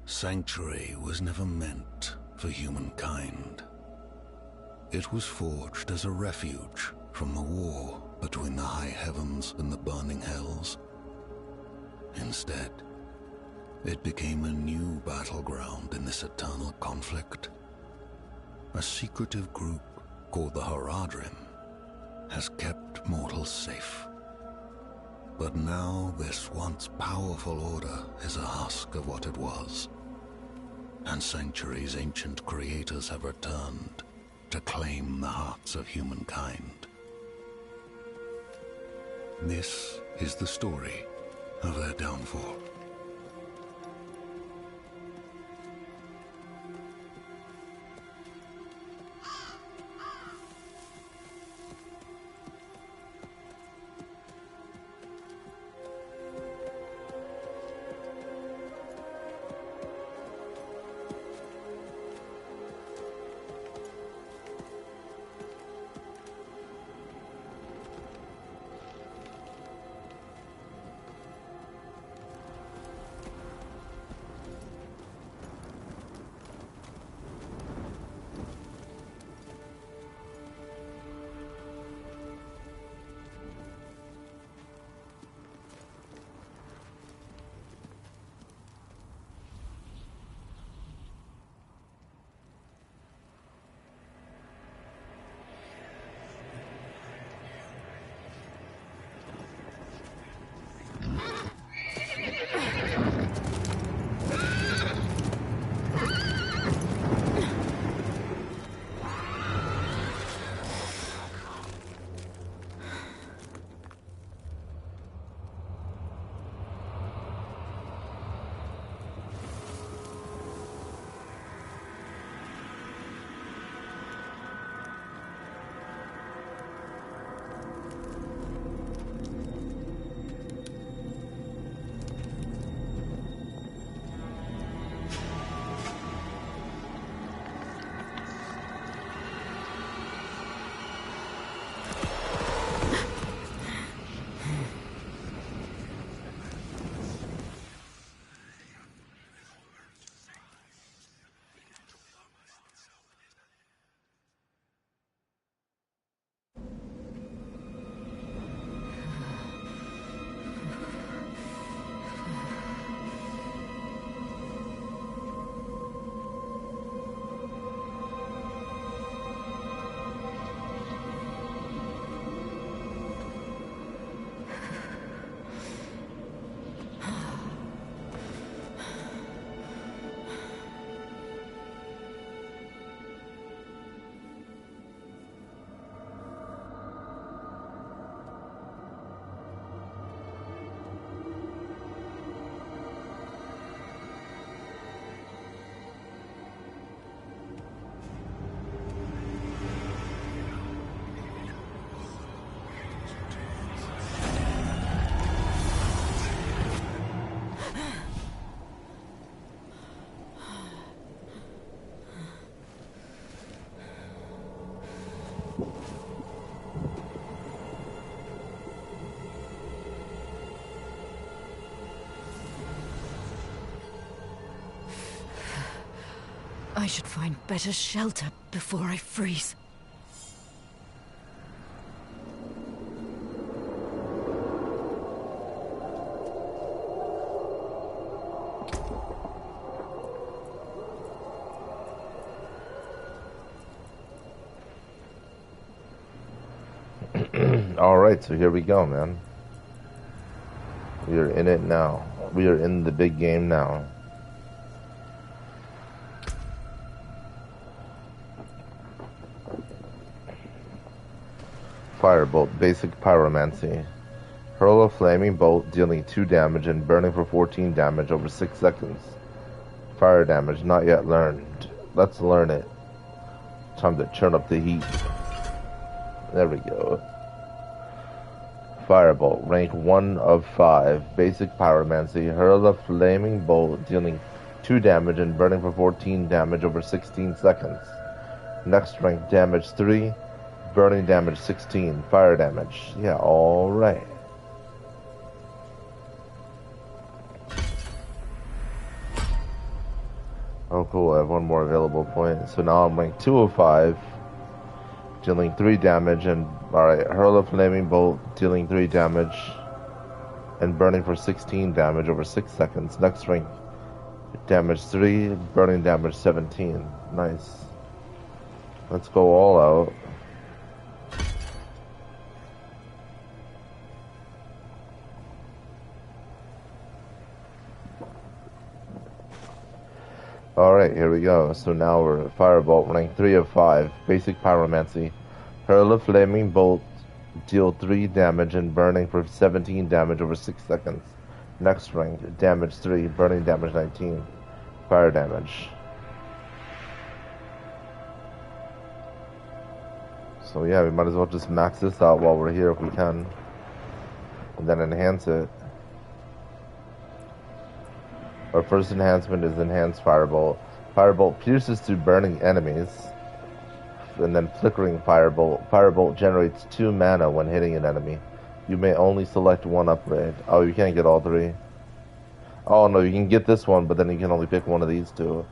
Sanctuary was never meant for humankind. It was forged as a refuge from the war between the high heavens and the burning hells. Instead, it became a new battleground in this eternal conflict. A secretive group called the Haradrim has kept mortals safe. But now this once powerful order is a husk of what it was, and Sanctuary's ancient creators have returned to claim the hearts of humankind. This is the story of their downfall. I should find better shelter before I freeze. Alright, so here we go, man. We are in it now. We are in the big game now. Firebolt, basic pyromancy. Hurl a flaming bolt, dealing 2 damage and burning for 14 damage over 6 seconds. Fire damage, not yet learned. Let's learn it. Time to turn up the heat. There we go. Firebolt, rank 1 of 5. Basic pyromancy. Hurl a flaming bolt, dealing 2 damage and burning for 14 damage over 16 seconds. Next rank, damage 3. Burning damage 16. Fire damage. Yeah, alright. Oh, cool. I have one more available point. So now I'm rank 2 of 5, dealing 3 damage. And alright, hurl a flaming bolt, dealing 3 damage, and burning for 16 damage over 6 seconds. Next rank, damage 3, burning damage 17. Nice. Let's go all out. Alright, here we go. So now we're Firebolt, rank 3 of 5. Basic Pyromancy. Hurl a flaming bolt, deal 3 damage and burning for 17 damage over 6 seconds. Next rank, damage 3, burning damage 19. Fire damage. So yeah, we might as well just max this out while we're here if we can. And then enhance it. Our first enhancement is Enhanced Firebolt. Firebolt pierces through burning enemies. And then Flickering Firebolt. Firebolt generates 2 mana when hitting an enemy. You may only select one upgrade. Oh, you can't get all 3. Oh no, you can get this one, but then you can only pick one of these 2.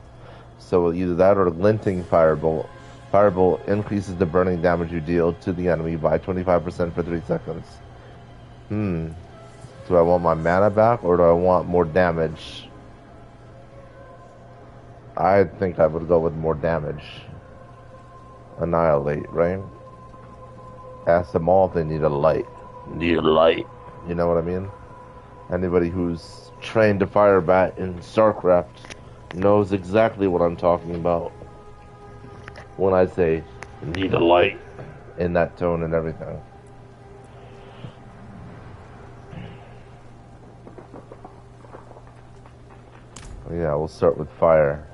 So either that or Glinting Firebolt. Firebolt increases the burning damage you deal to the enemy by 25% for 3 seconds. Do I want my mana back or do I want more damage? I think I would go with more damage. Annihilate, right? Ask them all if they need a light. Need a light. You know what I mean? Anybody who's trained to fire bat in StarCraft knows exactly what I'm talking about when I say need a light in that tone and everything. Yeah, we'll start with fire.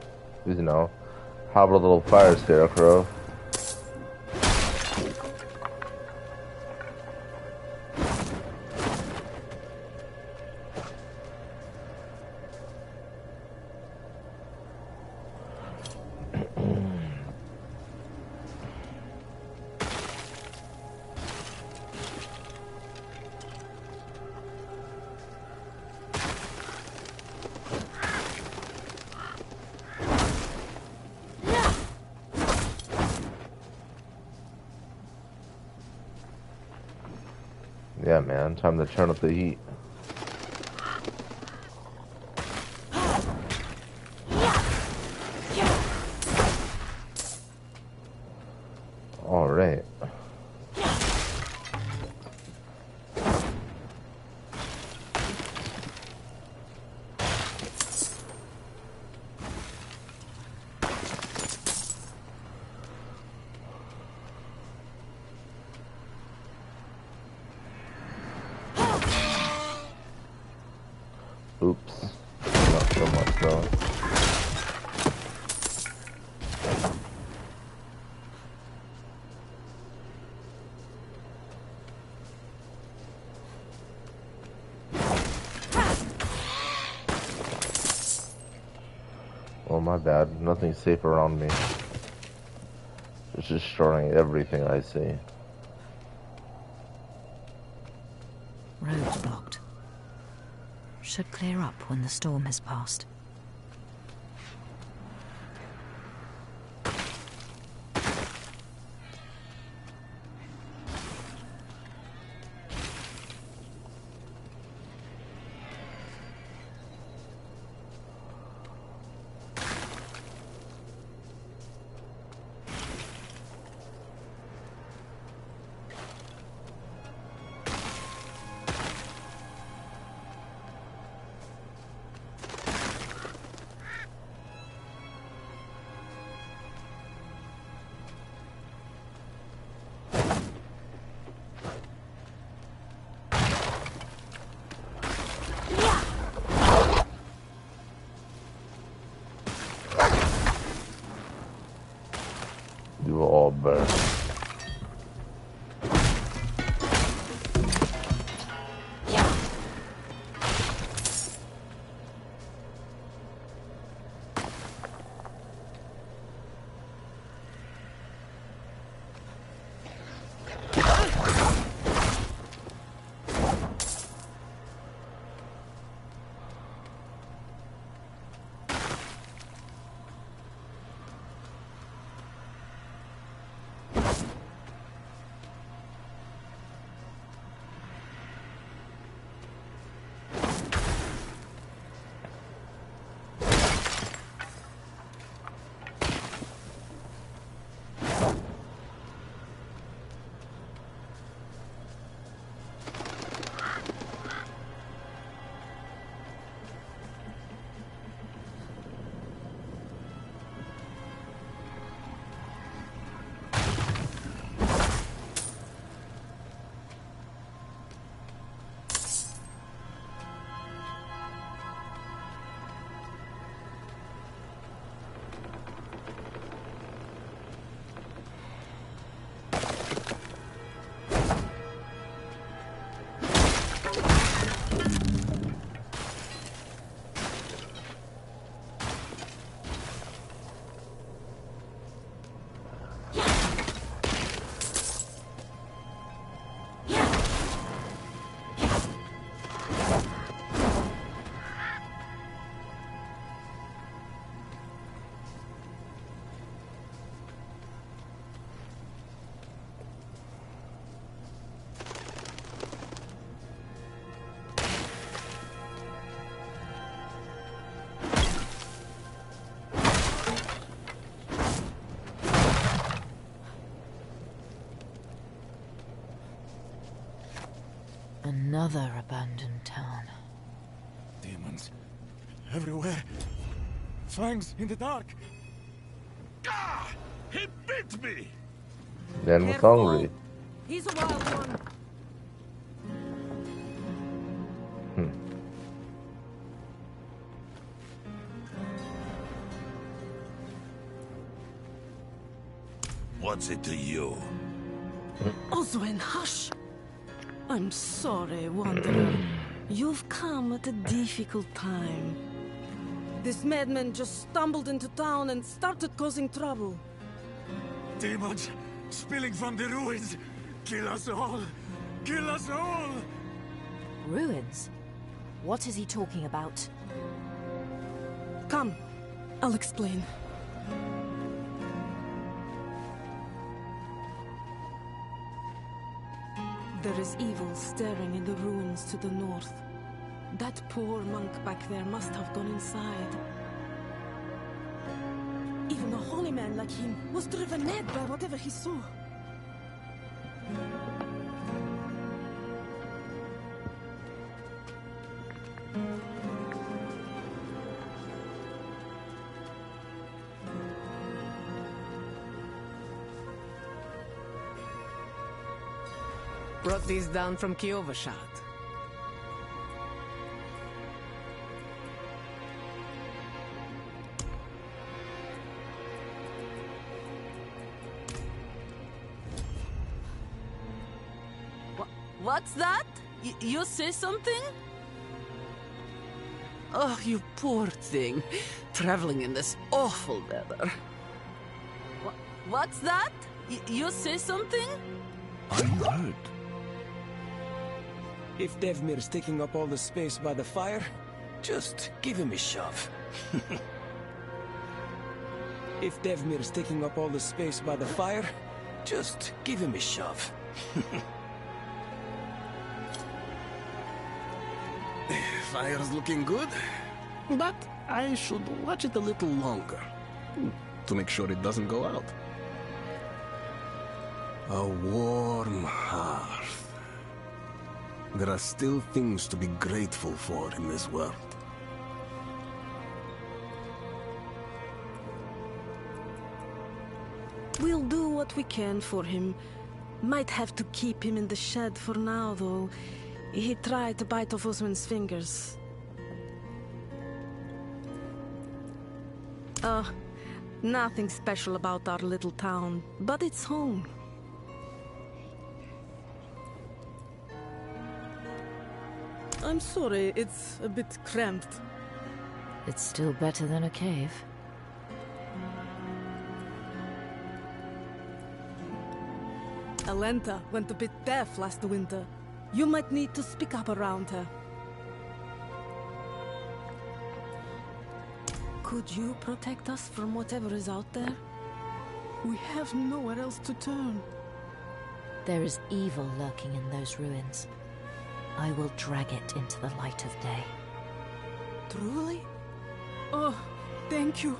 You know, how about a little fire scarecrow? Yeah, man, time to turn up the heat. All right. Oops. Not so much though. Oh, my bad. Nothing's safe around me. It's destroying everything I see. Road's blocked. Should clear up when the storm has passed. You will all burn. Another abandoned town. Demons. Everywhere. Fangs in the dark. Ah! He bit me! Dan was hungry. He's a wild one. What's it to you? Oswin, hush. I'm sorry, Wanderer. You've come at a difficult time. This madman just stumbled into town and started causing trouble. Demons spilling from the ruins. Kill us all! Kill us all! Ruins? What is he talking about? Come, I'll explain. There is evil staring in the ruins to the north. That poor monk back there must have gone inside. Even a holy man like him was driven mad by whatever he saw. Brought these down from Kiovashad. What's that? You say something? Oh, you poor thing. Traveling in this awful weather. What's that? You say something? I heard. If Devmir's taking up all the space by the fire, just give him a shove. If Devmir's taking up all the space by the fire, just give him a shove. Fire's looking good, but I should watch it a little longer to make sure it doesn't go out. A warm hearth. There are still things to be grateful for in this world. We'll do what we can for him. Might have to keep him in the shed for now, though. He tried to bite off Osman's fingers. Nothing special about our little town, but it's home. I'm sorry, it's a bit cramped. It's still better than a cave. Alenta went a bit deaf last winter. You might need to speak up around her. Could you protect us from whatever is out there? We have nowhere else to turn. There is evil lurking in those ruins. I will drag it into the light of day. Truly? Oh, thank you.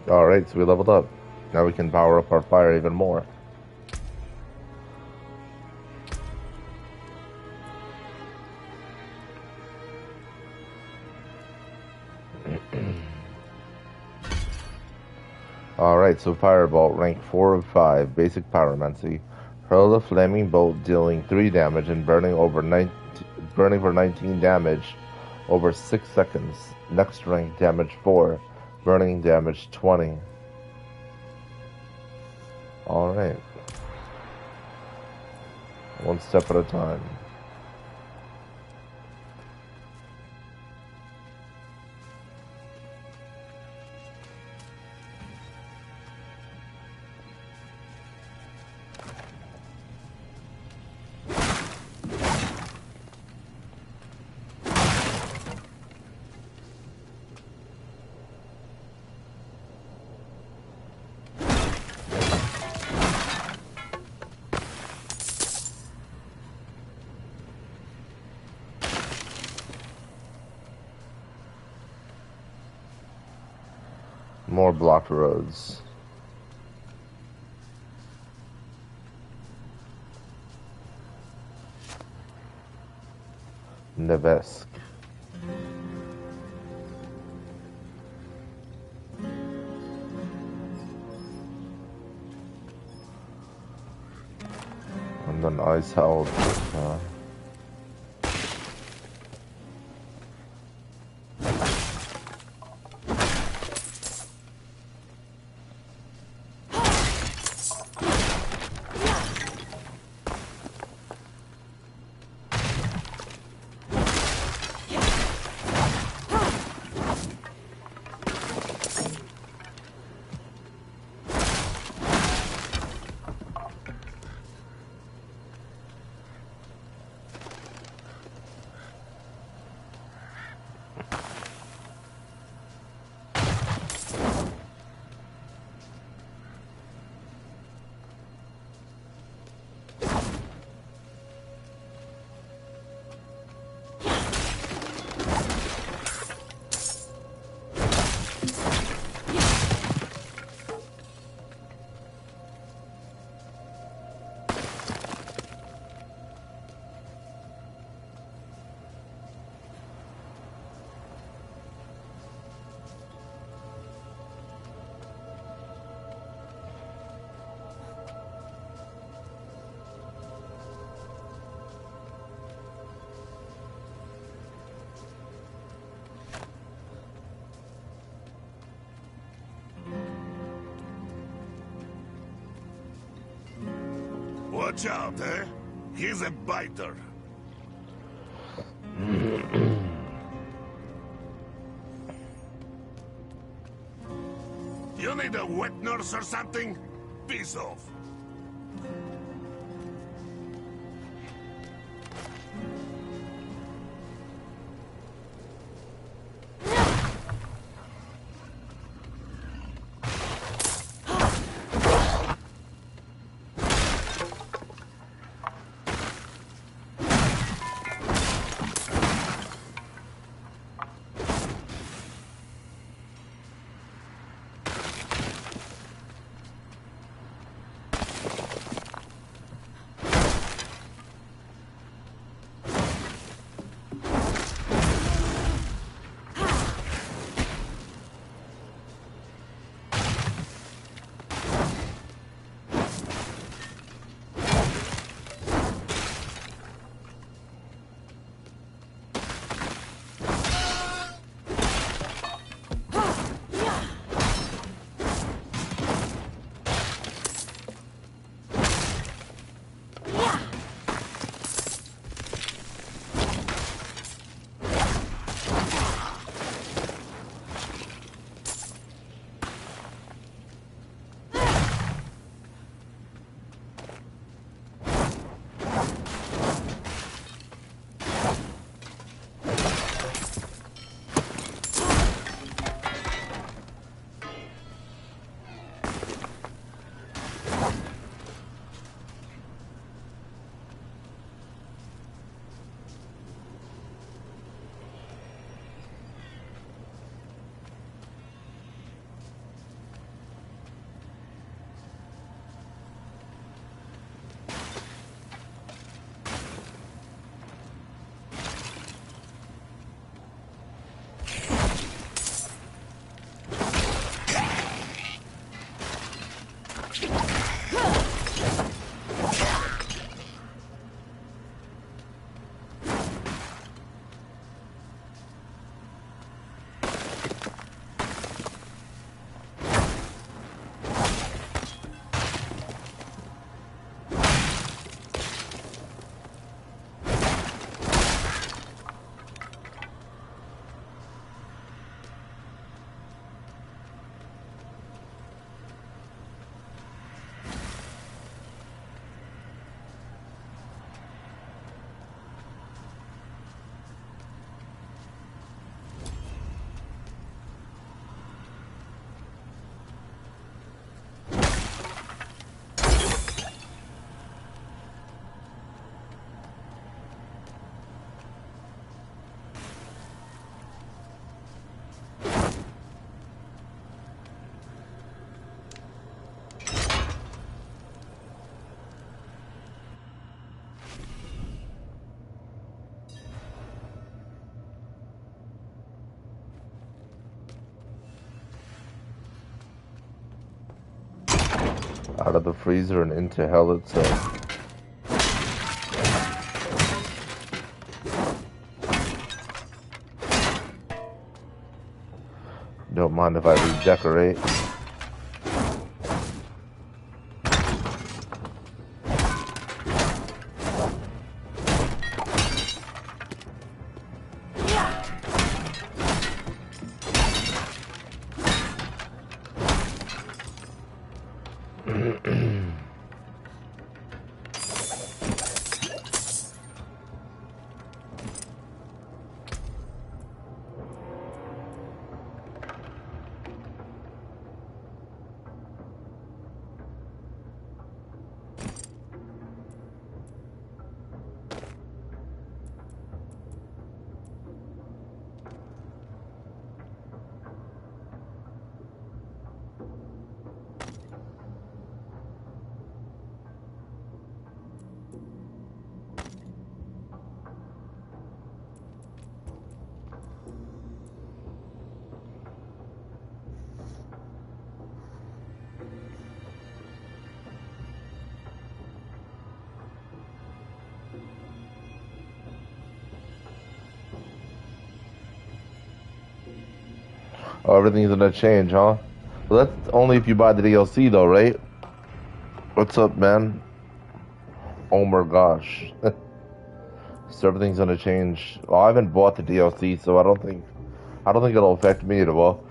Alright, so we leveled up. Now we can power up our fire even more. Alright, so Firebolt, rank 4 of 5, basic pyromancy. Hurl a flaming bolt dealing 3 damage and burning for 19 damage over 6 seconds. Next rank, damage 4. Burning damage 20. Alright. One step at a time. More blocked roads. Nevesk. And then ice held. Watch out, eh? He's a biter. You need a wet nurse or something? Piss off. Out of the freezer and into hell itself. Don't mind if I redecorate. Oh, everything's gonna change, huh? Well, that's only if you buy the DLC, though, right? What's up, man? Oh my gosh. So everything's gonna change. Well, I haven't bought the DLC, so I don't think it'll affect me at all.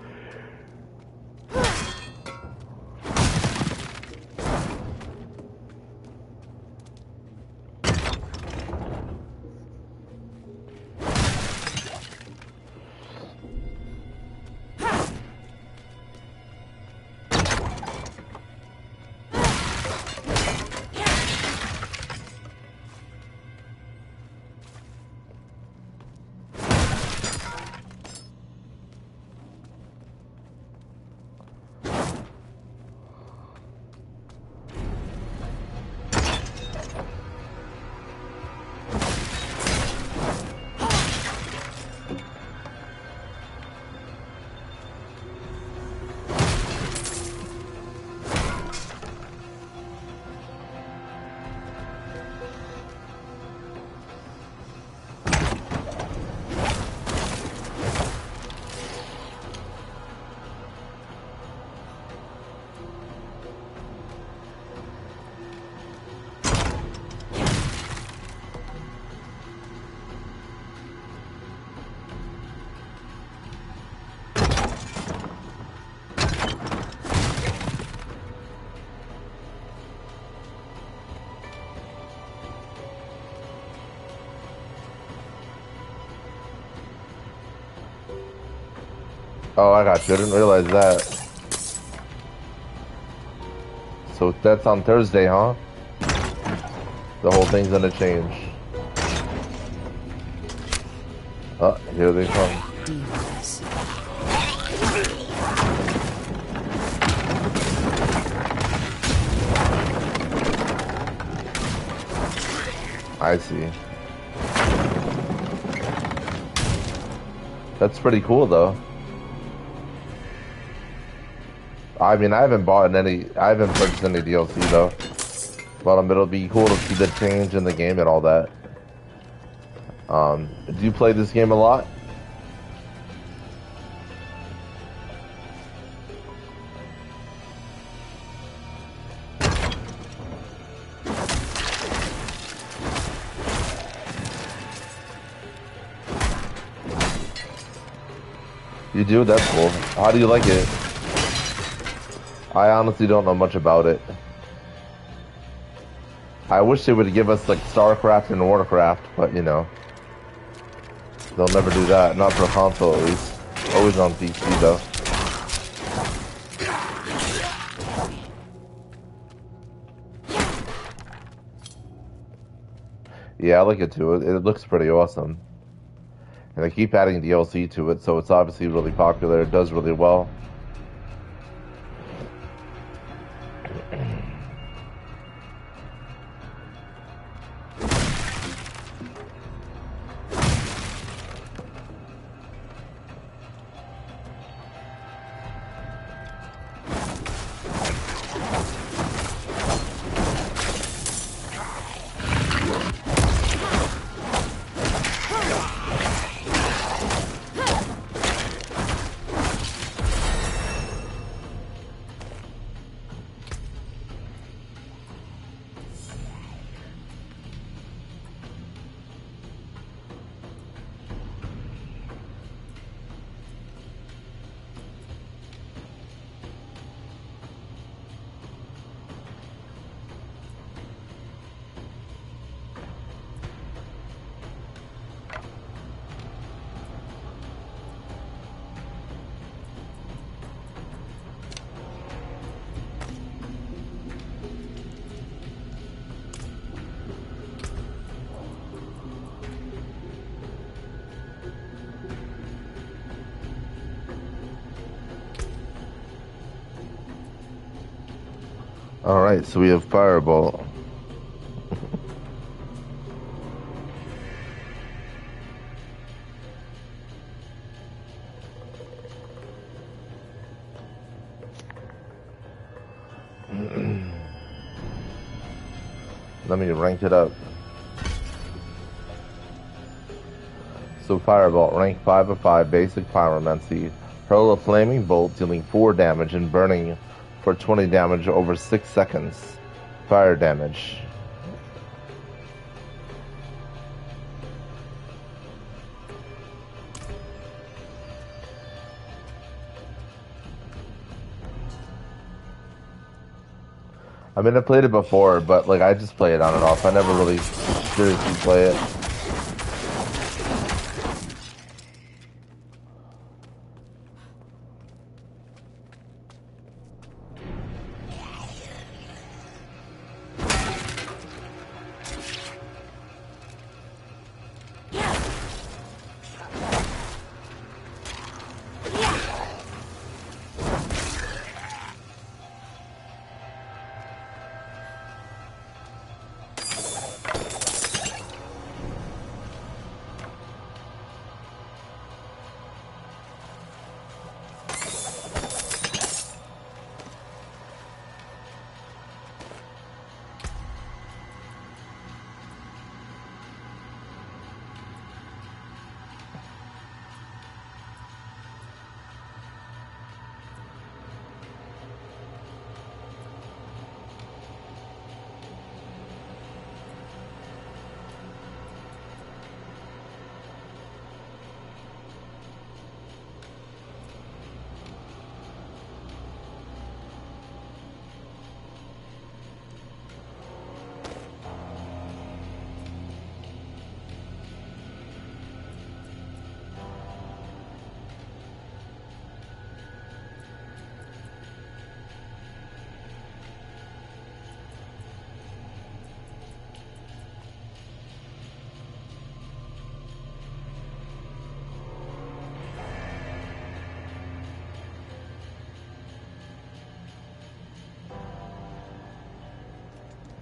Oh, I got you. I didn't realize that. So that's on Thursday, huh? The whole thing's gonna change. Oh, here they come. I see. That's pretty cool, though. I mean, I haven't purchased any DLC though. But it'll be cool to see the change in the game and all that. Do you play this game a lot? You do? That's cool. How do you like it? I honestly don't know much about it. I wish they would give us like StarCraft and Warcraft, but you know, they'll never do that. Not for console, at least. Always on PC though. Yeah, I like it too. It looks pretty awesome, and they keep adding DLC to it, so it's obviously really popular. It does really well. Alright, so we have Fireball. Let me rank it up. So Fireball, rank 5 of 5, basic pyromancy. Hurl a flaming bolt, dealing 4 damage and burning for 20 damage over 6 seconds. Fire damage. I mean, I played it before, but like I just play it on and off. I never really seriously play it.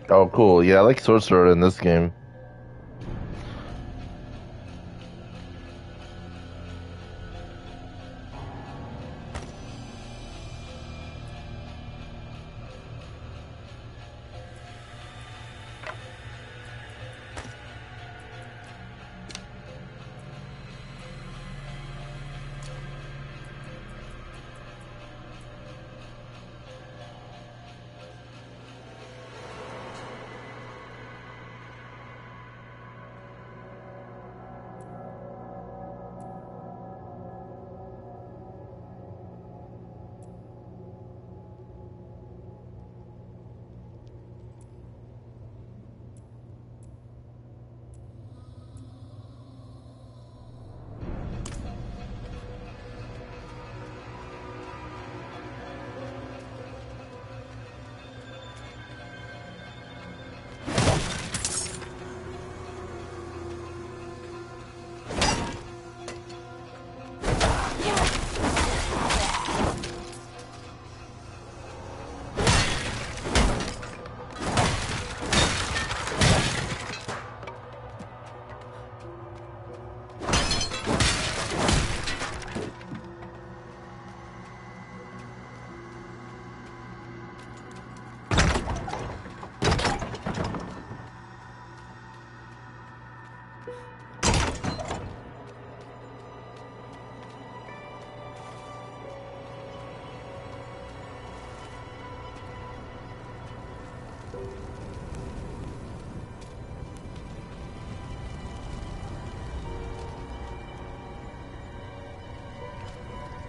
Oh, cool. Yeah, I like Sorcerer in this game.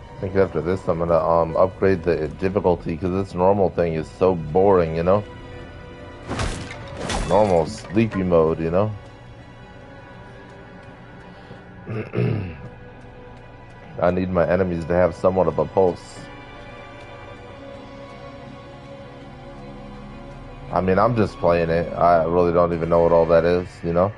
I think after this I'm gonna upgrade the difficulty because this normal thing is so boring, you know? Normal sleepy mode, you know? I need my enemies to have somewhat of a pulse. I mean, I'm just playing it. I really don't even know what all that is, you know?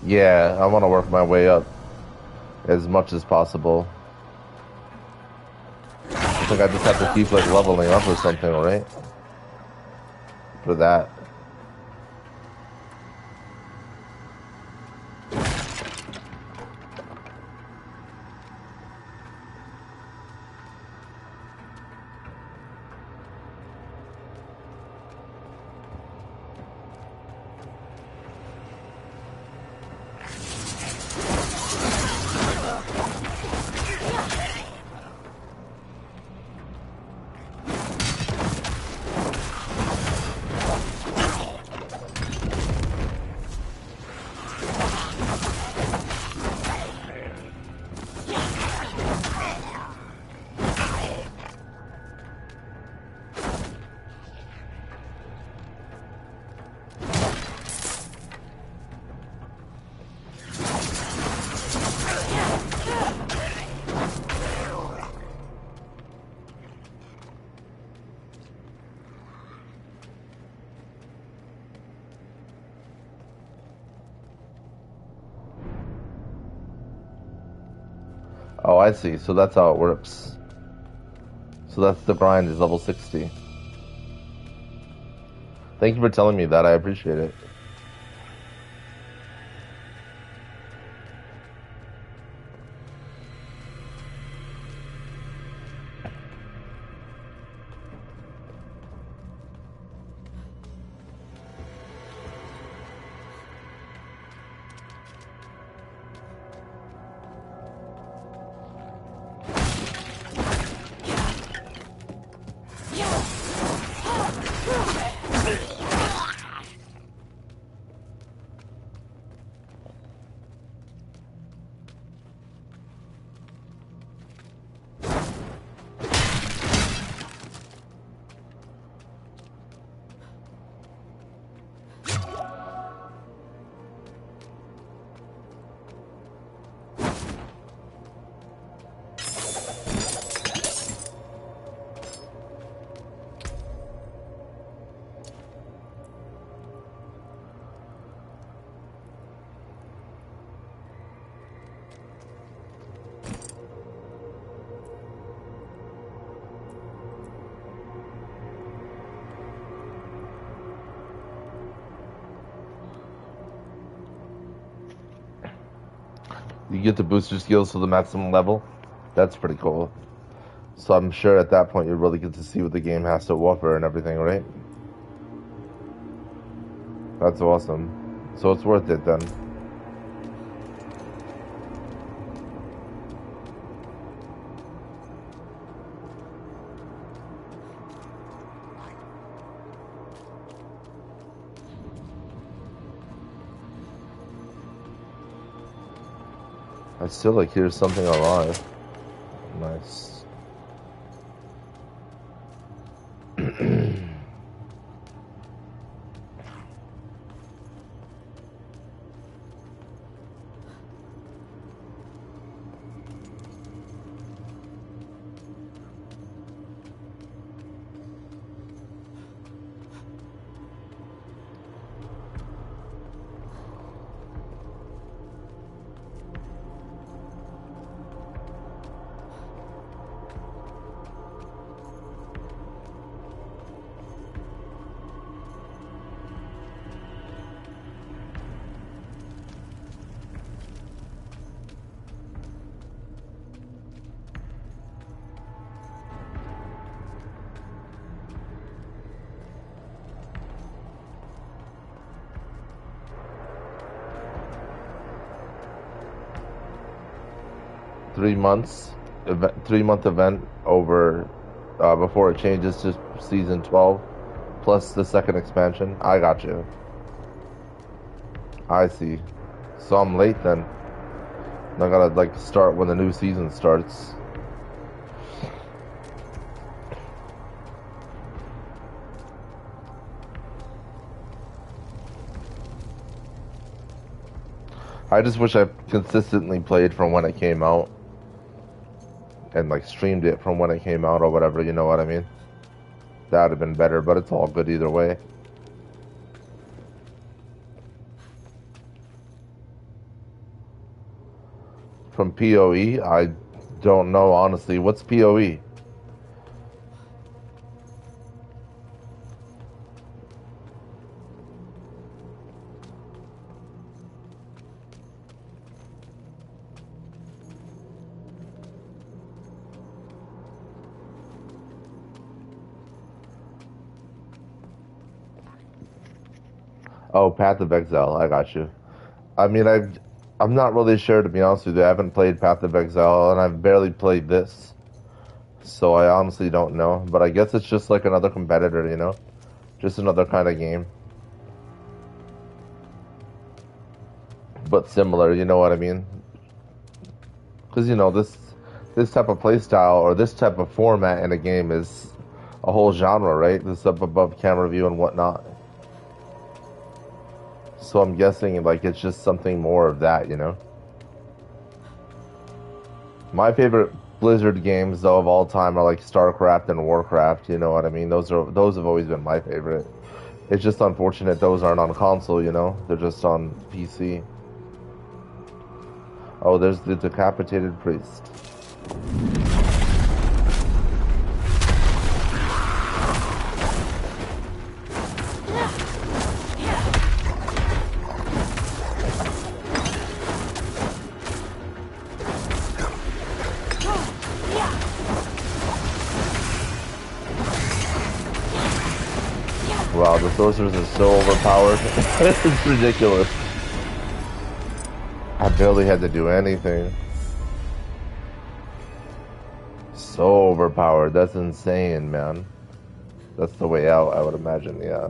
Yeah, I want to work my way up as much as possible. I think I just have to keep like leveling up or something, right? For that. Oh, I see. So that's how it works. So that's the grind is level 60. Thank you for telling me that. I appreciate it. You get to boost your skills to the maximum level. That's pretty cool. So I'm sure at that point you really get to see what the game has to offer and everything, right? That's awesome. So it's worth it then. I still like hear something alive. Nice. 3 months, 3 month event over before it changes to season 12, plus the second expansion. I got you. I see. So I'm late then. I gotta like start when the new season starts. I just wish I consistently played from when it came out. And like streamed it from when it came out or whatever, you know what I mean? That would have been better, but it's all good either way. From PoE? I don't know, honestly. What's PoE? Oh, Path of Exile. I got you. I mean, I'm not really sure, to be honest with you. I haven't played Path of Exile, and I've barely played this. So I honestly don't know. But I guess it's just like another competitor, you know? Just another kind of game. But similar, you know what I mean? Because, you know, this type of playstyle or this type of format in a game is a whole genre, right? This up above camera view and whatnot. So I'm guessing like it's just something more of that, you know? My favorite Blizzard games though of all time are like StarCraft and Warcraft, you know what I mean? Those have always been my favorite. It's just unfortunate those aren't on console, you know? They're just on PC. Oh, there's the decapitated priest. Wow, the Sorceress is so overpowered. It's ridiculous. I barely had to do anything. So overpowered. That's insane, man. That's the way out, I would imagine, yeah.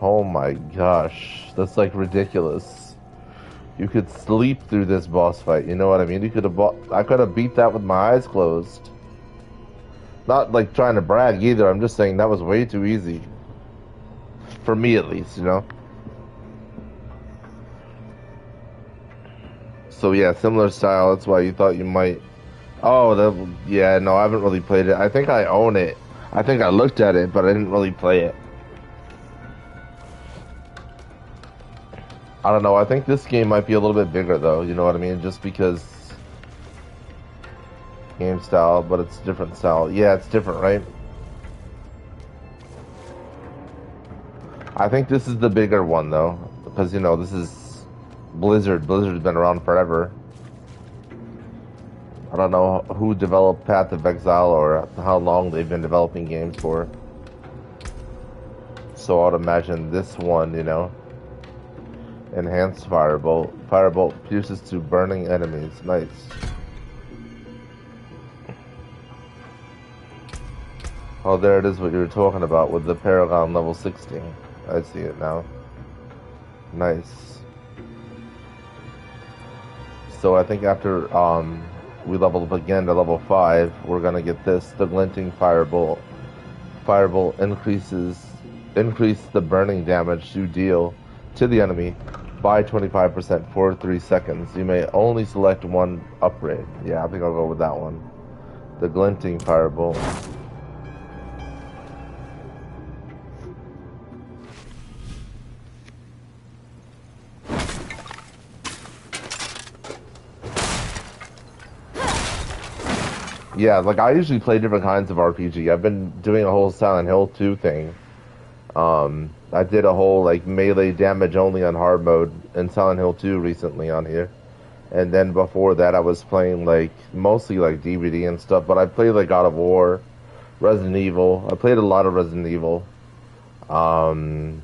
Oh my gosh. That's like ridiculous. You could sleep through this boss fight, you know what I mean? I could have beat that with my eyes closed. Not like trying to brag either, I'm just saying that was way too easy. For me at least, you know? So yeah, similar style, that's why you thought you might... Oh, yeah, no, I haven't really played it. I think I own it. I think I looked at it, but I didn't really play it. I don't know, I think this game might be a little bit bigger though, you know what I mean? Just because... Game style, but it's different style. Yeah, it's different, right? I think this is the bigger one though, because you know, this is Blizzard. Blizzard's been around forever. I don't know who developed Path of Exile or how long they've been developing games for. So I'd imagine this one, you know. Enhanced Firebolt. Firebolt pierces to burning enemies. Nice. Oh, there it is what you were talking about with the Paragon level 16. I see it now. Nice. So I think after we level up again to level 5, we're gonna get this, the Glinting Firebolt. Firebolt increase the burning damage you deal to the enemy by 25% for 3 seconds. You may only select one upgrade. Yeah, I think I'll go with that one. The Glinting Firebolt. Yeah, like I usually play different kinds of RPG. I've been doing a whole Silent Hill 2 thing. I did a whole like melee damage only on hard mode in Silent Hill 2 recently on here. And then before that I was playing like mostly like DVD and stuff, but I played like God of War, Resident Evil. I played a lot of Resident Evil. The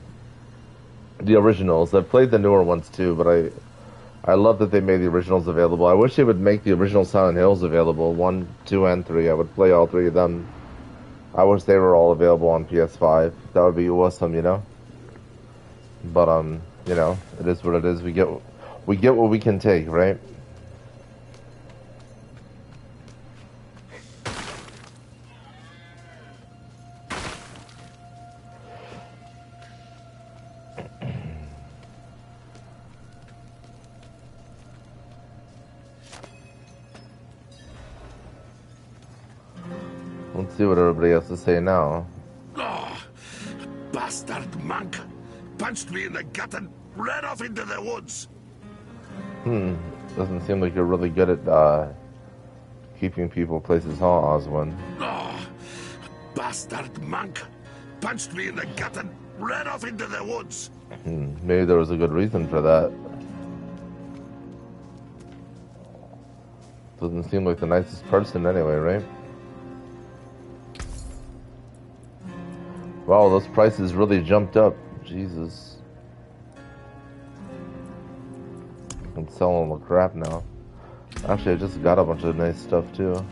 originals. I've played the newer ones too, but I love that they made the originals available. I wish they would make the original Silent Hills available, 1, 2, and 3. I would play all 3 of them. I wish they were all available on PS5. That would be awesome, you know? But, you know, it is what it is. We get what we can take, right? Let's see what everybody has to say now. Oh, bastard monk! Punched me in the gut and ran off into the woods. Doesn't seem like you're really good at keeping people places, huh, Oswin? Oh, bastard monk punched me in the gut and ran off into the woods. Maybe there was a good reason for that. Doesn't seem like the nicest person anyway, right? Wow, those prices really jumped up. Jesus. I'm selling the crap now. Actually, I just got a bunch of nice stuff too.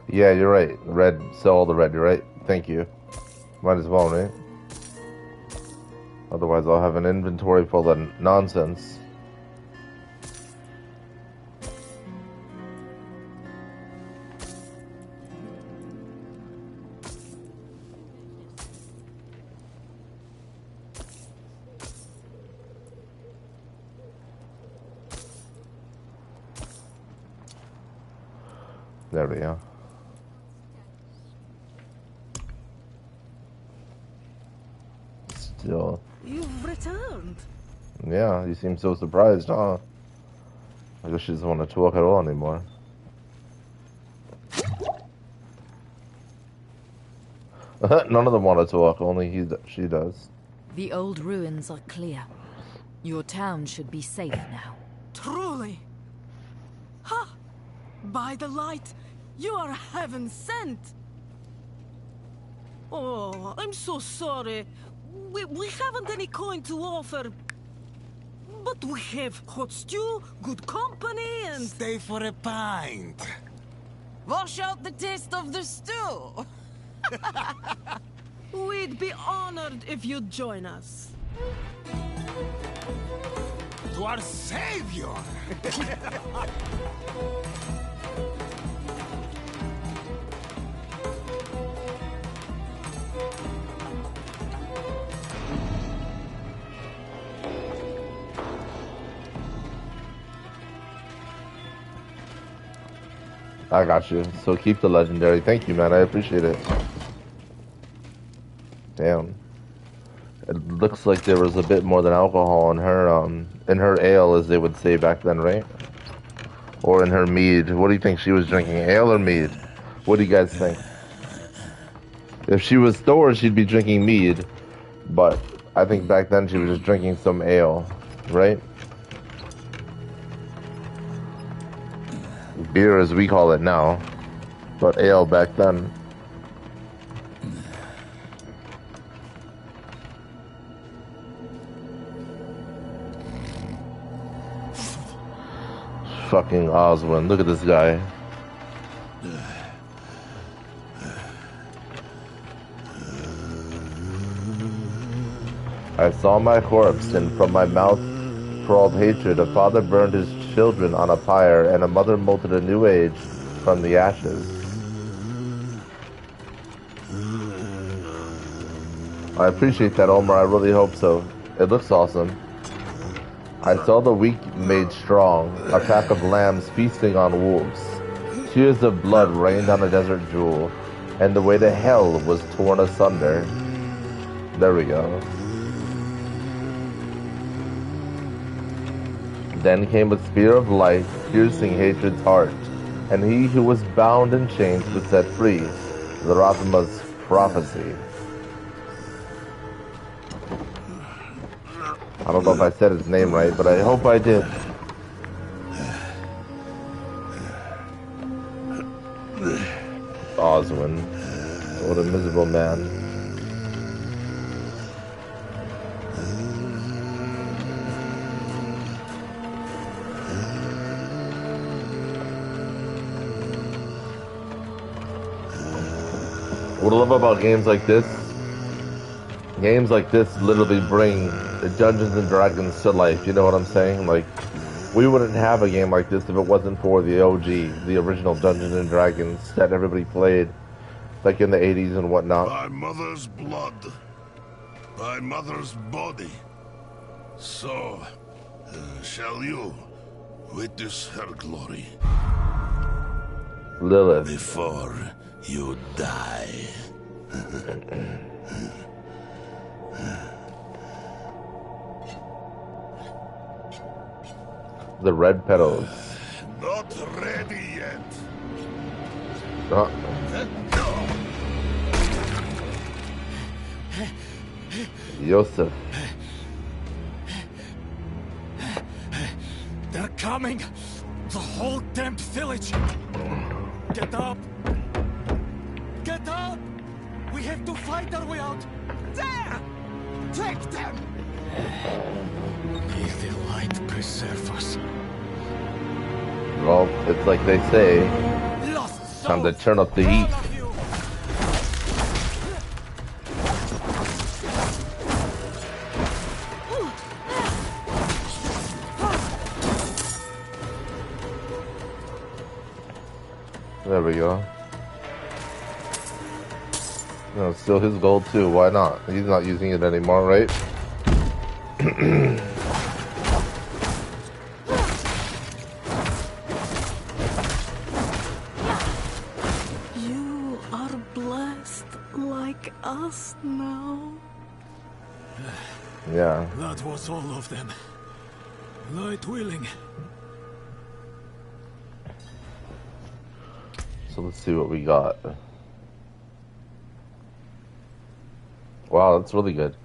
Yeah, you're right. Red, sell all the red, you're right. Thank you. Might as well, right? Otherwise I'll have an inventory full of nonsense. There we go. Still. You've returned. Yeah, you seem so surprised, huh? I guess she doesn't want to talk at all anymore. None of them want to talk, only she does. The old ruins are clear. Your town should be safe now. Truly. Ha! By the light, you are heaven sent. Oh, I'm so sorry. We haven't any coin to offer. But we have hot stew, good company, and... Stay for a pint. Wash out the taste of the stew. We'd be honored if you'd join us. To our savior. I got you. So keep the legendary. Thank you, man. I appreciate it. Damn. It looks like there was a bit more than alcohol in her ale, as they would say back then, right? Or in her mead. What do you think she was drinking? Ale or mead? What do you guys think? If she was Thor, she'd be drinking mead. But I think back then she was just drinking some ale, right? Beer as we call it now, but ale back then. Fucking Oswin, look at this guy. I saw my corpse, and from my mouth crawled hatred. A father burned his children on a pyre, and a mother molded a new age from the ashes. I appreciate that, Omar. I really hope so. It looks awesome. I saw the weak made strong, a pack of lambs feasting on wolves. Tears of blood rained on a desert jewel, and the way to hell was torn asunder. There we go. Then came a spear of light, piercing hatred's heart, and he who was bound in chains was set free. The Rathima's prophecy. I don't know if I said his name right, but I hope I did. Oswin. What a miserable man. What I love about games like this literally bring the Dungeons and Dragons to life. You know what I'm saying? Like, we wouldn't have a game like this if it wasn't for the OG, the original Dungeons and Dragons that everybody played, like in the 80s and whatnot. My mother's blood, my mother's body. So, shall you witness her glory? Lilith. Before you die. The red petals. Not ready yet. Uh, Yosef. They're coming! The whole damned village! Get up! Get up! We have to fight our way out! There! Take them! May the light preserve us. Well, it's like they say, Lost time to souls, turn up the all heat. of you. There we go. No, it's still his gold too. Why not? He's not using it anymore, right? You are blessed like us now. Yeah. That was all of them. Light willing. So let's see what we got. Wow, that's really good.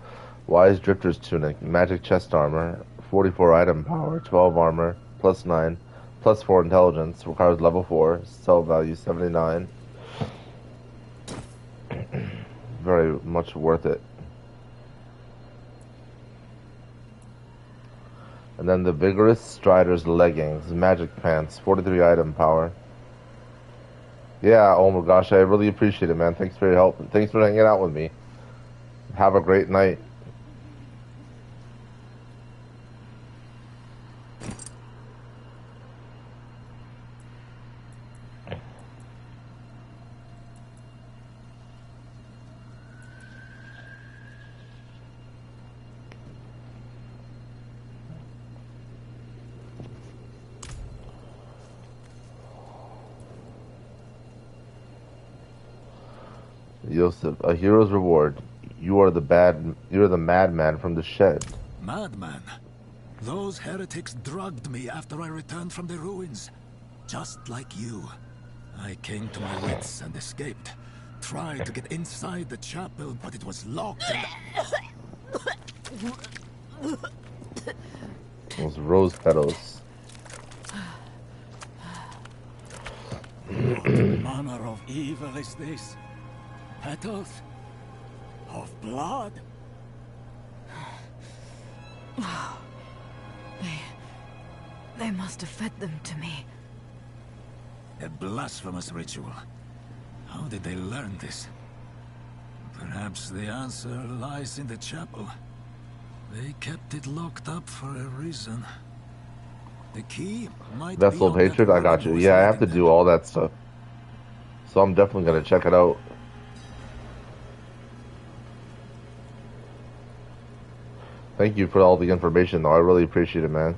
Wise Drifter's Tunic, Magic Chest Armor, 44 item power, 12 armor, plus 9, plus 4 intelligence, requires level 4, sell value 79. Very much worth it. And then the Vigorous Strider's Leggings, Magic Pants, 43 item power. Yeah, oh my gosh, I really appreciate it, man. Thanks for your help. Thanks for hanging out with me. Have a great night. Yosef, a hero's reward. You are the madman from the shed. Madman. Those heretics drugged me after I returned from the ruins. Just like you. I came to my wits and escaped. Tried to get inside the chapel, but it was locked and... Those rose petals. What manner of evil is this? Petals? Of blood? They must have fed them to me. A blasphemous ritual. How did they learn this? Perhaps the answer lies in the chapel. They kept it locked up for a reason. The key might be Vessel of on that Hatred, I got you. wooden Yeah, I have to thing. do all that stuff. So I'm definitely gonna check it out. Thank you for all the information, though. I really appreciate it, man.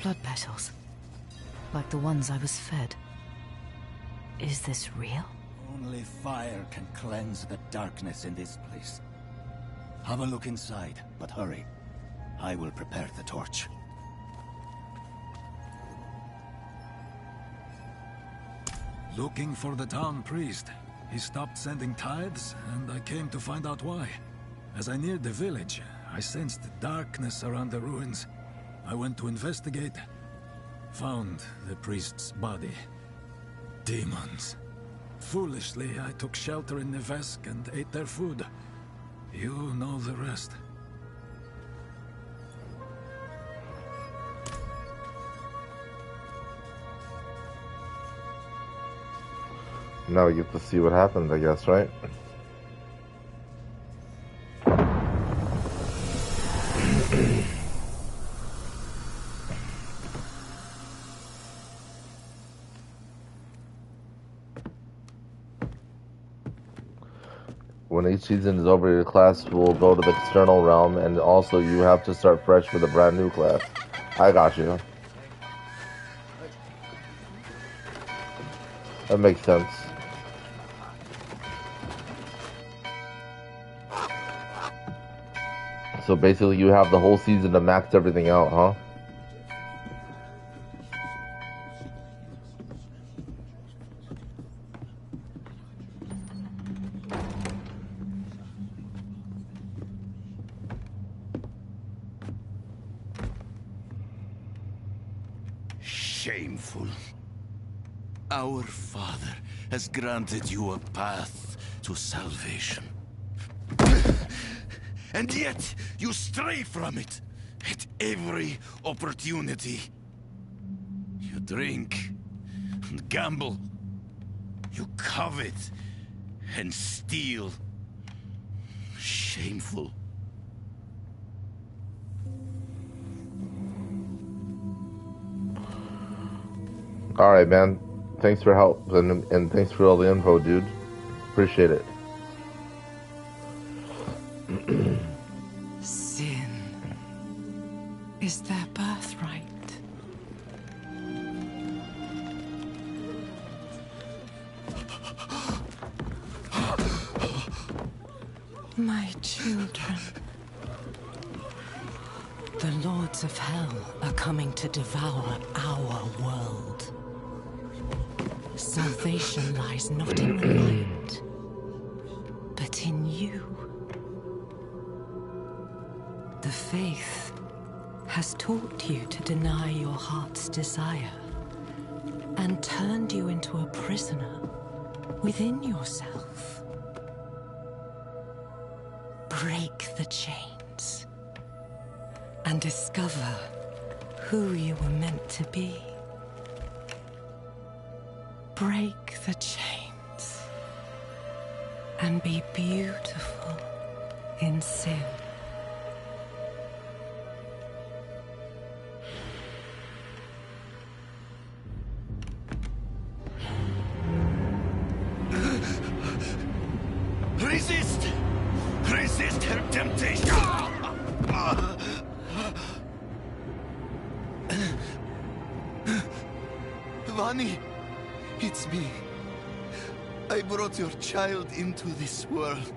Blood petals. Like the ones I was fed. Is this real? Only fire can cleanse the darkness in this place. Have a look inside, but hurry. I will prepare the torch. Looking for the town priest. He stopped sending tithes, and I came to find out why. As I neared the village, I sensed darkness around the ruins. I went to investigate. Found the priest's body. Demons. Foolishly, I took shelter in Nevesk and ate their food. You know the rest. Now we get to see what happened, I guess, right? When each season is over, your class will go to the external realm, and also you have to start fresh with a brand new class. I got you. That makes sense. So basically you have the whole season to max everything out, huh? Shameful. Our Father has granted you a path to salvation. And yet, you stray from it at every opportunity. You drink and gamble. You covet and steal. Shameful. Alright, man. Thanks for help, and thanks for all the info, dude. Appreciate it. Sin is their birthright. My children. The lords of hell are coming to devour our world. Salvation lies not in the light, but in you. The faith has taught you to deny your heart's desire and turned you into a prisoner within yourself. Break the chains and discover who you were meant to be. Break the chains and be beautiful in sin. Resist! Resist her temptation! Vani, it's me. I brought your child into this world.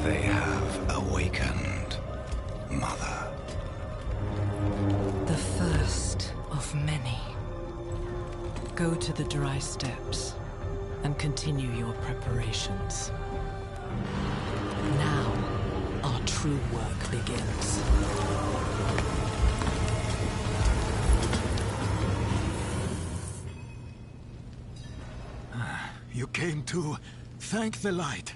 They have awakened, Mother. The first of many. Go to the dry steps and continue your preparations. Now, our true work begins. You came to thank the light.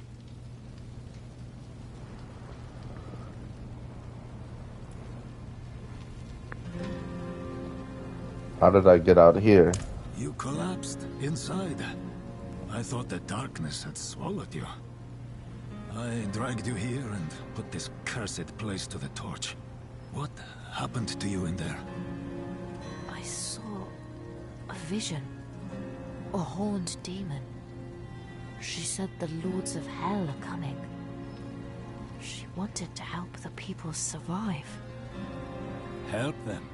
How did I get out here? You collapsed inside. I thought the darkness had swallowed you. I dragged you here and put this cursed place to the torch. What happened to you in there? I saw a vision. A horned demon. She said the lords of hell are coming. She wanted to help the people survive. Help them?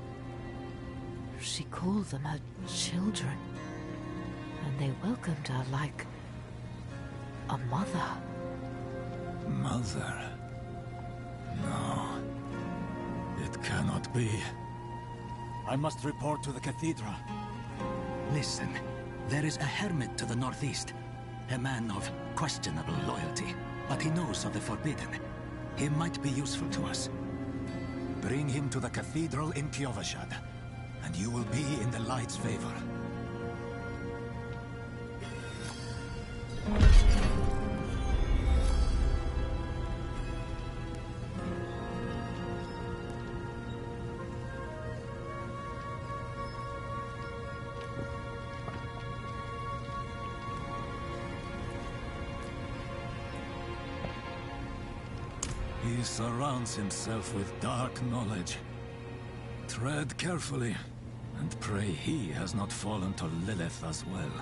She called them her children. And they welcomed her like a mother. Mother? No. It cannot be. I must report to the cathedral. Listen, there is a hermit to the northeast. A man of questionable loyalty, but he knows of the forbidden. He might be useful to us. Bring him to the cathedral in Kyovashad, and you will be in the light's favor. He surrounds himself with dark knowledge. Tread carefully, and pray he has not fallen to Lilith as well.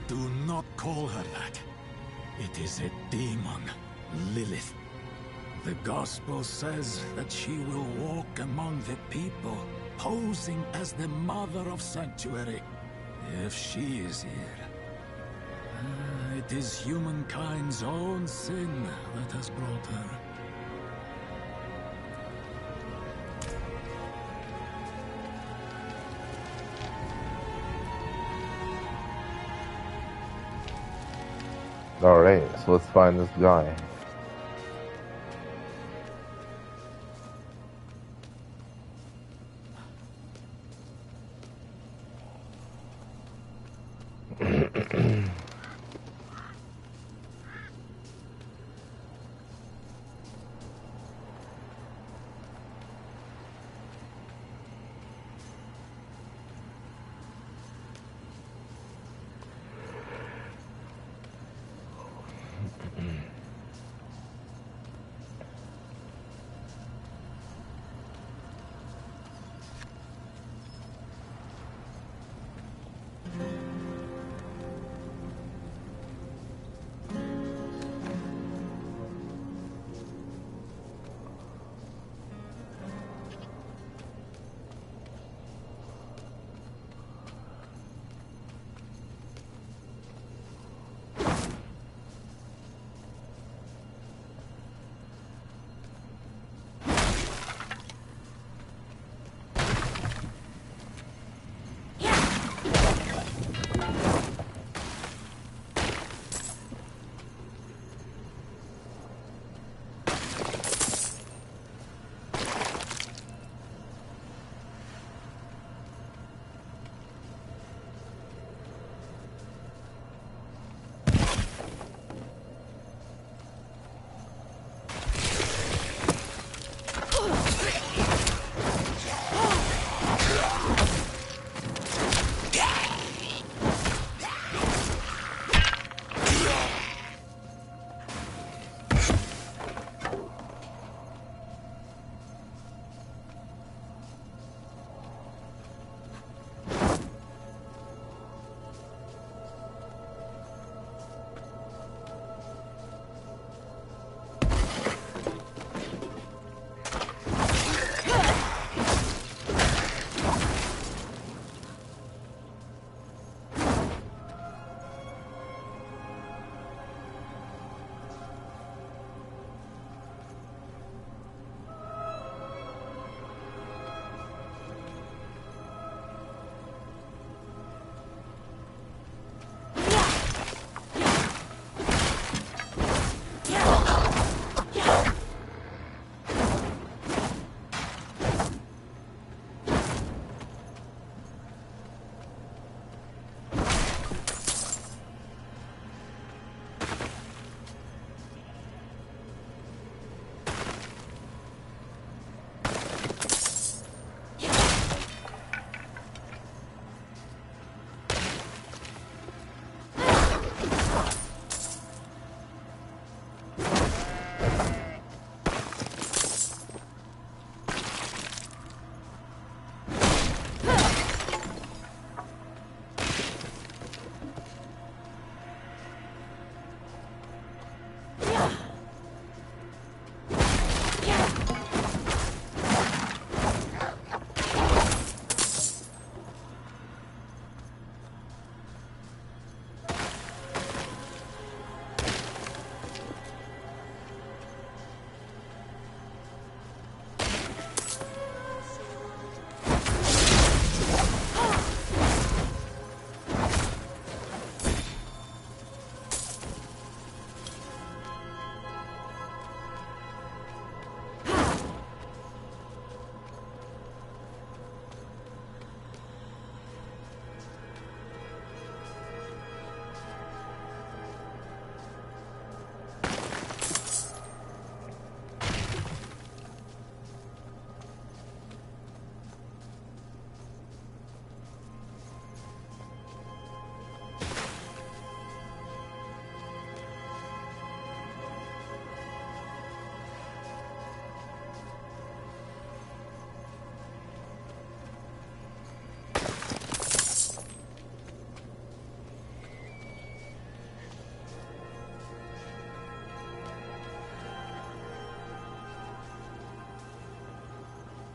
Do not call her that. It is a demon, Lilith. The Gospel says that she will walk among the people, posing as the Mother of Sanctuary. If she is here, it is humankind's own sin that has brought her. Alright, so let's find this guy.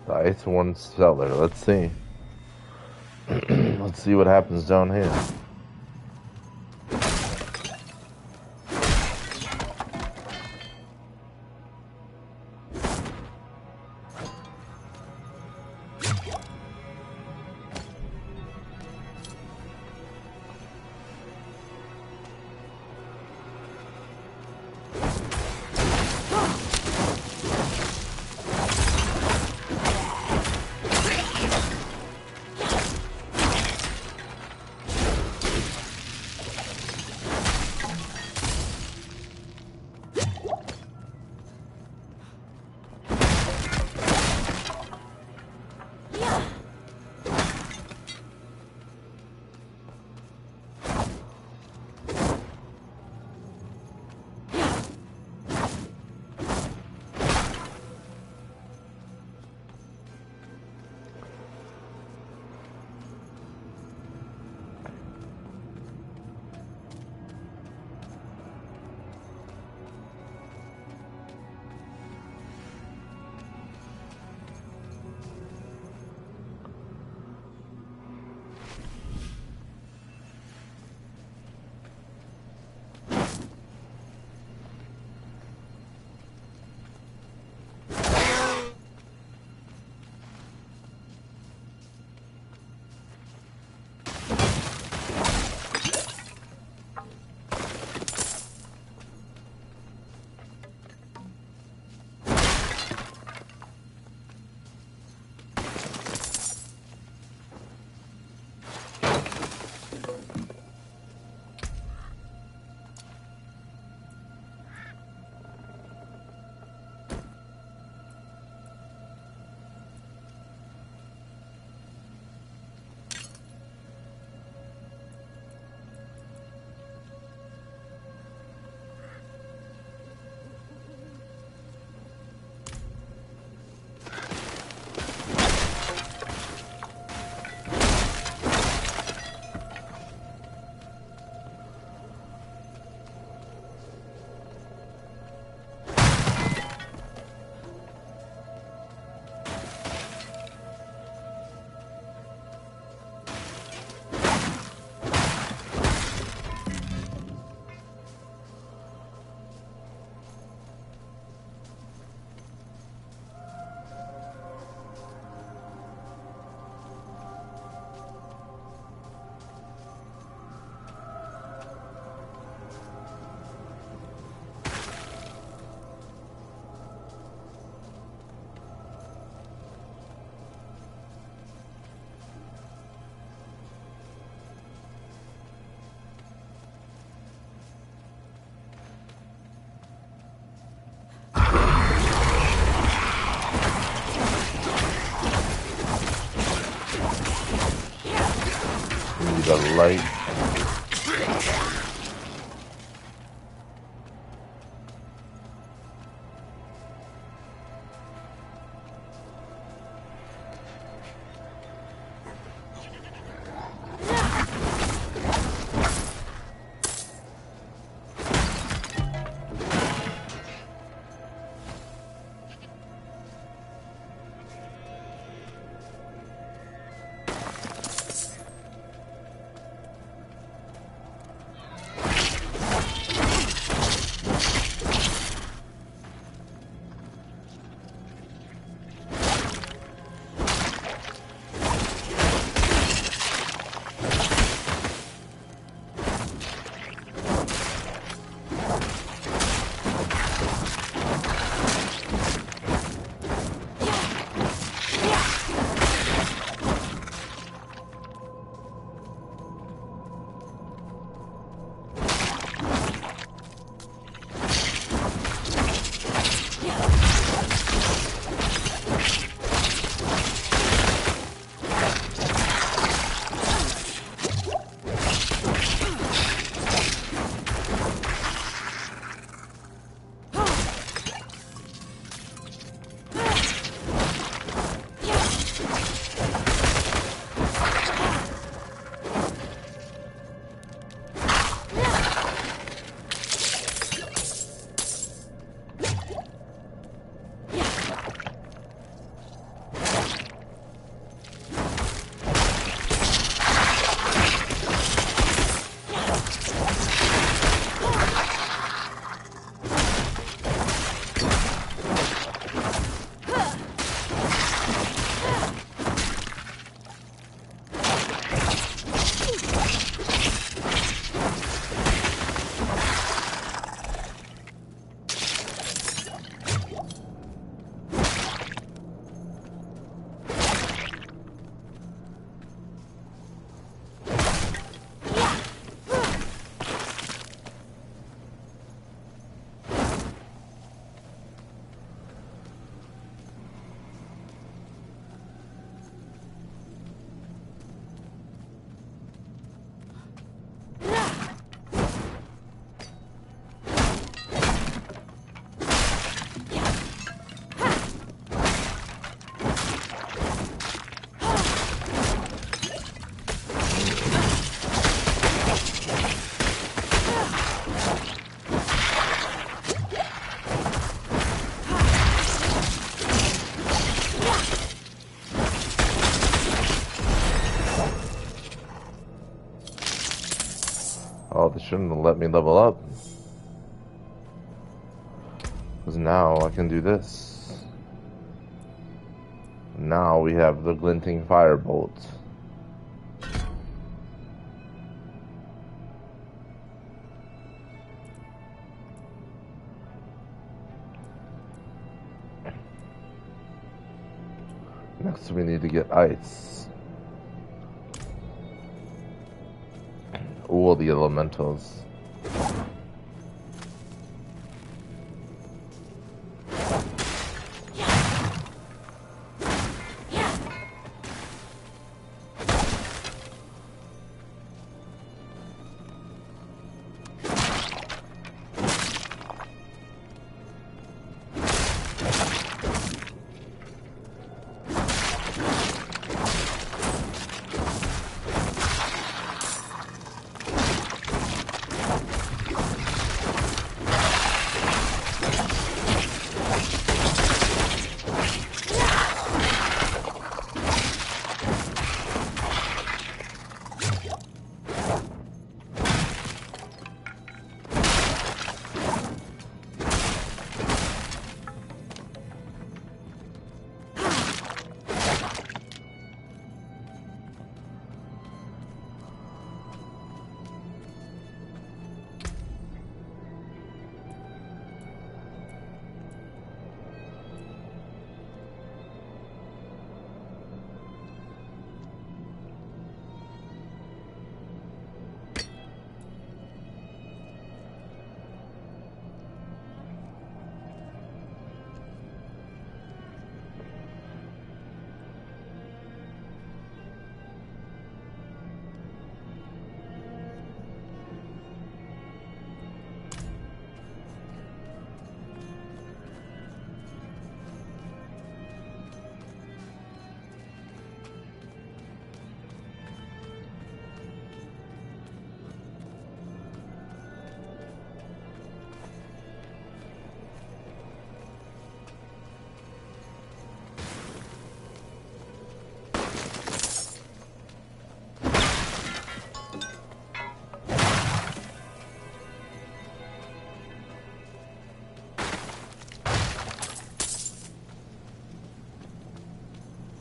The Iceworn Cellar. Let's see. Let's see what happens down here. The light. Oh, they shouldn't have let me level up. Because now I can do this. Now we have the glinting firebolt. Next we need to get ice. All the elementals.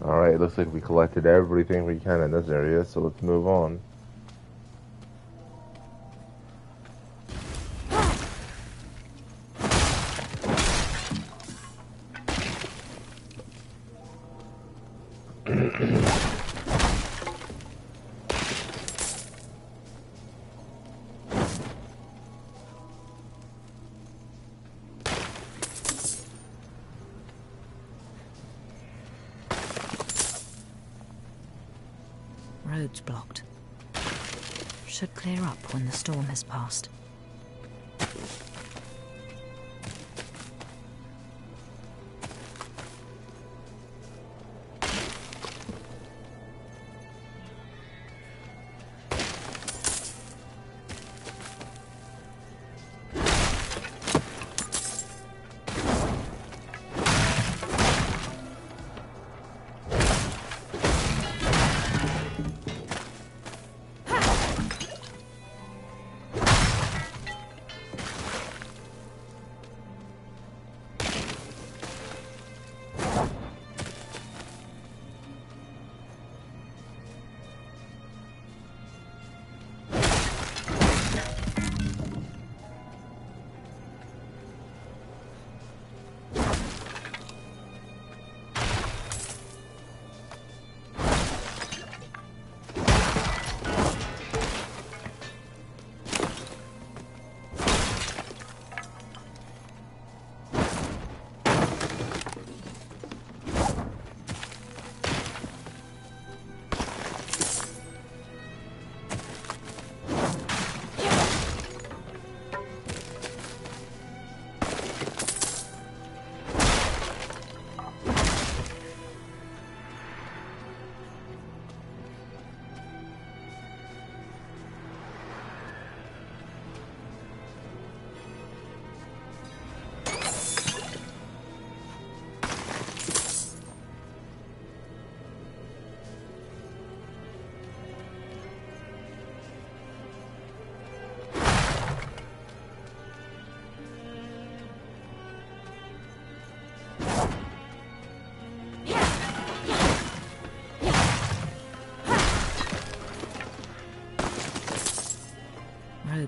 Alright, looks like we collected everything we can in this area, so let's move on. Roads blocked. Should clear up when the storm has passed.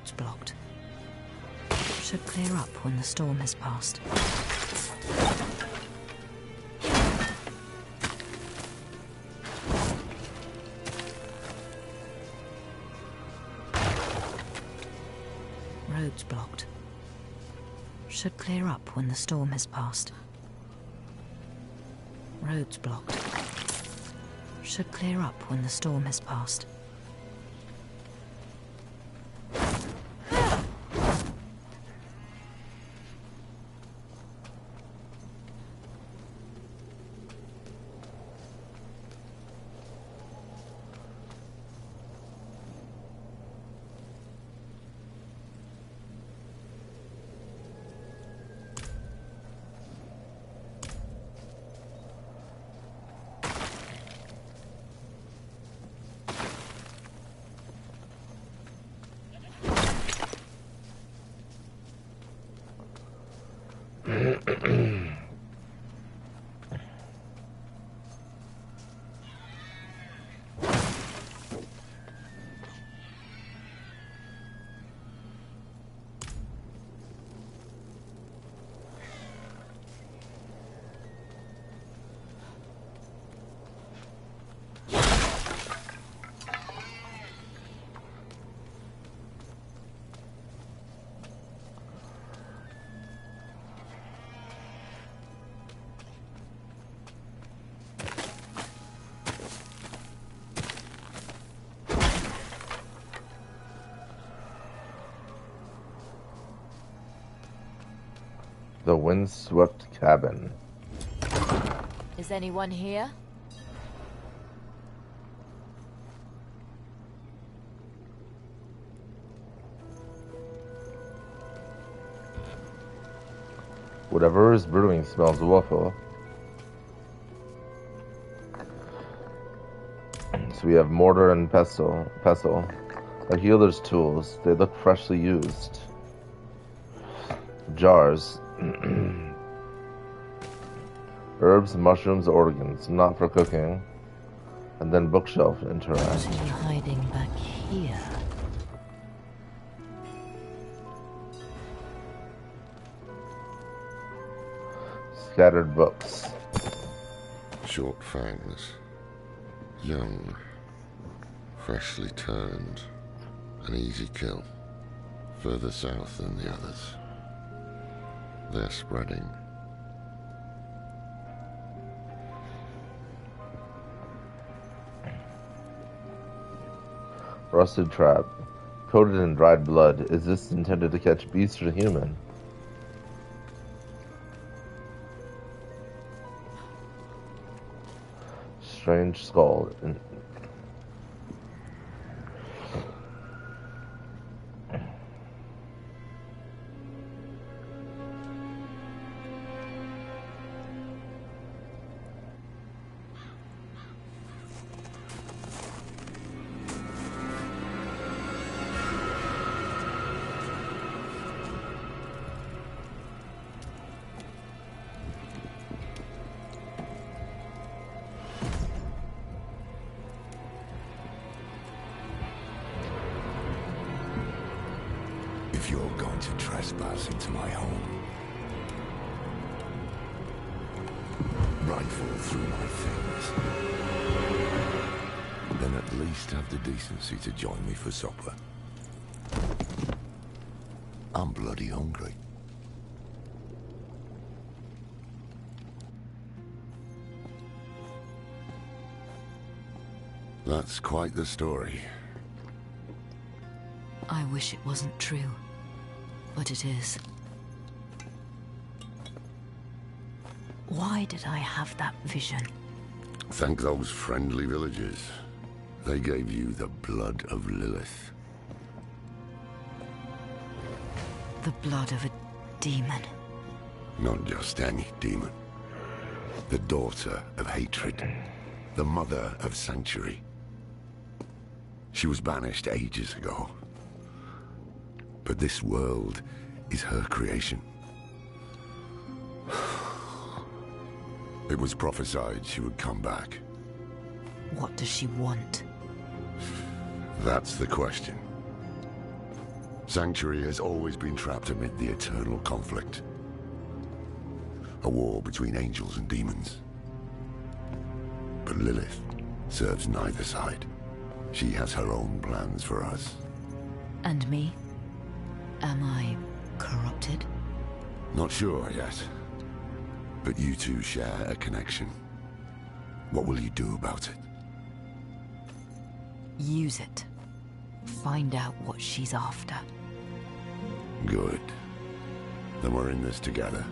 Roads blocked. Should clear up when the storm has passed. Roads blocked. Should clear up when the storm has passed. Roads blocked. Should clear up when the storm has passed. The windswept cabin. Is anyone here? Whatever is brewing smells awful. So we have mortar and pestle. The healer's tools. They look freshly used. Jars. Herbs, mushrooms, organs, not for cooking. And then bookshelf interact. What are you hiding back here? Scattered books. Short fangs. Young. Freshly turned. An easy kill. Further south than the others. They're spreading. Rusted trap. Coated in dried blood. Is this intended to catch beast or human? Strange skull. If you're going to trespass into my home, rifle through my things, then at least have the decency to join me for supper. I'm bloody hungry. That's quite the story. I wish it wasn't true, but it is. Why did I have that vision? Thank those friendly villagers. They gave you the blood of Lilith. The blood of a demon. Not just any demon. The daughter of hatred. The mother of sanctuary. She was banished ages ago. But this world is her creation. It was prophesied she would come back. What does she want? That's the question. Sanctuary has always been trapped amid the eternal conflict. A war between angels and demons. But Lilith serves neither side. She has her own plans for us. And me? Am I corrupted? Not sure yet. But you two share a connection. What will you do about it? Use it. Find out what she's after. Good. Then we're in this together.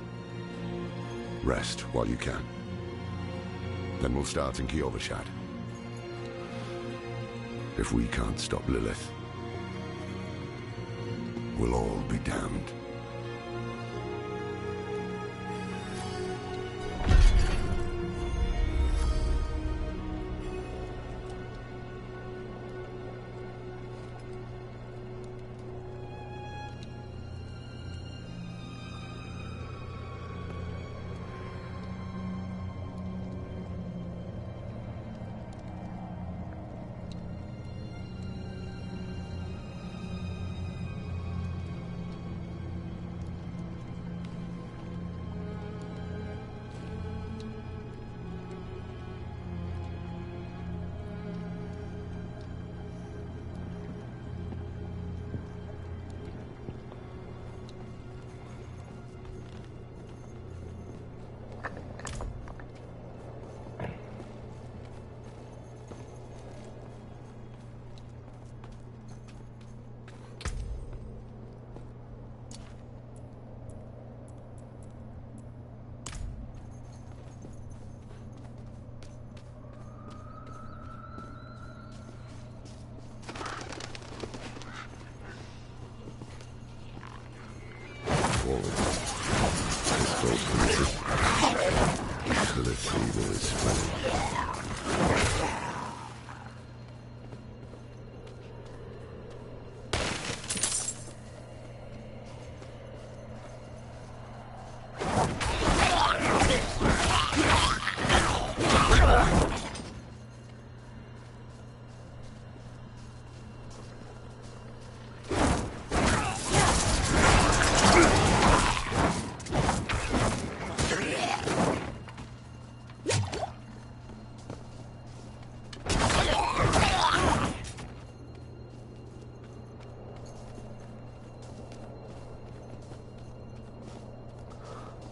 Rest while you can. Then we'll start in Kyovashad. If we can't stop Lilith, we'll all be damned.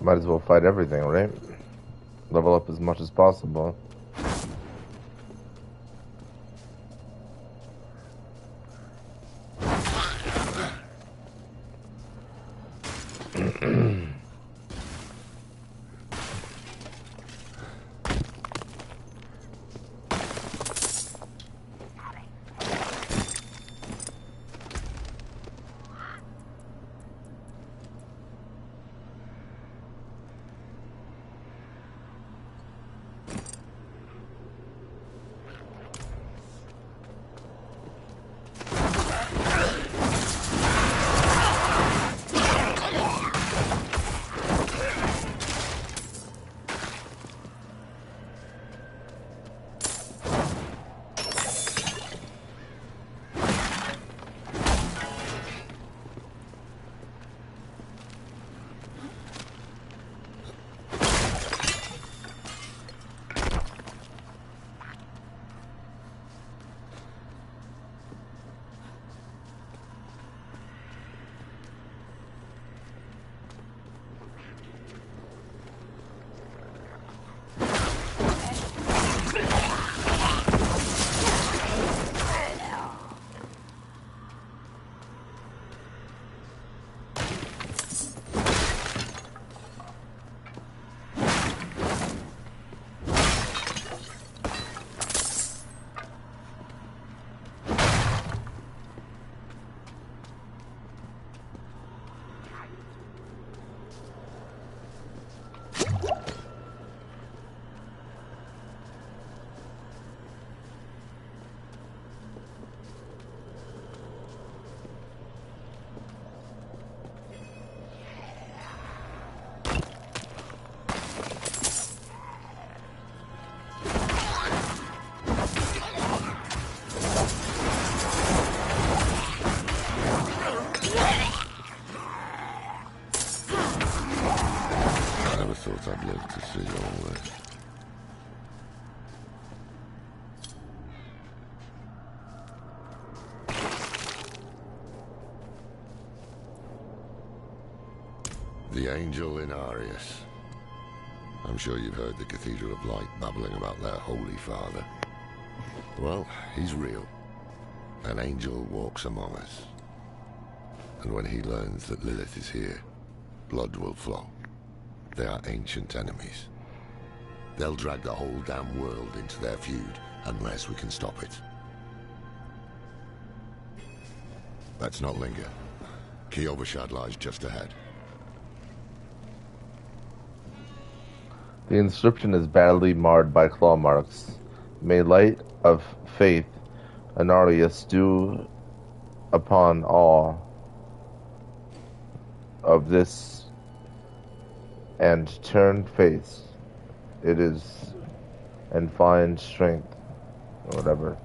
Might as well fight everything, right? Level up as much as possible. The angel in Arius. I'm sure you've heard the Cathedral of Light babbling about their Holy Father. Well, he's real. An angel walks among us. And when he learns that Lilith is here, blood will flow. They are ancient enemies. They'll drag the whole damn world into their feud unless we can stop it. Let's not linger. Kiyovershad lies just ahead. The inscription is badly marred by claw marks. May light of faith, Anarius, dew upon all of this and turn face. It is and find strength, or whatever.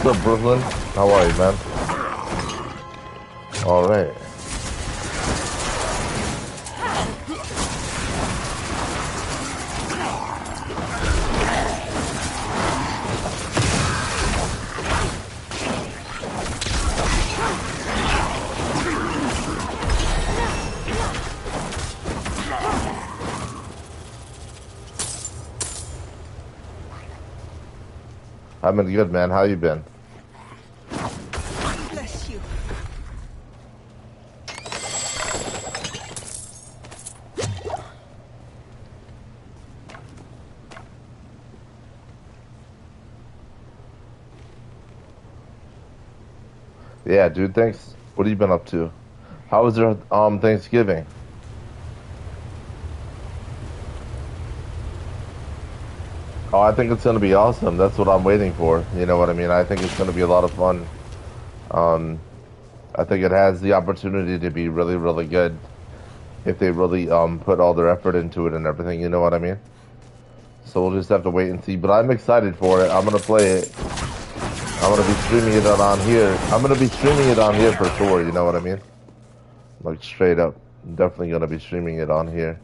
What's up, Brooklyn? How are you, man? All right. I've been good, man. How you been? Bless you. Yeah, dude, thanks. What have you been up to? How was your Thanksgiving? Oh, I think it's gonna be awesome. That's what I'm waiting for. You know what I mean? I think it's gonna be a lot of fun. Um, I think it has the opportunity to be really, really good if they really put all their effort into it and everything. You know what I mean? So we'll just have to wait and see. But I'm excited for it. I'm gonna play it. I'm gonna be streaming it on here. I'm gonna be streaming it on here for sure. You know what I mean? Like straight up, I'm definitely gonna be streaming it on here.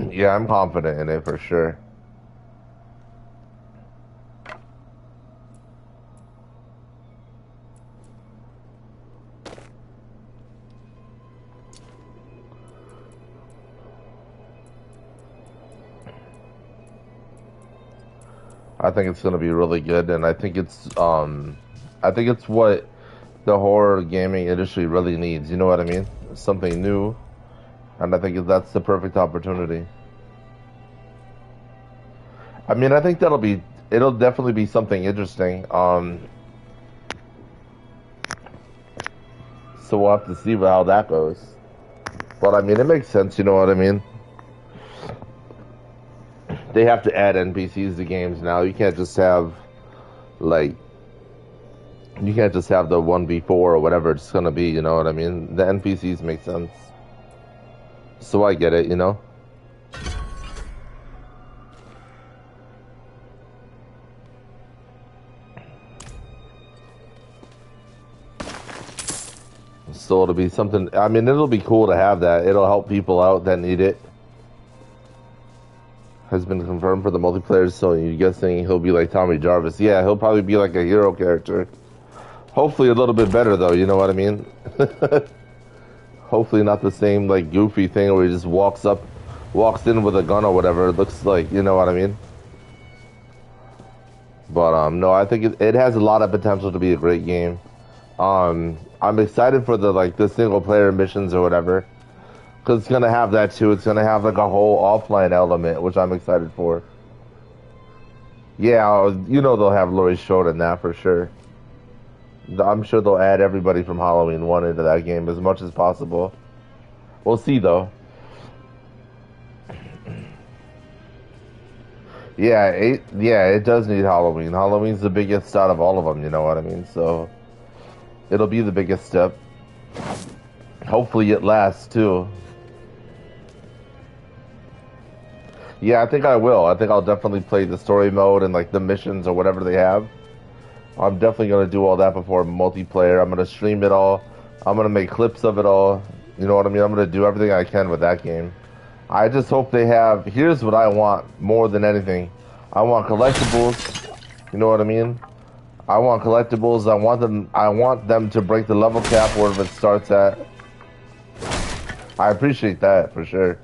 Yeah, I'm confident in it for sure. I think it's gonna be really good, and I think it's what the horror gaming industry really needs. You know what I mean? Something new, and I think that's the perfect opportunity. I mean, I think it'll definitely be something interesting. So we'll have to see how that goes. But I mean, it makes sense. You know what I mean? They have to add NPCs to games now. You can't just have like you can't just have the 1v4 or whatever it's gonna be. You know what I mean? The NPCs make sense. So I get it. You know. So it'll be something. I mean, it'll be cool to have that. It'll help people out that need it. Has been confirmed for the multiplayer, so you're guessing he'll be like Tommy Jarvis. Yeah, he'll probably be like a hero character. Hopefully a little bit better though, you know what I mean? Hopefully not the same like goofy thing where he just walks in with a gun or whatever. It looks like, you know what I mean? But no, I think it has a lot of potential to be a great game. I'm excited for the single player missions or whatever. Because it's going to have that too. It's going to have like a whole offline element, which I'm excited for. Yeah, you know they'll have Laurie Strode in that for sure. I'm sure they'll add everybody from Halloween 1 into that game as much as possible. We'll see though. Yeah, it does need Halloween. Halloween's the biggest out of all of them, you know what I mean? So it'll be the biggest step. Hopefully it lasts too. Yeah, I think I will. I think I'll definitely play the story mode and like the missions or whatever they have. I'm definitely going to do all that before multiplayer. I'm going to stream it all. I'm going to make clips of it all. You know what I mean? I'm going to do everything I can with that game. I just hope they have... Here's what I want more than anything. I want collectibles. You know what I mean? I want collectibles. I want them to break the level cap wherever it starts at. I appreciate that for sure.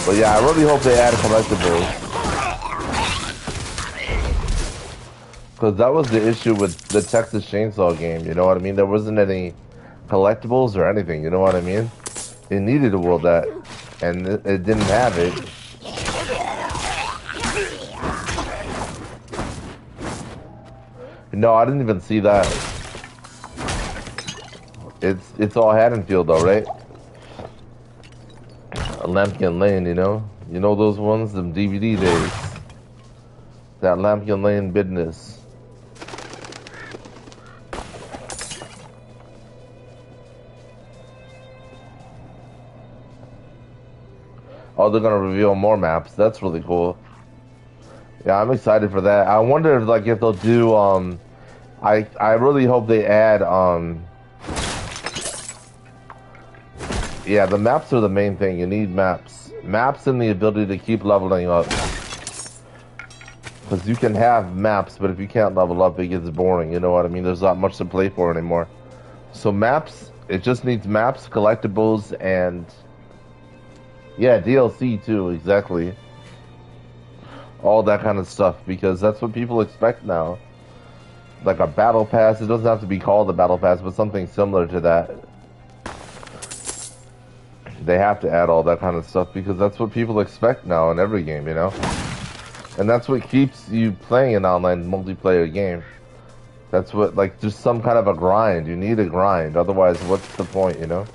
But yeah, I really hope they add collectibles. Because that was the issue with the Texas Chainsaw game, you know what I mean? There wasn't any collectibles or anything, you know what I mean? It needed a world that, and it didn't have it. No, I didn't even see that. It's all Haddonfield though, right? Lambkin Lane, you know? You know those ones? Them DVD days. That Lambkin Lane business. Oh, they're gonna reveal more maps. That's really cool. Yeah, I'm excited for that. I wonder if they'll do I really hope they add yeah, the maps are the main thing. You need maps. Maps and the ability to keep leveling up. Because you can have maps, but if you can't level up, it gets boring. You know what I mean? There's not much to play for anymore. So maps, it just needs maps, collectibles, and Yeah, DLC too, exactly. All that kind of stuff, because that's what people expect now. Like a battle pass, it doesn't have to be called a battle pass, but something similar to that. They have to add all that kind of stuff because that's what people expect now in every game, you know? And that's what keeps you playing an online multiplayer game. That's what, like, just some kind of a grind. You need a grind, otherwise what's the point, you know?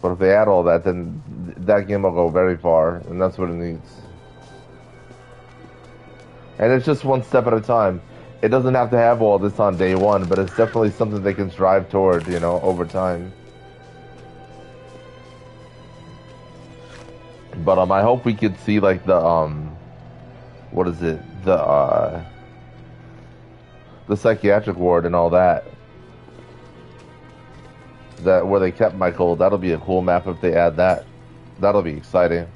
But if they add all that, then that game will go very far, and that's what it needs. And it's just one step at a time. It doesn't have to have all this on day one, but it's definitely something they can strive toward, you know, over time. But I hope we could see like the what is it? The psychiatric ward and all that. That where they kept Michael, that'll be a cool map if they add that. That'll be exciting.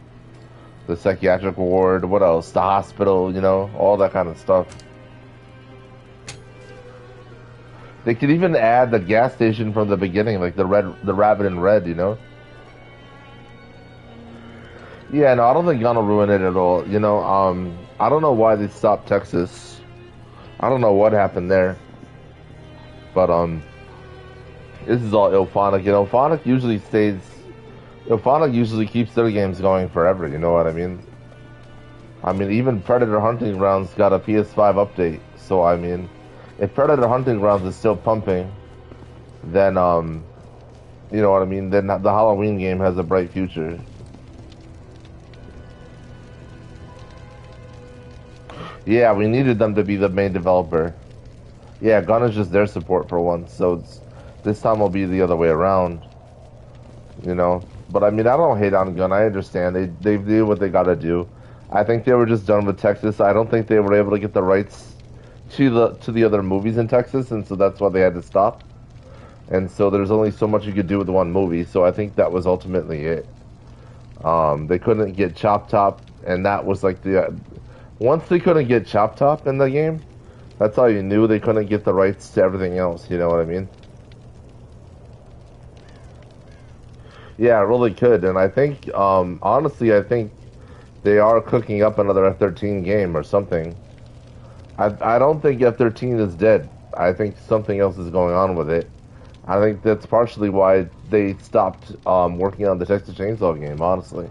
The psychiatric ward, what else? The hospital, you know, all that kind of stuff. They could even add the gas station from the beginning, like the rabbit in red, you know? Yeah, no, I don't think gonna ruin it at all. You know, I don't know why they stopped Texas. I don't know what happened there. But this is all Ilphonic. You know, Ilphonic usually keeps their games going forever, you know what I mean? I mean, even Predator Hunting Grounds got a PS5 update. So, I mean, if Predator Hunting Grounds is still pumping, then, you know what I mean? Then the Halloween game has a bright future. Yeah, we needed them to be the main developer. Yeah, Gun is just their support for once, so this time will be the other way around. You know? But I mean, I don't hate on Gun. I understand. They do what they gotta do. I think they were just done with Texas. I don't think they were able to get the rights to the other movies in Texas, and so that's why they had to stop. And so there's only so much you could do with one movie, so I think that was ultimately it. They couldn't get Chop Top, and that was like once they couldn't get Chop Top in the game, that's all you knew. They couldn't get the rights to everything else, you know what I mean? Yeah, it really could. And I think, honestly, I think they are cooking up another F-13 game or something. I don't think F-13 is dead. I think something else is going on with it. I think that's partially why they stopped working on the Texas Chainsaw game, honestly.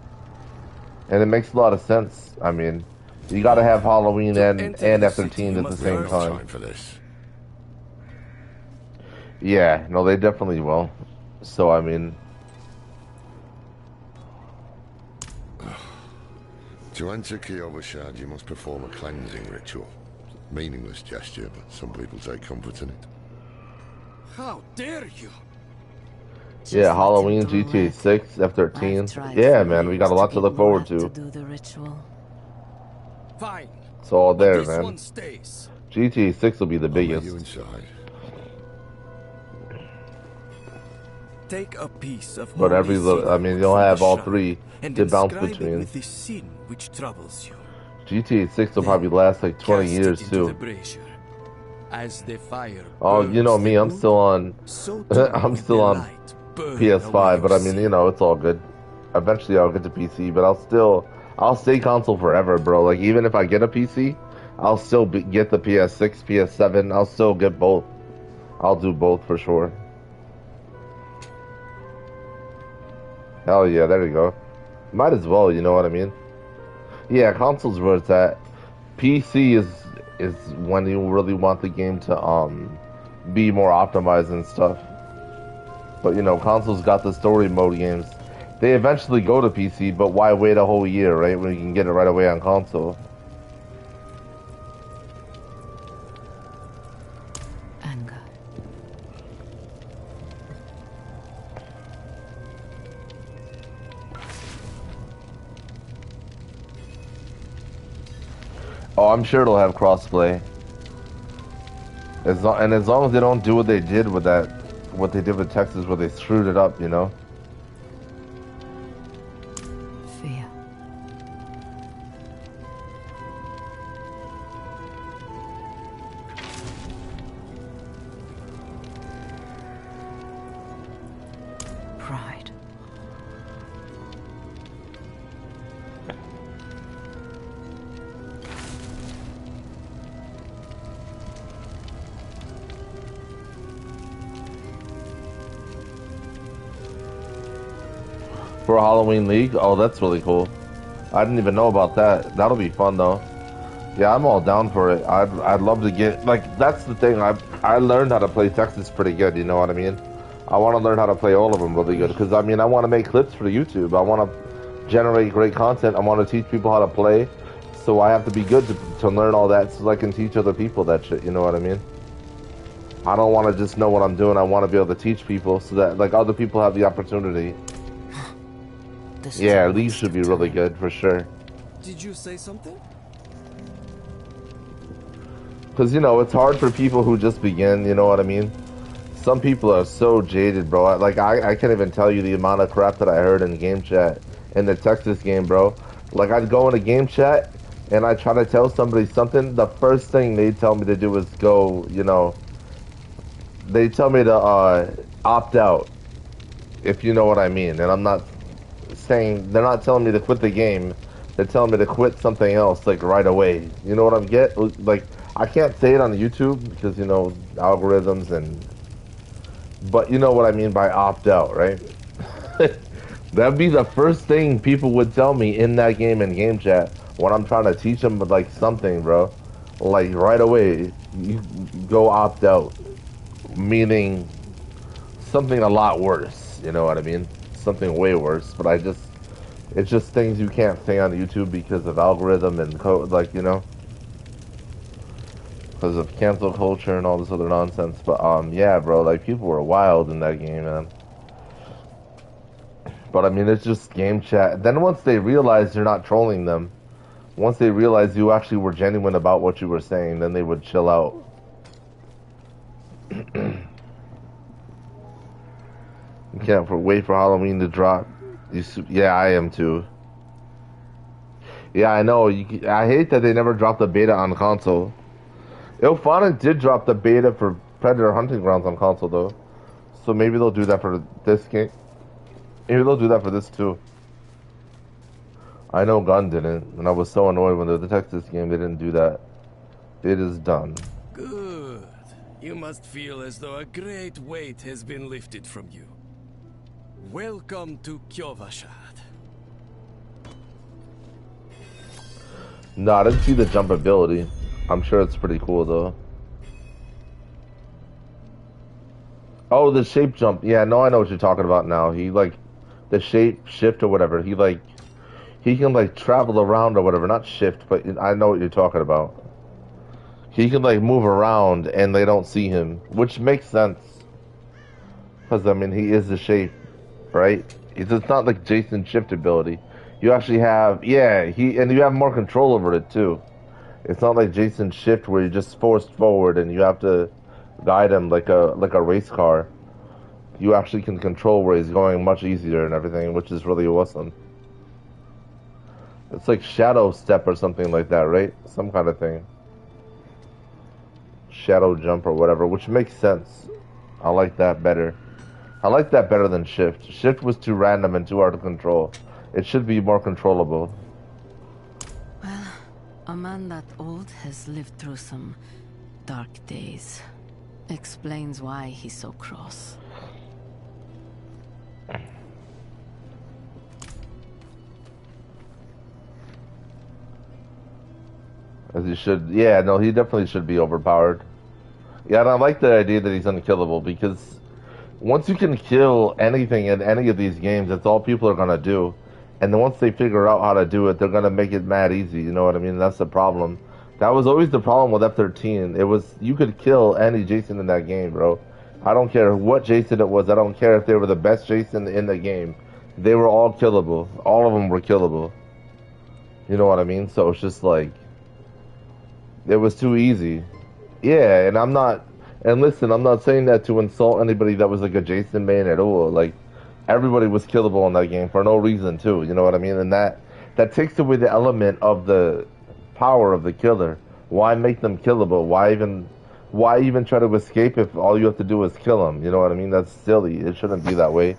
And it makes a lot of sense. I mean, you gotta have Halloween and F-13 at the same time. For this. Yeah, no, they definitely will. So, I mean... To enter Kyovashad, you must perform a cleansing ritual. Meaningless gesture, but some people take comfort in it. How dare you? Yeah, Halloween, GTA 6, F-13. Yeah, man, we got a lot to look forward to. Do the ritual. Fine. It's all there, This man. one stays. GTA 6 will be the I'll biggest. let you inside. Take a piece of But every little, I mean, you'll have all three to bounce between. With the sin which troubles you. GTA 6 will probably last like 20 years too. As the fire Oh, you know me, I'm still on. I'm still on PS5, but I mean, you know, it's all good. Eventually, I'll get to PC, but I'll stay console forever, bro. Like even if I get a PC, I'll still get the PS6, PS7. I'll still get both. I'll do both for sure. Hell yeah, there you go. Might as well, you know what I mean? Yeah, console's where it's at. PC is when you really want the game to be more optimized and stuff. But you know, console's got the story mode games. They eventually go to PC, but why wait a whole year, right? When you can get it right away on console. Anger. Oh, I'm sure it'll have crossplay. As long as they don't do what they did with what they did with Texas, where they screwed it up, you know. Fear. Pride. For Halloween League? Oh, that's really cool. I didn't even know about that. That'll be fun though. Yeah, I'm all down for it. I'd love to get, like, that's the thing. I learned how to play Texas pretty good. You know what I mean? I want to learn how to play all of them really good because I mean I want to make clips for YouTube. I want to generate great content. I want to teach people how to play. So I have to be good to learn all that so I can teach other people that shit. You know what I mean? I don't want to just know what I'm doing. I want to be able to teach people so that like other people have the opportunity. Yeah, League should be really good for sure. Did you say something? Because, you know, it's hard for people who just begin, you know what I mean? Some people are so jaded, bro. Like, I can't even tell you the amount of crap that I heard in game chat in the Texas game, bro. Like, I'd go in a game chat, and I'd try to tell somebody something. The first thing they'd tell me to do is go, you know, they tell me to opt out, if you know what I mean. And I'm not saying, they're not telling me to quit the game. They're telling me to quit something else, like, right away. You know what I'm getting? Like, I can't say it on YouTube because, you know, algorithms and... But you know what I mean by opt out, right? That'd be the first thing people would tell me in that game in game chat when I'm trying to teach them, like, something, bro. Like, right away, you go opt out. Meaning something a lot worse, you know what I mean? Something way worse, but it's just things you can't say on YouTube because of algorithm and code, like, you know? Because of cancel culture and all this other nonsense. But, yeah, bro, like, people were wild in that game, man. But, I mean, it's just game chat. Then once they realize you're not trolling them, once they realize you actually were genuine about what you were saying, then they would chill out. You can't wait for Halloween to drop. Yeah, I am too. Yeah, I know. I hate that they never dropped the beta on console. Ilphonic did drop the beta for Predator Hunting Grounds on console, though. So maybe they'll do that for this game. Maybe they'll do that for this, too. I know Gun didn't, and I was so annoyed when the Texas game they didn't do that. It is done. Good. You must feel as though a great weight has been lifted from you. Welcome to Kyovashad. No, I didn't see the jump ability. I'm sure it's pretty cool, though. Oh, the shape jump. Yeah, no, I know what you're talking about now. He, like, the shape shift or whatever. He can, like, travel around or whatever. Not shift, but I know what you're talking about. He can, like, move around and they don't see him, which makes sense. Because, I mean, he is the shape, right? It's not like Jason's shift ability. You actually have, yeah, and you have more control over it, too. It's not like Jason's shift where you're just forced forward and you have to guide him like a race car. You actually can control where he's going much easier and everything, which is really awesome. It's like shadow step or something like that, right? Some kind of thing. Shadow jump or whatever, which makes sense. I like that better. I like that better than shift. Shift was too random and too hard to control. It should be more controllable. Well, a man that old has lived through some dark days. Explains why he's so cross. As he should. Yeah, no, he definitely should be overpowered. Yeah, and I like the idea that he's unkillable because once you can kill anything in any of these games, that's all people are going to do. And then once they figure out how to do it, they're going to make it mad easy. You know what I mean? That's the problem. That was always the problem with F-13. It was, you could kill any Jason in that game, bro. I don't care what Jason it was. I don't care if they were the best Jason in the game. They were all killable. All of them were killable. You know what I mean? So it's just like, it was too easy. Yeah, and I'm not, and listen, I'm not saying that to insult anybody that was like a Jason main at all. Like, everybody was killable in that game for no reason too. You know what I mean? And that takes away the element of the power of the killer. Why make them killable? Why even try to escape if all you have to do is kill him? You know what I mean? That's silly. It shouldn't be that way.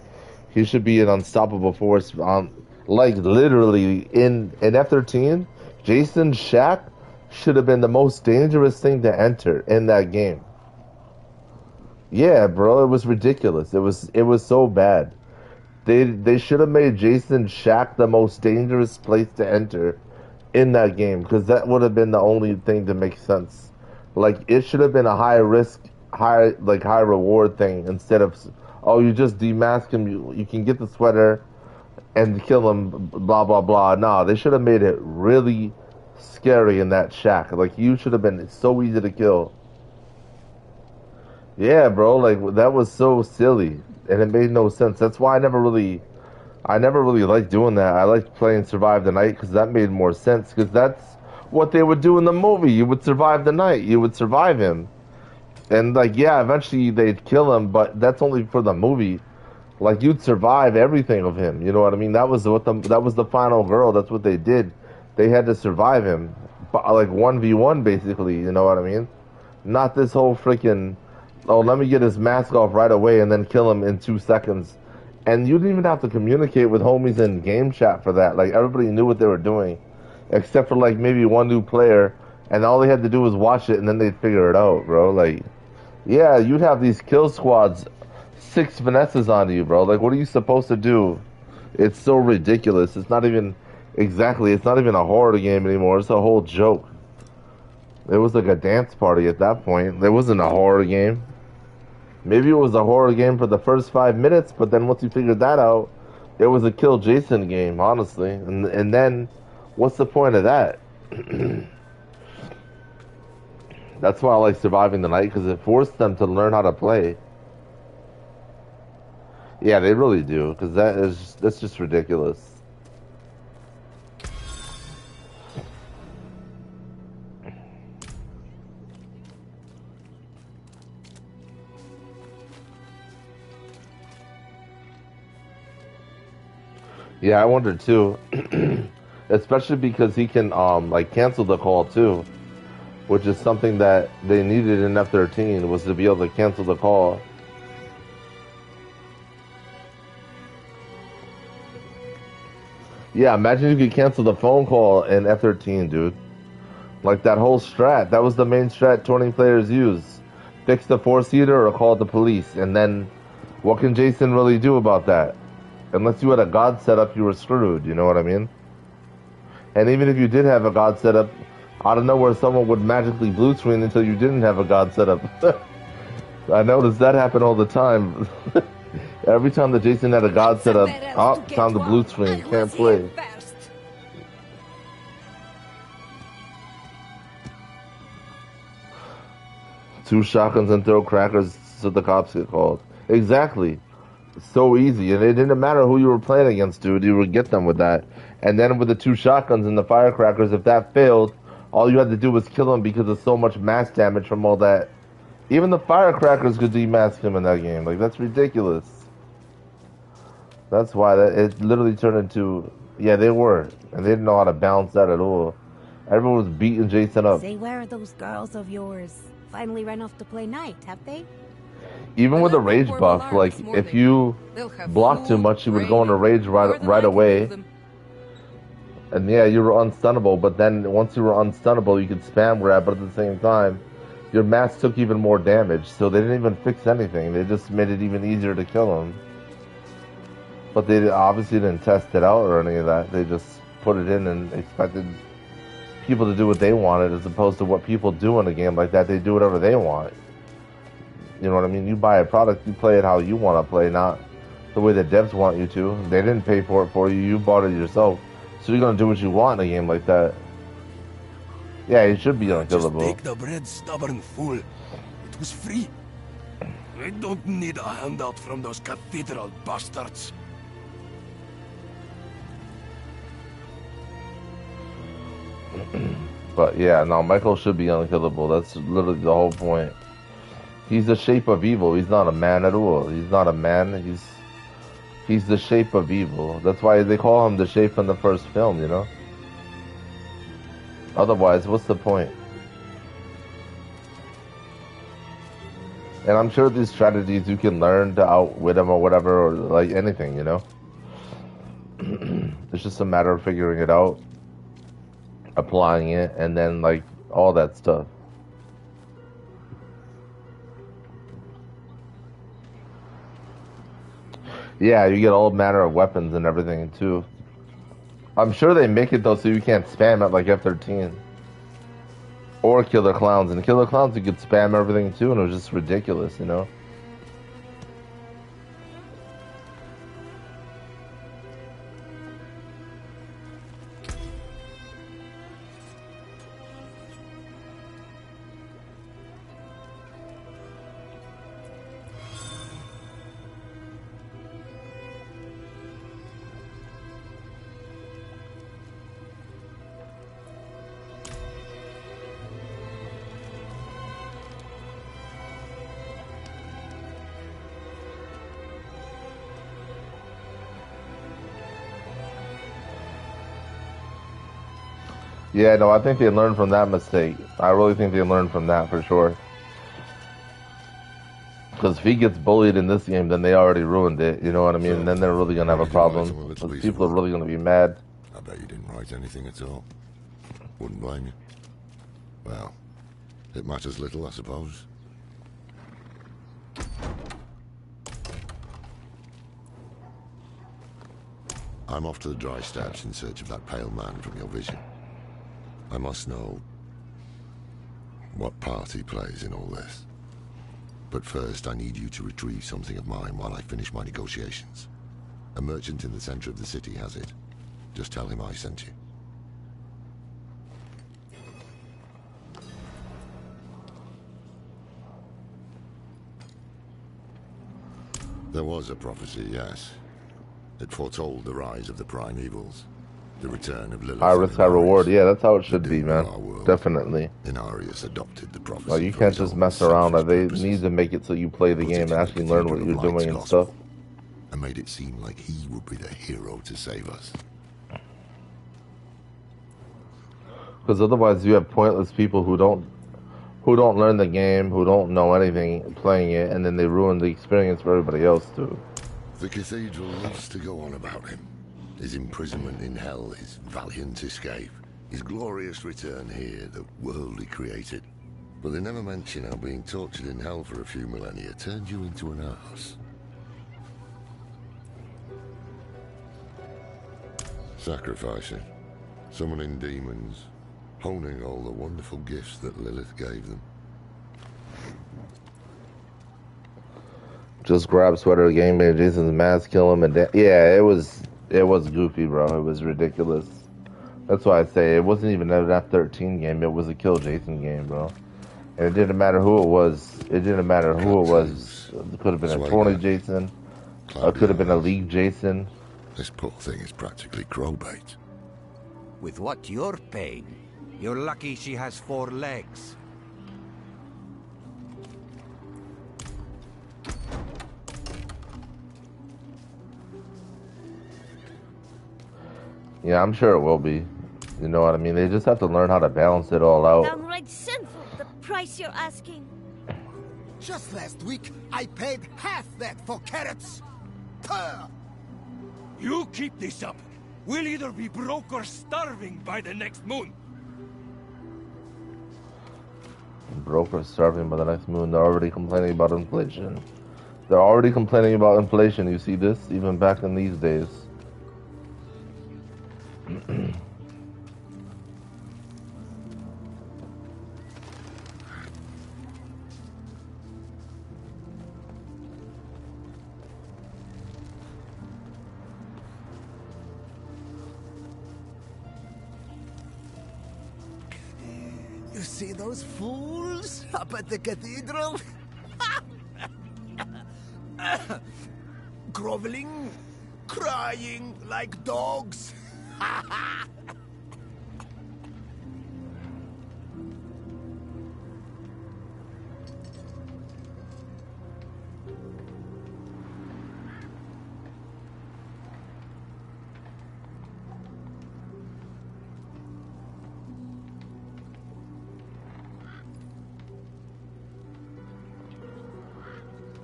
He should be an unstoppable force. Like literally in F-13, Jason's shack should have been the most dangerous thing to enter in that game. Yeah, bro, it was ridiculous. It was so bad. They should have made Jason's shack the most dangerous place to enter in that game, because that would have been the only thing to make sense. Like, it should have been a high risk, high reward thing, instead of, oh, you just demask him, you can get the sweater and kill him, blah blah blah. No, they should have made it really scary in that shack. Like, you should have been so easy to kill. Yeah, bro, like that was so silly and it made no sense. That's why I never really liked doing that. I liked playing Survive the Night because that made more sense, because that's what they would do in the movie. You would survive the night. You would survive him. And like, yeah, eventually they'd kill him, but that's only for the movie. Like, you'd survive everything of him. You know what I mean? That was the final girl. That's what they did. They had to survive him, like 1v1 basically. You know what I mean? Not this whole freaking, oh, let me get his mask off right away and then kill him in 2 seconds. And you didn't even have to communicate with homies in game chat for that. Like, everybody knew what they were doing, except for like maybe one new player, and all they had to do was watch it and then they'd figure it out, bro. Like, yeah, you'd have these kill squads, 6 finesses on you, bro. Like, what are you supposed to do? It's so ridiculous. It's not even a horror game anymore. It's a whole joke. It was like a dance party at that point. It wasn't a horror game. Maybe it was a horror game for the first 5 minutes, but then once you figured that out, it was a kill Jason game, honestly. And then, what's the point of that? That's why I like Surviving the Night, because it forced them to learn how to play. Yeah, they really do, because that's just ridiculous. Yeah, I wonder too. Especially because he can like cancel the call too, which is something that they needed in F-13, was to be able to cancel the call. Yeah, imagine you could cancel the phone call in F-13, dude. Like, that whole strat, that was the main strat 20 players use. Fix the 4-seater or call the police, and then what can Jason really do about that? Unless you had a god setup, you were screwed, you know what I mean? And even if you did have a god setup, out of nowhere someone would magically blue screen until you didn't have a god setup. I noticed that happen all the time. Every time that Jason had a god setup, oh, time the blue screen, can't play. Two shotguns and throw crackers so the cops get called. Exactly. So easy, and it didn't matter who you were playing against, dude. You would get them with that. And then with the 2 shotguns and the firecrackers, if that failed, all you had to do was kill him because of so much mass damage from all that. Even the firecrackers could demask him in that game. Like, that's ridiculous. That's why it literally turned into, yeah, they were, and they didn't know how to balance that at all. Everyone was beating Jason up. Say, where are those girls of yours? Finally ran off to play night, have they? Even with the rage buff, like, if you blocked too much, you would go into rage right away. And yeah, you were unstunnable, but then once you were unstunnable, you could spam grab, but at the same time, your mask took even more damage, so they didn't even fix anything. They just made it even easier to kill him. But they obviously didn't test it out or any of that. They just put it in and expected people to do what they wanted, as opposed to what people do in a game like that. They do whatever they want. You know what I mean? You buy a product, you play it how you want to play, not the way the devs want you to. They didn't pay for it for you, you bought it yourself. So you're going to do what you want in a game like that. Yeah, you should be unkillable. Just take the bread, stubborn fool. It was free. I don't need a handout from those cathedral bastards. But yeah, no, Michael should be unkillable. That's literally the whole point. He's the shape of evil. He's not a man at all. He's not a man. He's the shape of evil. That's why they call him the shape in the first film, you know? Otherwise, what's the point? And I'm sure these strategies you can learn to outwit him or whatever, or like anything, you know? It's just a matter of figuring it out, applying it, and then like all that stuff. Yeah, you get all manner of weapons and everything too. I'm sure they make it though so you can't spam it like F13. Or Killer Clowns. And Killer Clowns you could spam everything too and it was just ridiculous, you know? Yeah, no, I think they learned from that mistake. I really think they learned from that for sure. Because if he gets bullied in this game, then they already ruined it. You know what I mean? And then they're really gonna have a problem. Because people are really gonna be mad. I bet you didn't write anything at all. Wouldn't blame you. Well, it matters little, I suppose. I'm off to the dry steps in search of that pale man from your vision. I must know what part he plays in all this. But first, I need you to retrieve something of mine while I finish my negotiations. A merchant in the center of the city has it. Just tell him I sent you. There was a prophecy, yes. It foretold the rise of the primeval, the return of Lilith. High risk, high reward. Yeah, that's how it should be, man. Definitely. Inarius adopted the prophecy. Well, you can't just mess around. They need to make it so you play the game and actually learn what you're doing and stuff. And made it seem like he would be the hero to save us. Because otherwise, you have pointless people who don't learn the game, who don't know anything playing it, and then they ruin the experience for everybody else too. The cathedral loves to go on about him. His imprisonment in hell, his valiant escape, his glorious return here, the world he created. But they never mention how being tortured in hell for a few millennia turned you into an ass. Sacrificing, summoning demons, honing all the wonderful gifts that Lilith gave them. Just grab sweater, game, man, Jason's mask, kill him, and yeah, it was goofy, bro. It was ridiculous. That's why I say it wasn't even an F13 game. It was a kill Jason game, bro. And it didn't matter who it was. It didn't matter who it was. It could have been a tourney Jason. It could have been a league Jason. This poor thing is practically crowbait. With what you're paying, you're lucky she has 4 legs. Yeah, I'm sure it will be. You know what I mean? They just have to learn how to balance it all out. Downright sinful, the price you're asking. Just last week, I paid half that for carrots. Puh! You keep this up. We'll either be broke or starving by the next moon. Broke or starving by the next moon. They're already complaining about inflation. They're already complaining about inflation. You see this? Even back in these days. You see those fools up at the cathedral? Groveling, crying like dogs.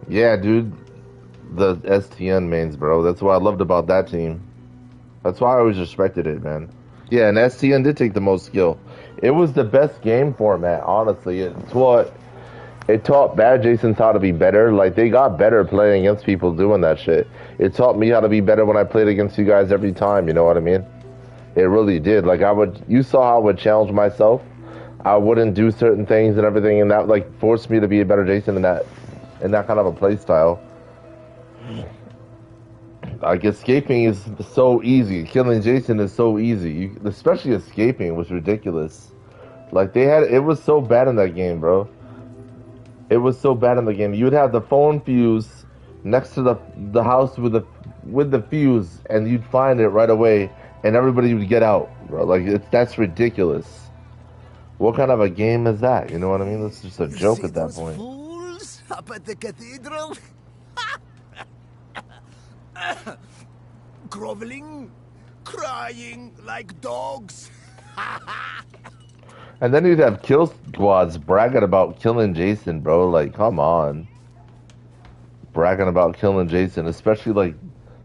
Yeah, dude. The STN mains, bro. That's what I loved about that team. That's why I always respected it, man. Yeah, and STN did take the most skill. It was the best game format, honestly. It's what It taught bad Jasons how to be better. Like, they got better playing against people doing that shit. It taught me how to be better when I played against you guys every time, you know what I mean? It really did. Like, you saw how I would challenge myself. I wouldn't do certain things and everything, and that, like, forced me to be a better Jason in that kind of a play style. Like, escaping is so easy. Killing Jason is so easy. Especially escaping was ridiculous. Like, it was so bad in that game, bro. It was so bad in the game. You'd have the phone fuse next to the house with the fuse, and you'd find it right away, and everybody would get out, bro. Like, that's ridiculous. What kind of a game is that? You know what I mean? That's just a joke at that point. Fools up at the cathedral? Groveling, crying like dogs. And then you'd have kill squads bragging about killing Jason, bro. Like, come on. Bragging about killing Jason, especially, like,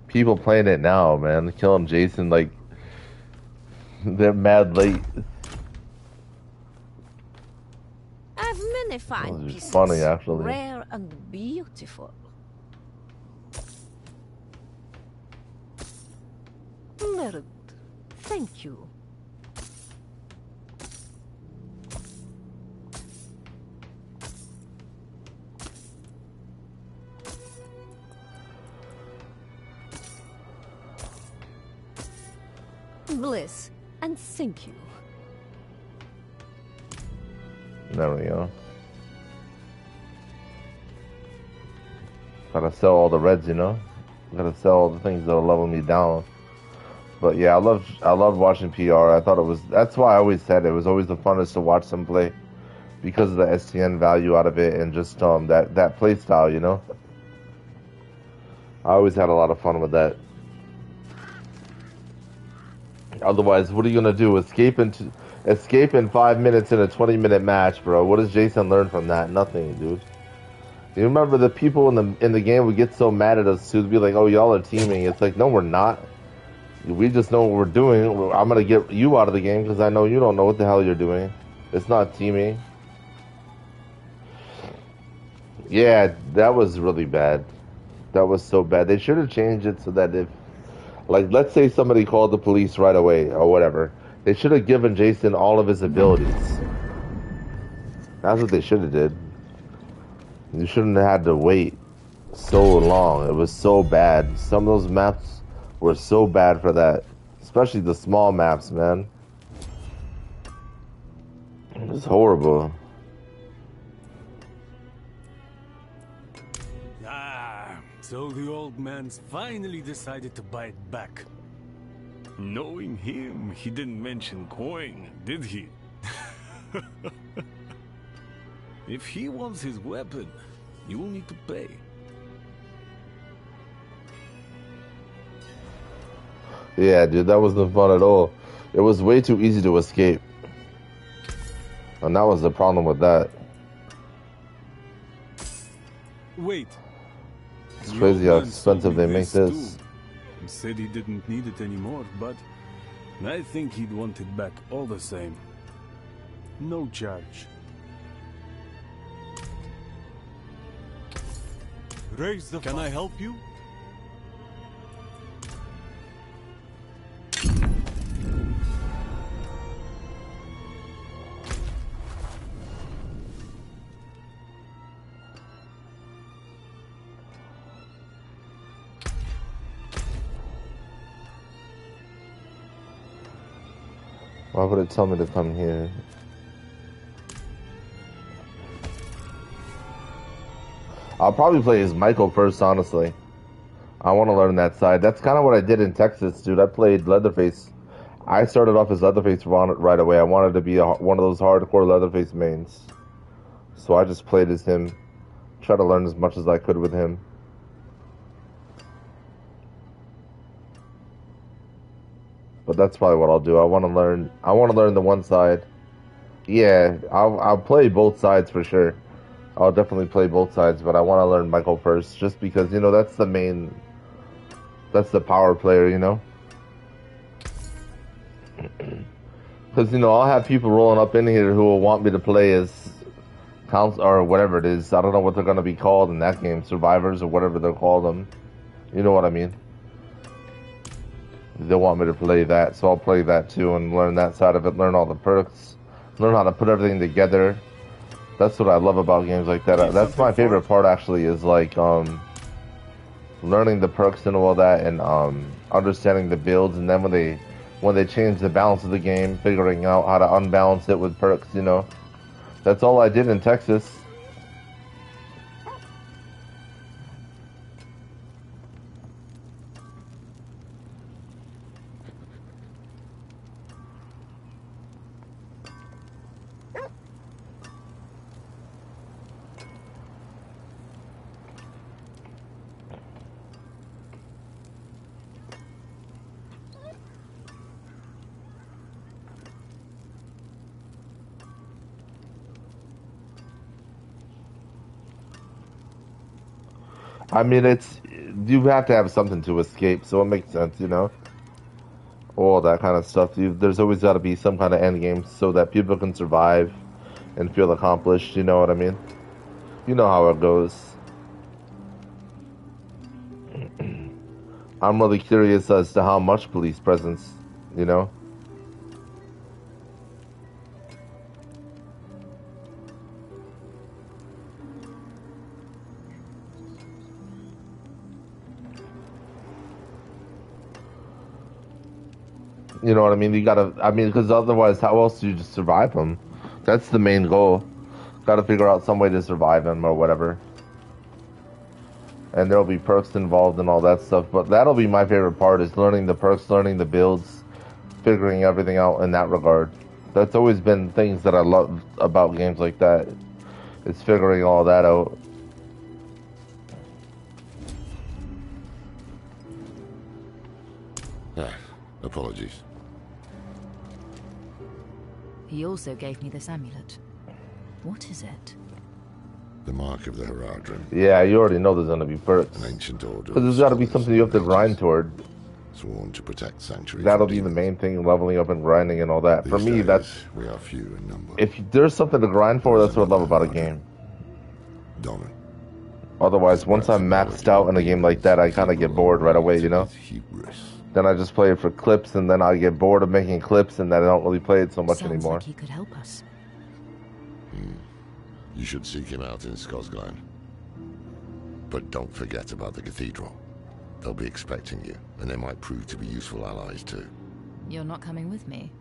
people playing it now, man. Killing Jason, like, they're mad late. I've many fine pieces. Funny, actually. Rare and beautiful. Very good. Thank you. Bliss, and thank you. There we go. Gotta sell all the reds, you know? Gotta sell all the things that'll level me down. But yeah, I love watching PR. I thought that's why I always said it was always the funnest to watch them play. Because of the STN value out of it and just that play style, you know? I always had a lot of fun with that. Otherwise, what are you gonna do? Escape in 5 minutes in a 20-minute match, bro? What does Jason learn from that? Nothing, dude. You remember the people in the game would get so mad at us too, to be like, "Oh, y'all are teaming." It's like, no, we're not. We just know what we're doing. I'm gonna get you out of the game because I know you don't know what the hell you're doing. It's not teaming. Yeah, that was really bad. That was so bad. They should have changed it so that if, like, let's say somebody called the police right away or whatever, they should have given Jason all of his abilities. That's what they should have did. You shouldn't have had to wait so long. It was so bad. Some of those maps were so bad for that. Especially the small maps, man. It was horrible. So the old man's finally decided to bite back. Knowing him, he didn't mention coin, did he? If he wants his weapon, you will need to pay. Yeah, dude, that wasn't fun at all. It was way too easy to escape. And that was the problem with that. Wait. It's crazy how expensive they make this. He said he didn't need it anymore, but I think he'd want it back all the same. No charge. Raise the Can I help you? Why would it tell me to come here? I'll probably play as Michael first, honestly. I want to learn that side. That's kind of what I did in Texas, dude. I played Leatherface. I started off as Leatherface right away. I wanted to be one of those hardcore Leatherface mains. So I just played as him. Try to learn as much as I could with him. But that's probably what I'll do. I want to learn the one side. Yeah, I'll play both sides for sure. I'll definitely play both sides, but I want to learn Michael first, just because, you know, that's the power player, you know? Because, you know, I'll have people rolling up in here who will want me to play as Council or whatever it is. I don't know what they're gonna be called in that game, survivors or whatever they're called them. You know what I mean? They want me to play that, so I'll play that too and learn that side of it. Learn all the perks, learn how to put everything together. That's what I love about games like that. That's my favorite part actually. Is like learning the perks and all that, and understanding the builds, and then when they change the balance of the game, figuring out how to unbalance it with perks. You know. That's all I did in Texas. I mean, you have to have something to escape, so it makes sense, you know? All that kind of stuff. There's always got to be some kind of end game so that people can survive and feel accomplished, you know what I mean? You know how it goes. I'm really curious as to how much police presence, you know? You know what I mean? Because otherwise, how else do you just survive them? That's the main goal. Gotta figure out some way to survive them or whatever. And there'll be perks involved and all that stuff, but that'll be my favorite part, is learning the perks, learning the builds, figuring everything out in that regard. That's always been things that I love about games like that. It's figuring all that out. Apologies. He also gave me this amulet. What is it? The mark of the Heradrim. Yeah, you already know there's gonna be perks. An ancient order. Because there's gotta be something you have to grind toward. Sworn to protect Sanctuary. That'll be the main thing, leveling up and grinding and all that. For me, we are few in number. If there's something to grind for, that's what I love about a game. Dominant. Otherwise, once I'm maxed out in a game like that, I kind of get bored right away, you know? Then I just play it for clips, and then I get bored of making clips, and then I don't really play it so much anymore. Like he could help us. You should seek him out in Skosglen. But don't forget about the cathedral. They'll be expecting you, and they might prove to be useful allies too. You're not coming with me?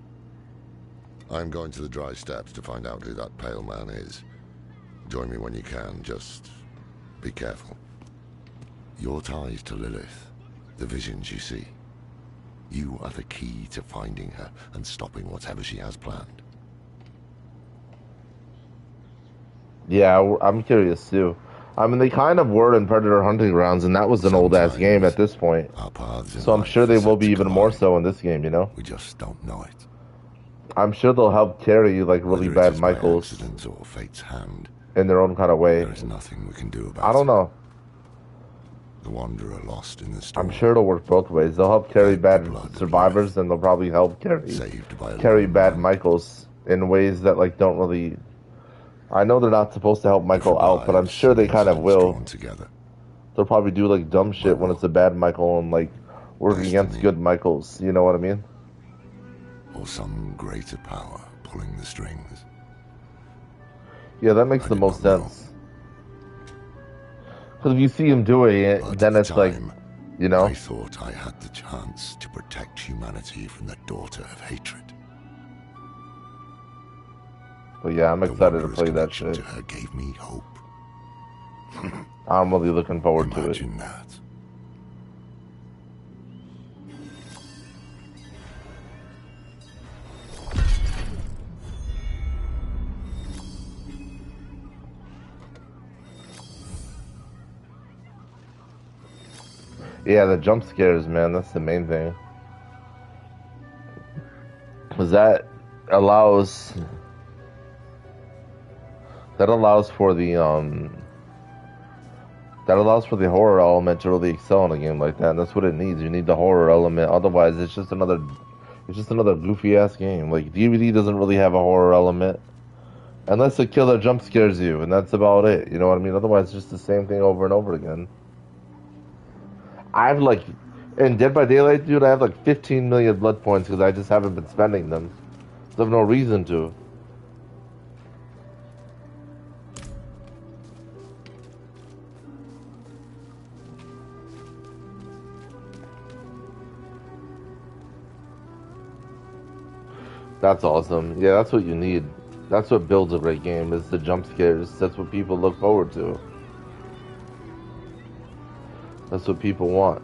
I'm going to the Dry Steppes to find out who that pale man is. Join me when you can, just be careful. Your ties to Lilith, the visions you see. You are the key to finding her and stopping whatever she has planned. Yeah, I'm curious too. I mean, they kind of were in Predator Hunting Grounds, and that was an old-ass game at this point. So I'm sure they will be even more so in this game, you know? We just don't know it. I'm sure they'll help carry you like really bad Michaels or fate's hand, in their own kind of way. There is nothing we can do about I don't know. The Wanderer lost in the storm. I'm sure it'll work both ways. They'll help carry bad survivors, and they'll probably help carry bad Michaels in ways that like don't really. I know they're not supposed to help Michael out, but I'm sure they kind of will. They'll probably do like dumb shit when it's a bad Michael and like work against good Michaels. You know what I mean? Or some greater power pulling the strings. Yeah, that makes the most sense. Because if you see him doing it, then it's like, you know. I thought I had the chance to protect humanity from the daughter of hatred. But yeah, I'm excited to play that shit. To her gave me hope. I'm really looking forward to it. Imagine that. Yeah, the jump scares, man, that's the main thing. Because that allows for the horror element to really excel in a game like that, and that's what it needs. You need the horror element, otherwise it's just another goofy ass game. Like DVD doesn't really have a horror element, Unless the killer jump scares you, and that's about it. You know what I mean? Otherwise, it's just the same thing over and over again. I've like, in Dead by Daylight, dude, I have like 15 million blood points because I just haven't been spending them. So I have no reason to. That's awesome. Yeah, that's what you need. That's what builds a great game, is the jump scares. That's what people look forward to. That's what people want.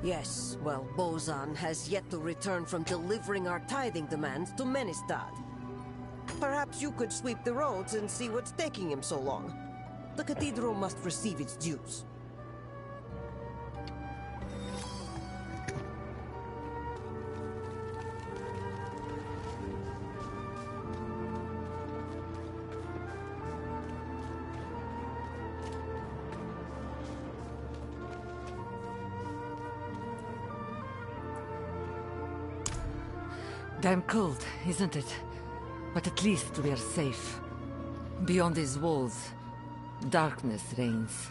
Yes, well, Bozan has yet to return from delivering our tithing demands to Menestad. Perhaps you could sweep the roads and see what's taking him so long. The cathedral must receive its dues. Damn cold, isn't it? But at least we're safe. Beyond these walls, darkness reigns.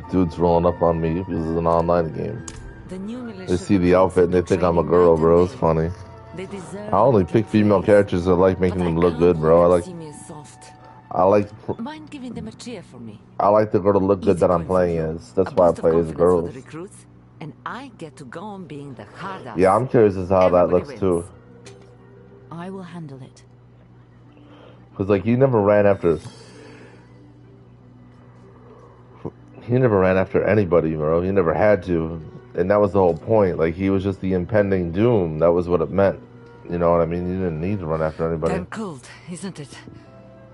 Dude's rolling up on me. This is an online game. They see the outfit and they think I'm a girl, bro. It's funny. I only pick female characters that like making them look good, bro. Mind giving them a cheer for me? I like the girl to look good that I'm playing as. That's why I play as girls. Recruits, and I get to go on being the hard ass. Yeah, I'm curious as to how that looks too. I will handle it. Cause like he never ran after anybody, bro. He never had to, and that was the whole point. Like he was just the impending doom. That was what it meant. You know what I mean? You didn't need to run after anybody. Damn cold, isn't it?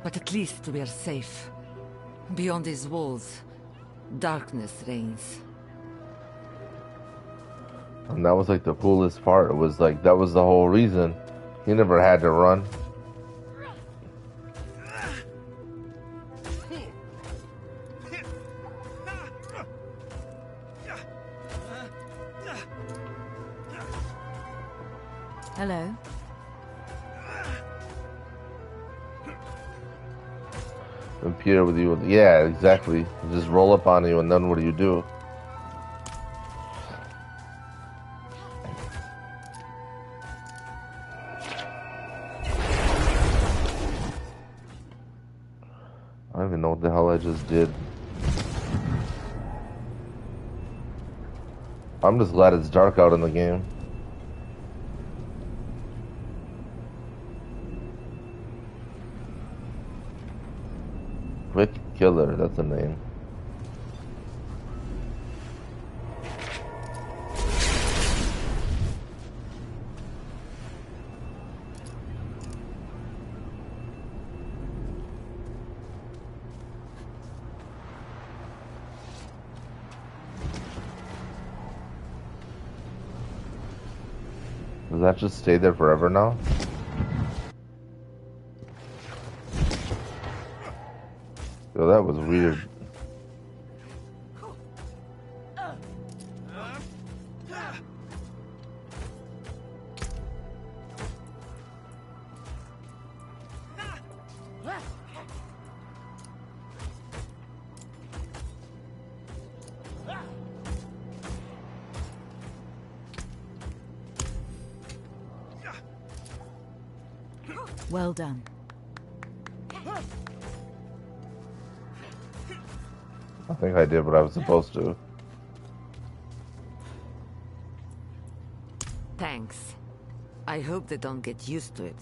But at least we're safe. Beyond these walls, darkness reigns. And that was like the coolest part. It was like that was the whole reason. He never had to run. Hello. Appear with you. Yeah, exactly. Just roll up on you, and then what do you do? I don't even know what the hell I just did. I'm just glad it's dark out in the game. Quick Killer, that's a name. Does that just stay there forever now? Yo, that was weird. Well done. I think I did what I was supposed to. Thanks. I hope they don't get used to it.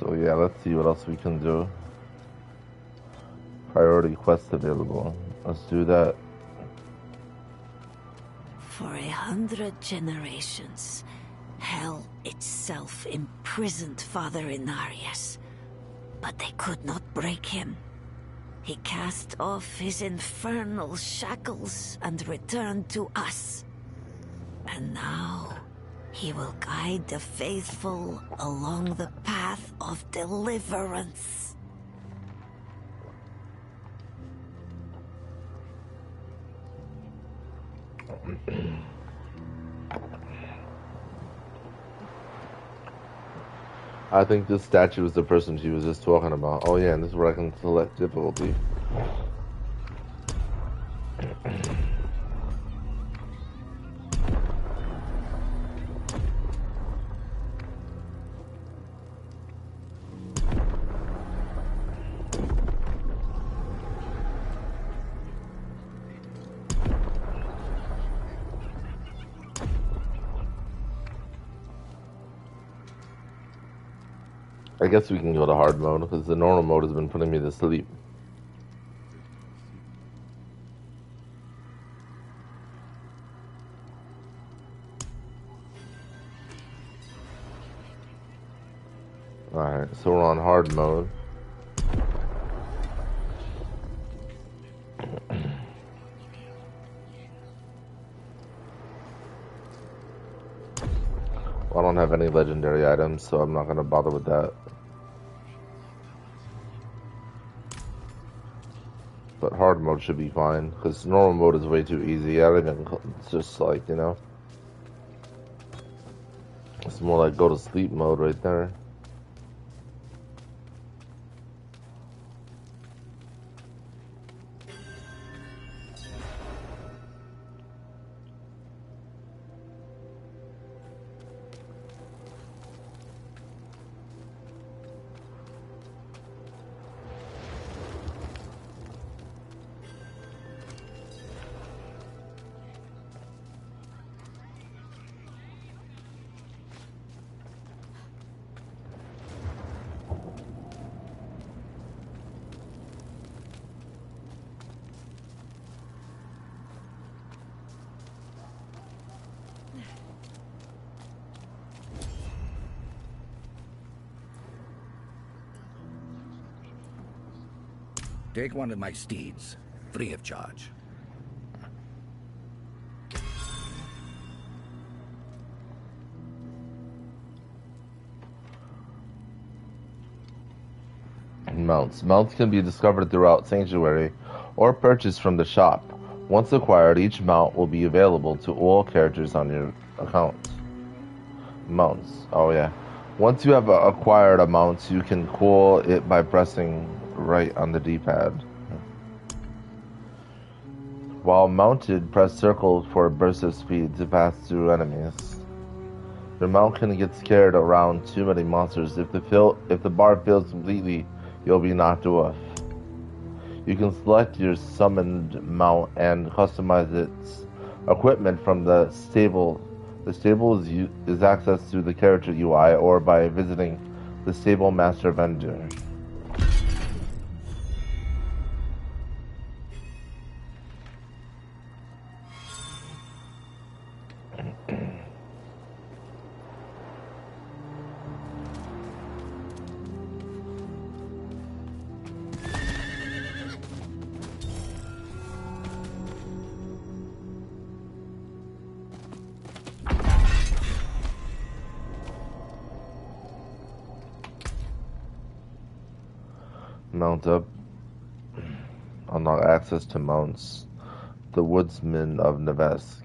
So yeah, let's see what else we can do. Priority quest available. Let's do that. For 100 generations, hell itself imprisoned Father Inarius. But they could not break him. He cast off his infernal shackles and returned to us. And now, he will guide the faithful along the path of deliverance. I think this statue is the person she was just talking about. Oh yeah, and this is where I can select difficulty. I guess we can go to hard mode, because the normal mode has been putting me to sleep. Alright, so we're on hard mode. Well, I don't have any legendary items, so I'm not going to bother with that. But hard mode should be fine, because normal mode is way too easy. It's just like, you know. It's more like go to sleep mode right there. Take one of my steeds, free of charge. Mounts. Mounts can be discovered throughout Sanctuary or purchased from the shop. Once acquired, each mount will be available to all characters on your account. Mounts. Oh yeah. Once you have acquired a mount, you can call it by pressing right on the D-pad. While mounted, press circle for a burst of speed to pass through enemies. Your mount can get scared around too many monsters. If the bar fills completely, you'll be knocked off. You can select your summoned mount and customize its equipment from the stable. The stable is accessed through the character UI or by visiting the stable master vendor. Mount up. Unlock access to mounts. The Woodsman of Nevesk.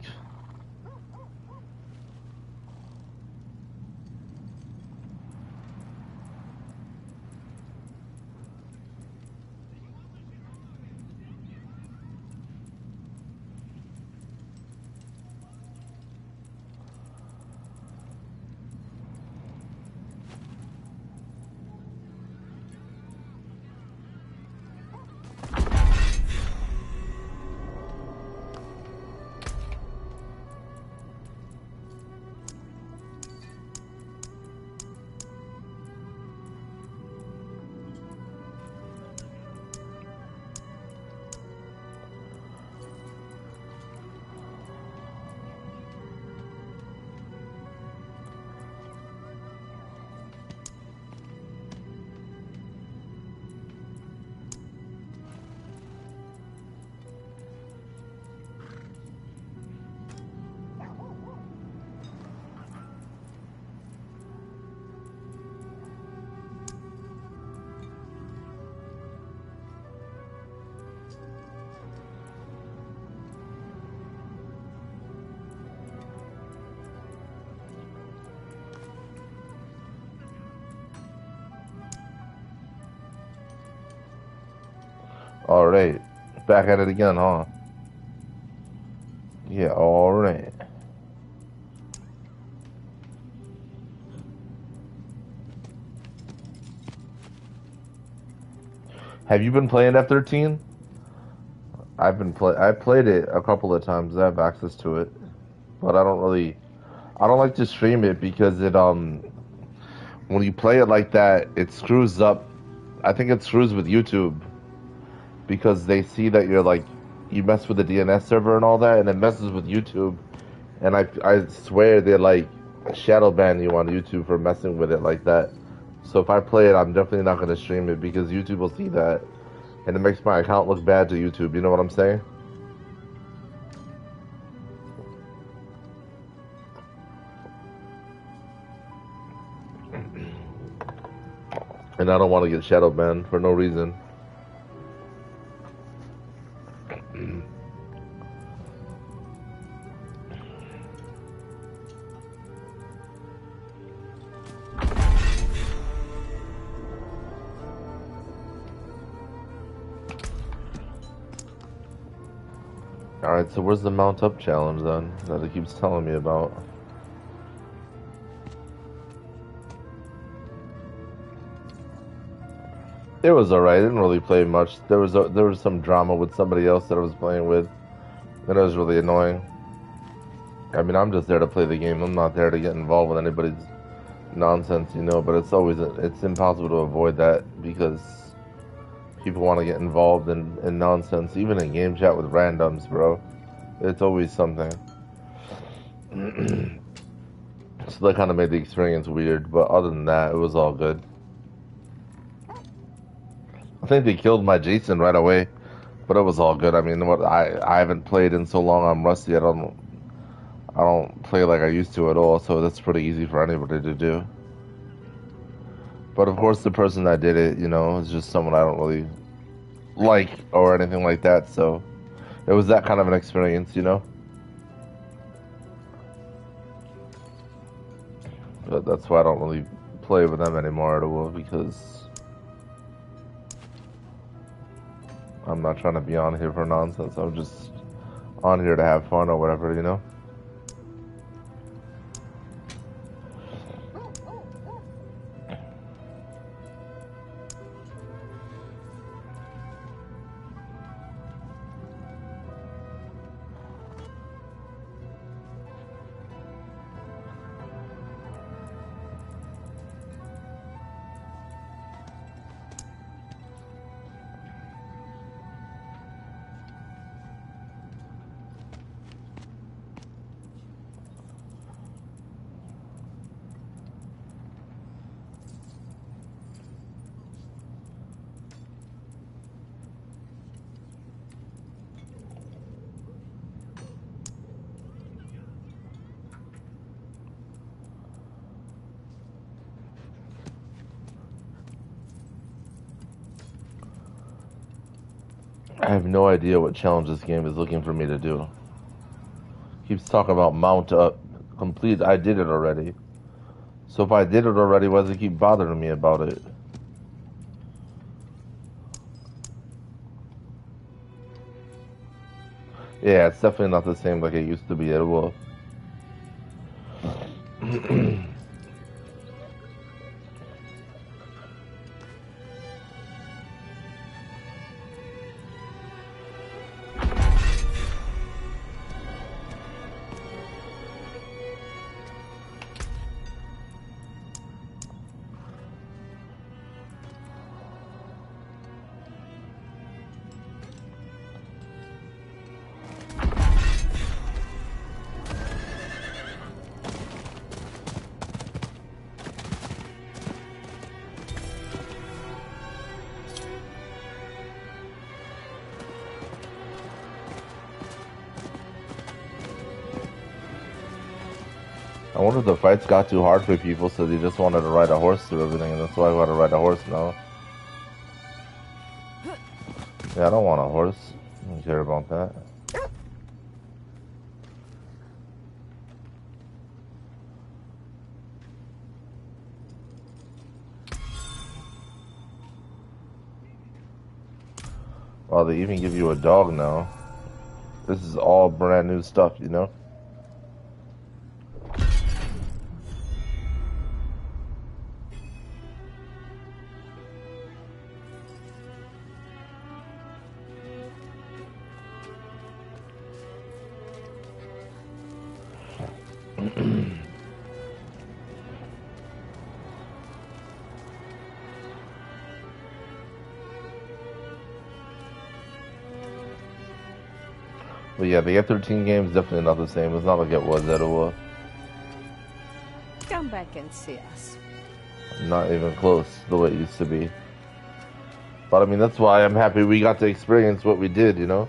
Alright. Back at it again, huh? Yeah, alright. Have you been playing F-13? I played it a couple of times. I have access to it. But I don't like to stream it because when you play it like that, it screws up. I think it screws with YouTube because they see that you mess with the DNS server and all that, and it messes with YouTube. And I swear they shadow ban you on YouTube for messing with it like that. So if I play it, I'm definitely not going to stream it because YouTube will see that, and it makes my account look bad to YouTube. You know what I'm saying? And I don't want to get shadow banned for no reason. Alright, so where's the mount up challenge then that it keeps telling me about? It was alright. I didn't really play much. There was some drama with somebody else that I was playing with, and it was really annoying. I mean, I'm just there to play the game. I'm not there to get involved with anybody's nonsense, you know. But it's impossible to avoid that because people want to get involved in nonsense, even in game chat with randoms, bro. It's always something. So that kind of made the experience weird. But other than that, it was all good. I think they killed my Jason right away, but it was all good. I mean, I haven't played in so long. I'm rusty. I don't play like I used to at all. So that's pretty easy for anybody to do. But of course, the person that did it, you know, is just someone I don't really like or anything like that. So it was that kind of an experience, you know. But that's why I don't really play with them anymore at all because I'm not trying to be on here for nonsense. I'm just on here to have fun or whatever, you know? I have no idea what challenge this game is looking for me to do. Keeps talking about mount up. Complete. I did it already. So if I did it already, why does it keep bothering me about it? Yeah, it's definitely not the same like it used to be. It will. I wonder if the fights got too hard for people, so they just wanted to ride a horse through everything, and that's why I want to ride a horse now. Yeah, I don't want a horse. I don't care about that. Oh, they even give you a dog now. This is all brand new stuff, you know? But yeah, the F-13 game is definitely not the same. It's not like it was at all. Come back and see us. Not even close the way it used to be. But I mean, that's why I'm happy we got to experience what we did, you know?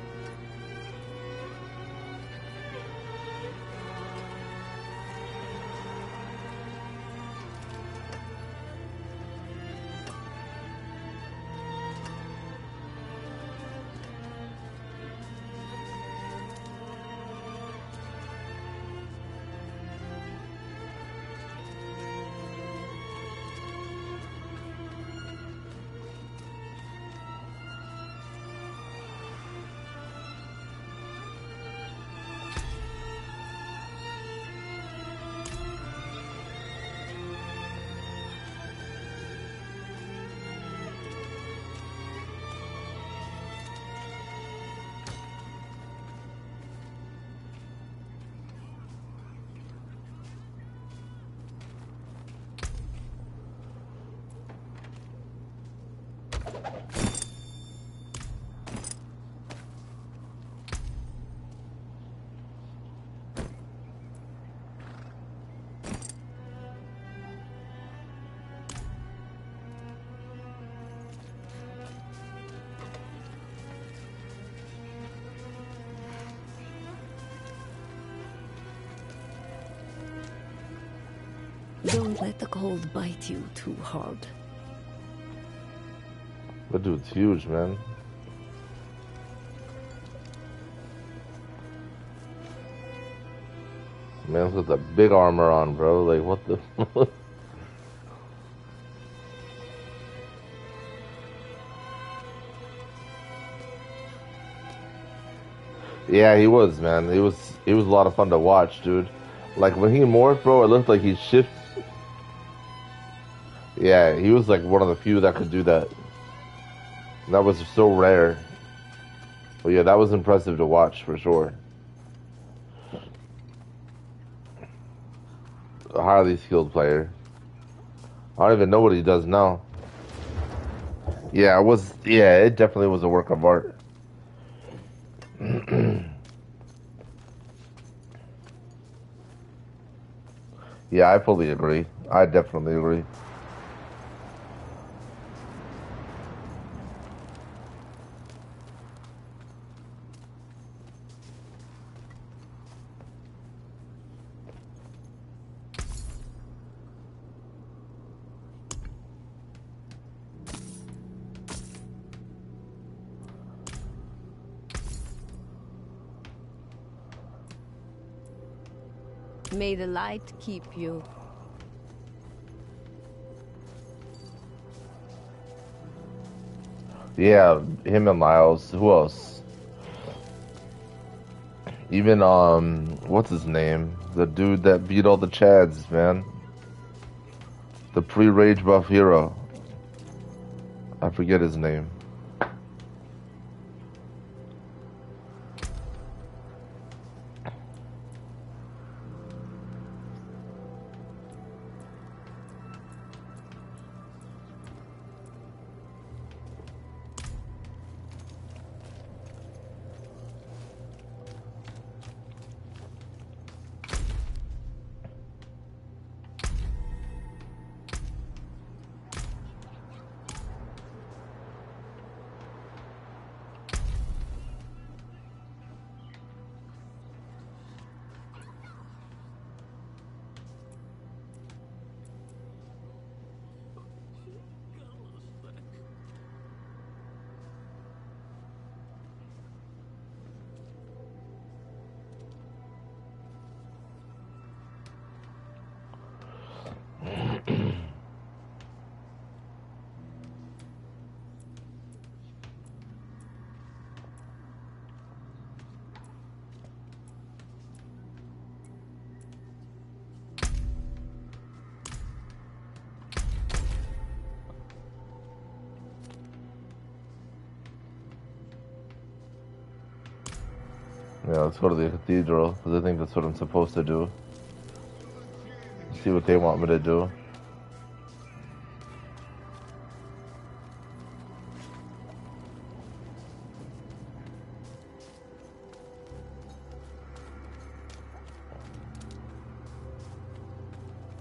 Don't let the cold bite you too hard. That dude's huge, man. Man's got the big armor on, bro. Like, what the... Yeah, he was, man. He was a lot of fun to watch, dude. Like, when he morphed, bro, it looked like he shifts. Yeah, he was like one of the few that could do that. That was so rare. But yeah, that was impressive to watch, for sure. A highly skilled player. I don't even know what he does now. Yeah, it definitely was a work of art. Yeah, I fully agree. I definitely agree. May the light keep you. Yeah, him and Miles. Who else? Even, what's his name? The dude that beat all the Chads, man. The pre-rage buff hero. I forget his name. Yeah, let's go to the cathedral, because I think that's what I'm supposed to do. See what they want me to do.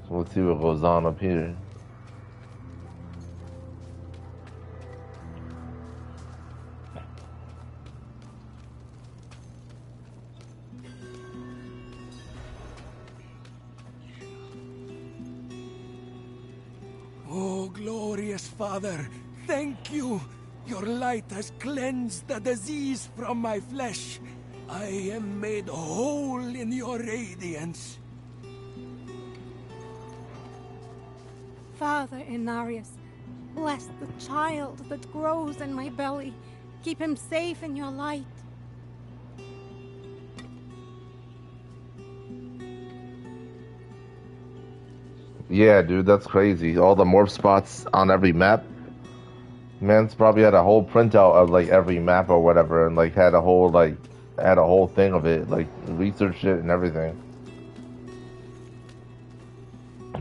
So let's see what goes on up here. Oh, glorious Father, thank you. Your light has cleansed the disease from my flesh. I am made whole in your radiance. Father Inarius, bless the child that grows in my belly. Keep him safe in your light. Yeah, dude, that's crazy. All the morph spots on every map. Man's probably had a whole printout of like every map or whatever, and like had a whole thing of it, like researched it and everything.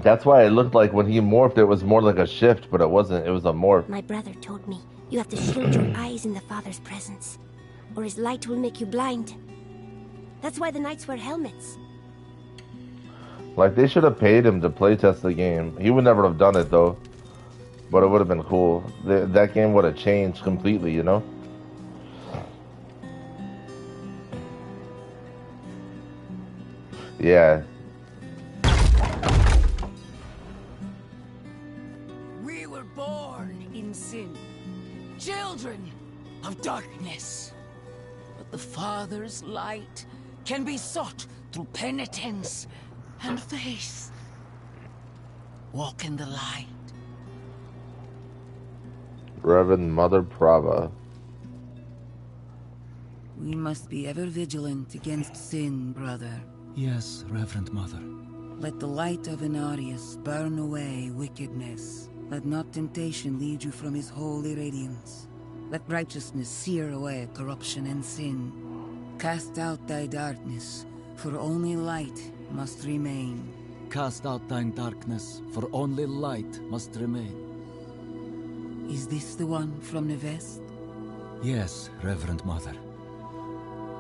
That's why it looked like when he morphed, it was more like a shift, but it wasn't. It was a morph. My brother told me you have to shield your eyes in the Father's presence, or his light will make you blind. That's why the knights wear helmets. Like, they should have paid him to playtest the game. He would never have done it, though. But it would have been cool. That game would have changed completely, you know? Yeah. We were born in sin. Children of darkness. But the Father's light can be sought through penitence and faith. Walk in the light. Reverend Mother Prava. We must be ever vigilant against sin, brother. Yes, Reverend Mother. Let the light of Inarius burn away wickedness. Let not temptation lead you from his holy radiance. Let righteousness sear away corruption and sin. Cast out thy darkness, for only light must remain. Cast out thine darkness, for only light must remain. Is this the one from the west? Yes, Reverend Mother.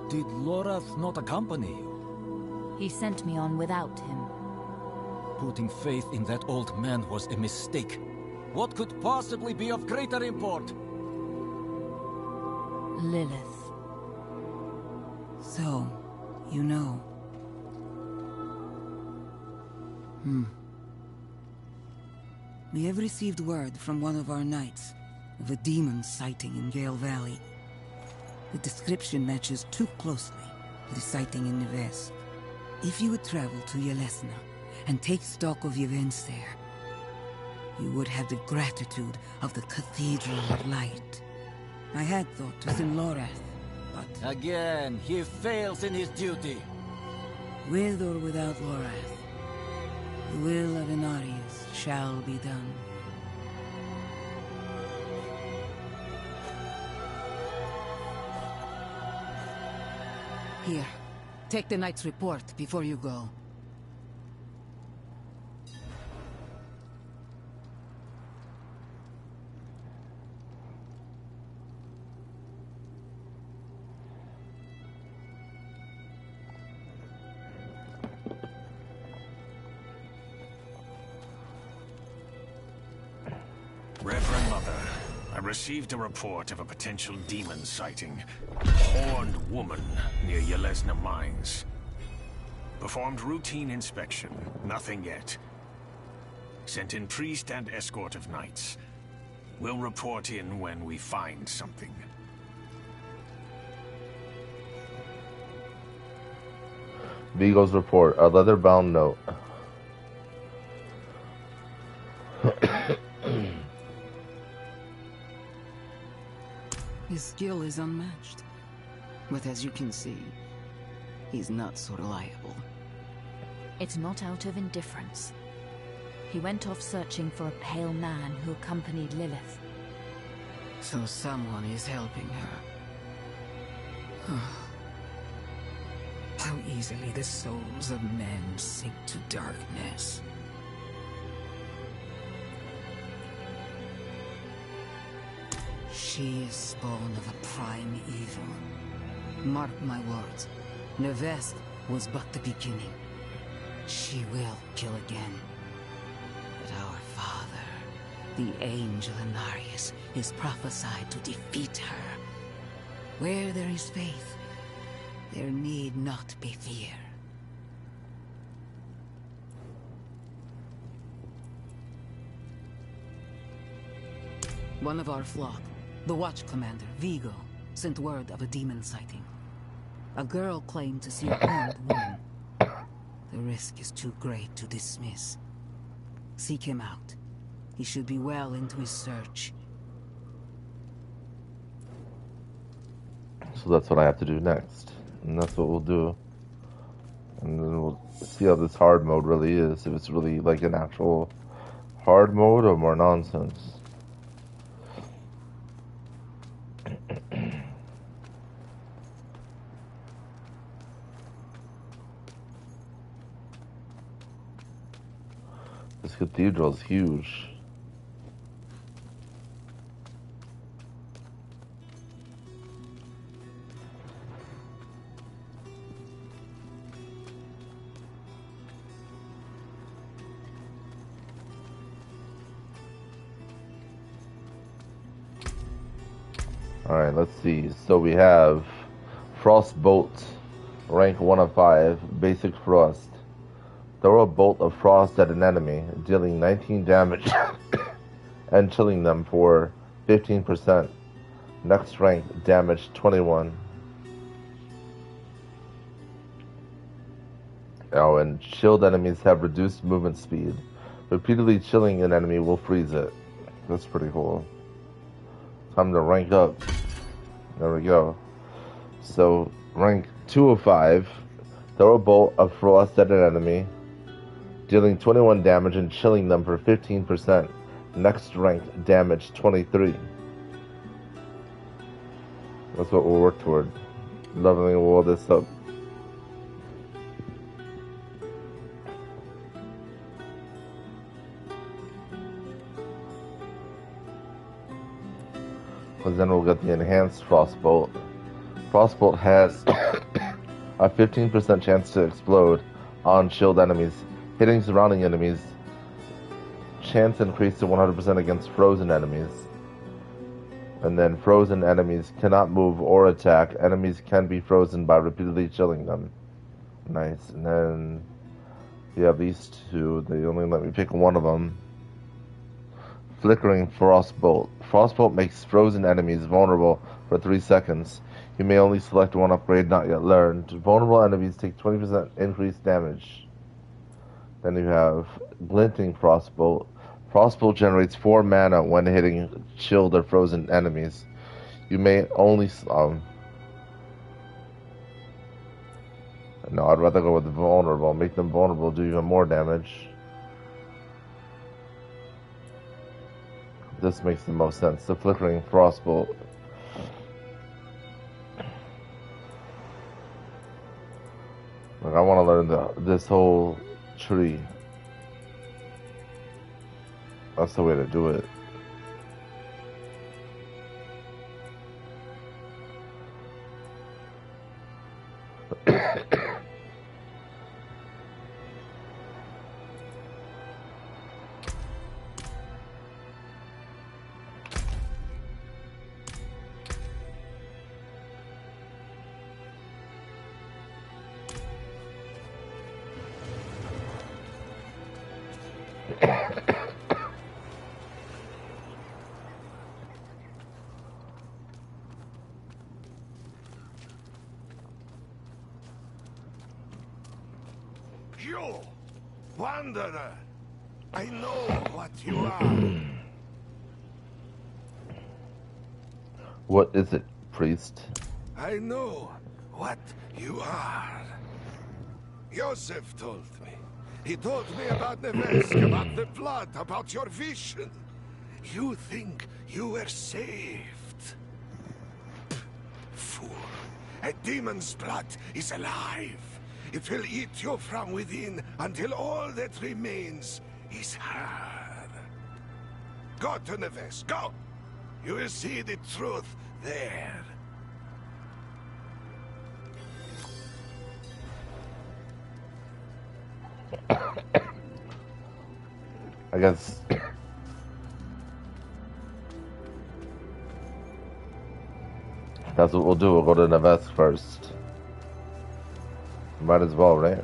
Did Lorath not accompany you? He sent me on without him. Putting faith in that old man was a mistake. What could possibly be of greater import? Lilith. So, you know. We have received word from one of our knights of a demon sighting in Gale Valley. The description matches too closely to the sighting in the west. If you would travel to Yelesna and take stock of the events there, you would have the gratitude of the Cathedral of Light. I had thought to send Lorath, but... Again, he fails in his duty. With or without Lorath, the will of Inarius shall be done. Here, take the knight's report before you go. Reverend Mother, I received a report of a potential demon sighting. Horned woman near Yelesna Mines. Performed routine inspection. Nothing yet. Sent in priest and escort of knights. We'll report in when we find something. Vigo's report. A leather-bound note. His skill is unmatched. But as you can see, he's not so reliable. It's not out of indifference. He went off searching for a pale man who accompanied Lilith. So someone is helping her. how easily the souls of men sink to darkness. She is spawn of a prime evil. Mark my words, Neves was but the beginning. She will kill again. But our father, the angel Anarius, is prophesied to defeat her. Where there is faith, there need not be fear. One of our flock, the Watch Commander, Vigo, sent word of a demon sighting. A girl claimed to see a horned woman. The risk is too great to dismiss. Seek him out. He should be well into his search. So that's what I have to do next. And that's what we'll do. And then we'll see how this hard mode really is. If it's really like an actual hard mode or more nonsense. This cathedral is huge. Alright, let's see. So we have Frostbolt, rank 1 of 5, basic frost. Throw a bolt of frost at an enemy, dealing 19 damage and chilling them for 15%. Next rank, damage 21. Oh, and chilled enemies have reduced movement speed. Repeatedly chilling an enemy will freeze it. That's pretty cool. Time to rank up. There we go. So, rank 2 of 5. Throw a bolt of frost at an enemy, dealing 21 damage and chilling them for 15%. Next rank, damage 23. That's what we'll work toward. Leveling all this up. Because then we'll get the enhanced Frostbolt. Frostbolt has a 15% chance to explode on chilled enemies. Hitting surrounding enemies. Chance increased to 100% against frozen enemies. And then frozen enemies cannot move or attack. Enemies can be frozen by repeatedly chilling them. Nice. And then you have these two. They only let me pick one of them. Flickering Frostbolt. Frostbolt makes frozen enemies vulnerable for 3 seconds. You may only select one upgrade not yet learned. Vulnerable enemies take 20% increased damage. Then you have Glinting Frostbolt. Frostbolt generates 4 mana when hitting chilled or frozen enemies. You may only... no, I'd rather go with the vulnerable. Make them vulnerable, do even more damage. This makes the most sense. The Flickering Frostbolt. Like, I want to learn this whole tree. That's the way to do it. You, wanderer, I know what you are. What is it, priest? I know what you are. Joseph told me. He told me about Nevesk, about the blood, about your vision. You think you were saved. Fool. A demon's blood is alive. It will eat you from within until all that remains is her. Go to Neves, go! You will see the truth there. I guess that's what we'll do. We'll go to Neves first. Might as well, right?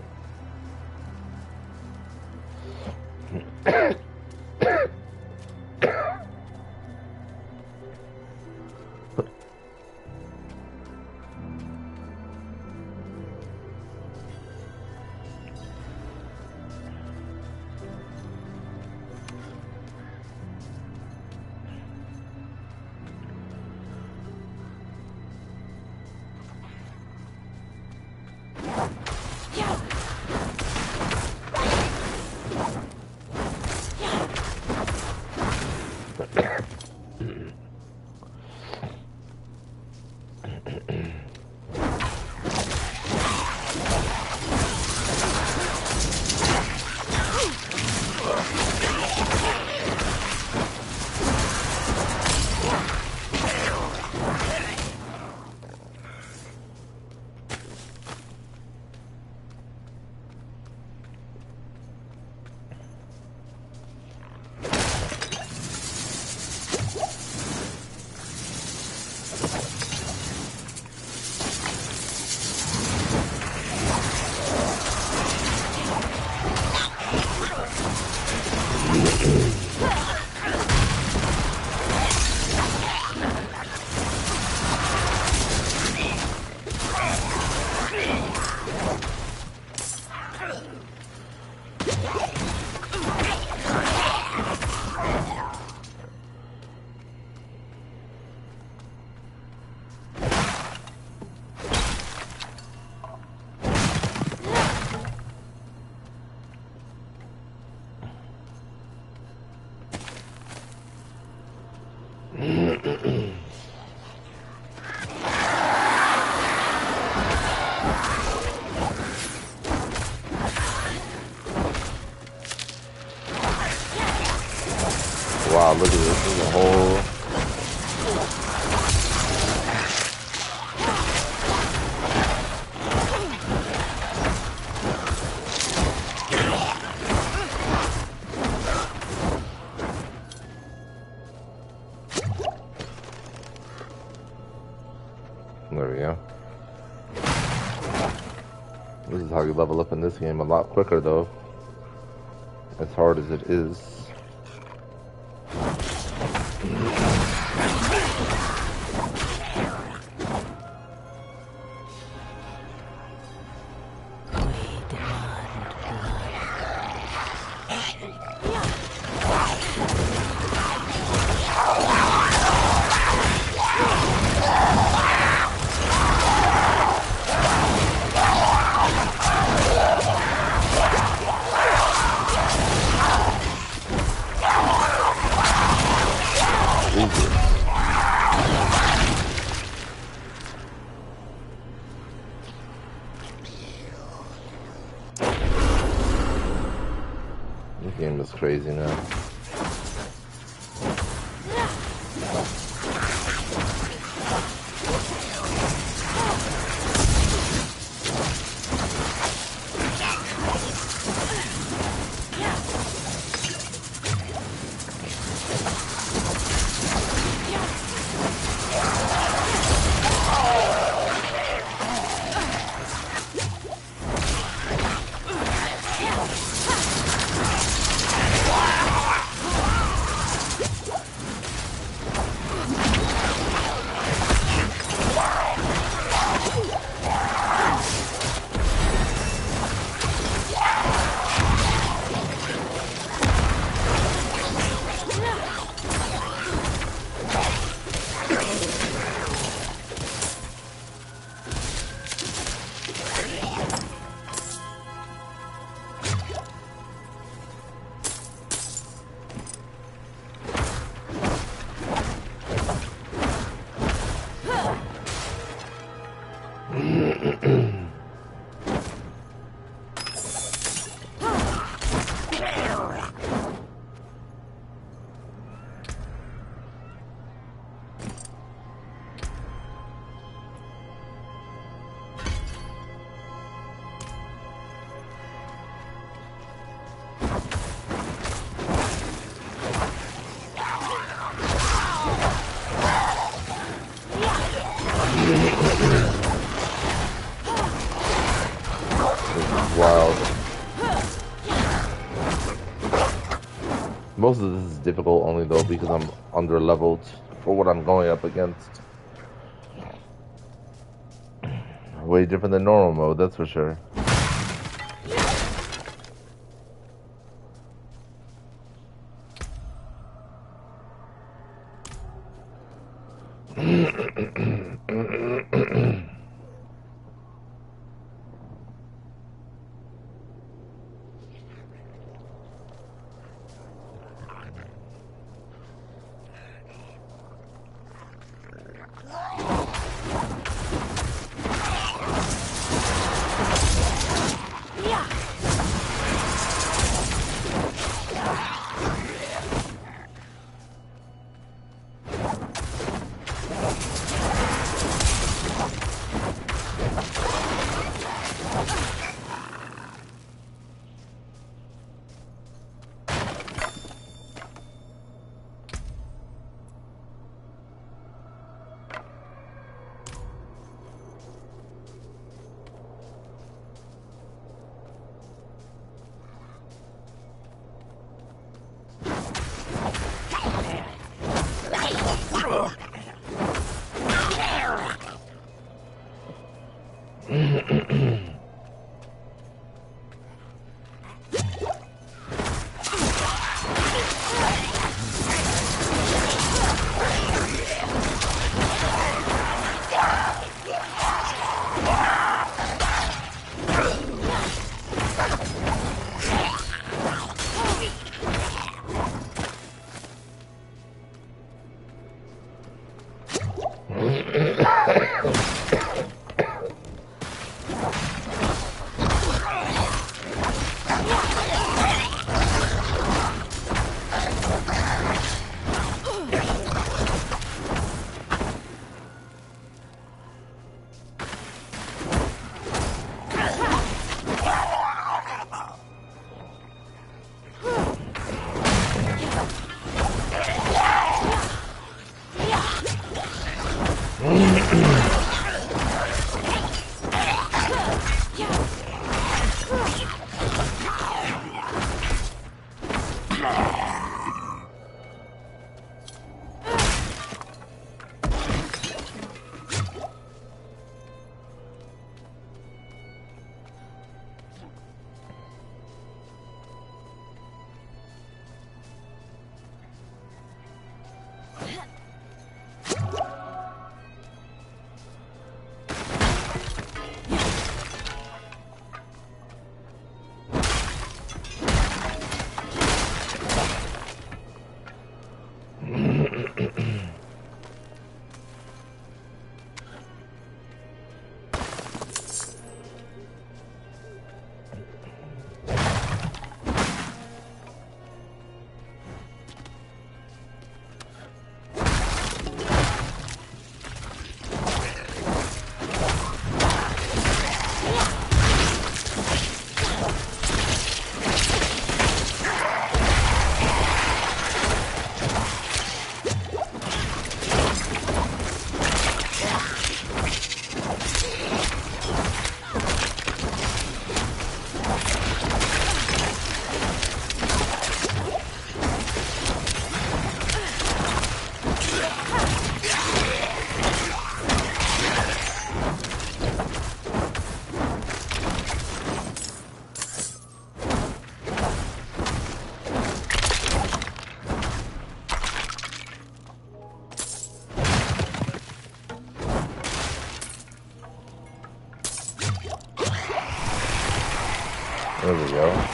Wow, look at this. This is a whole... There we go. This is how you level up in this game a lot quicker though. As hard as it is. This game is crazy now. Most of this is difficult only though because I'm under leveled for what I'm going up against. Way different than normal mode, that's for sure. There we go.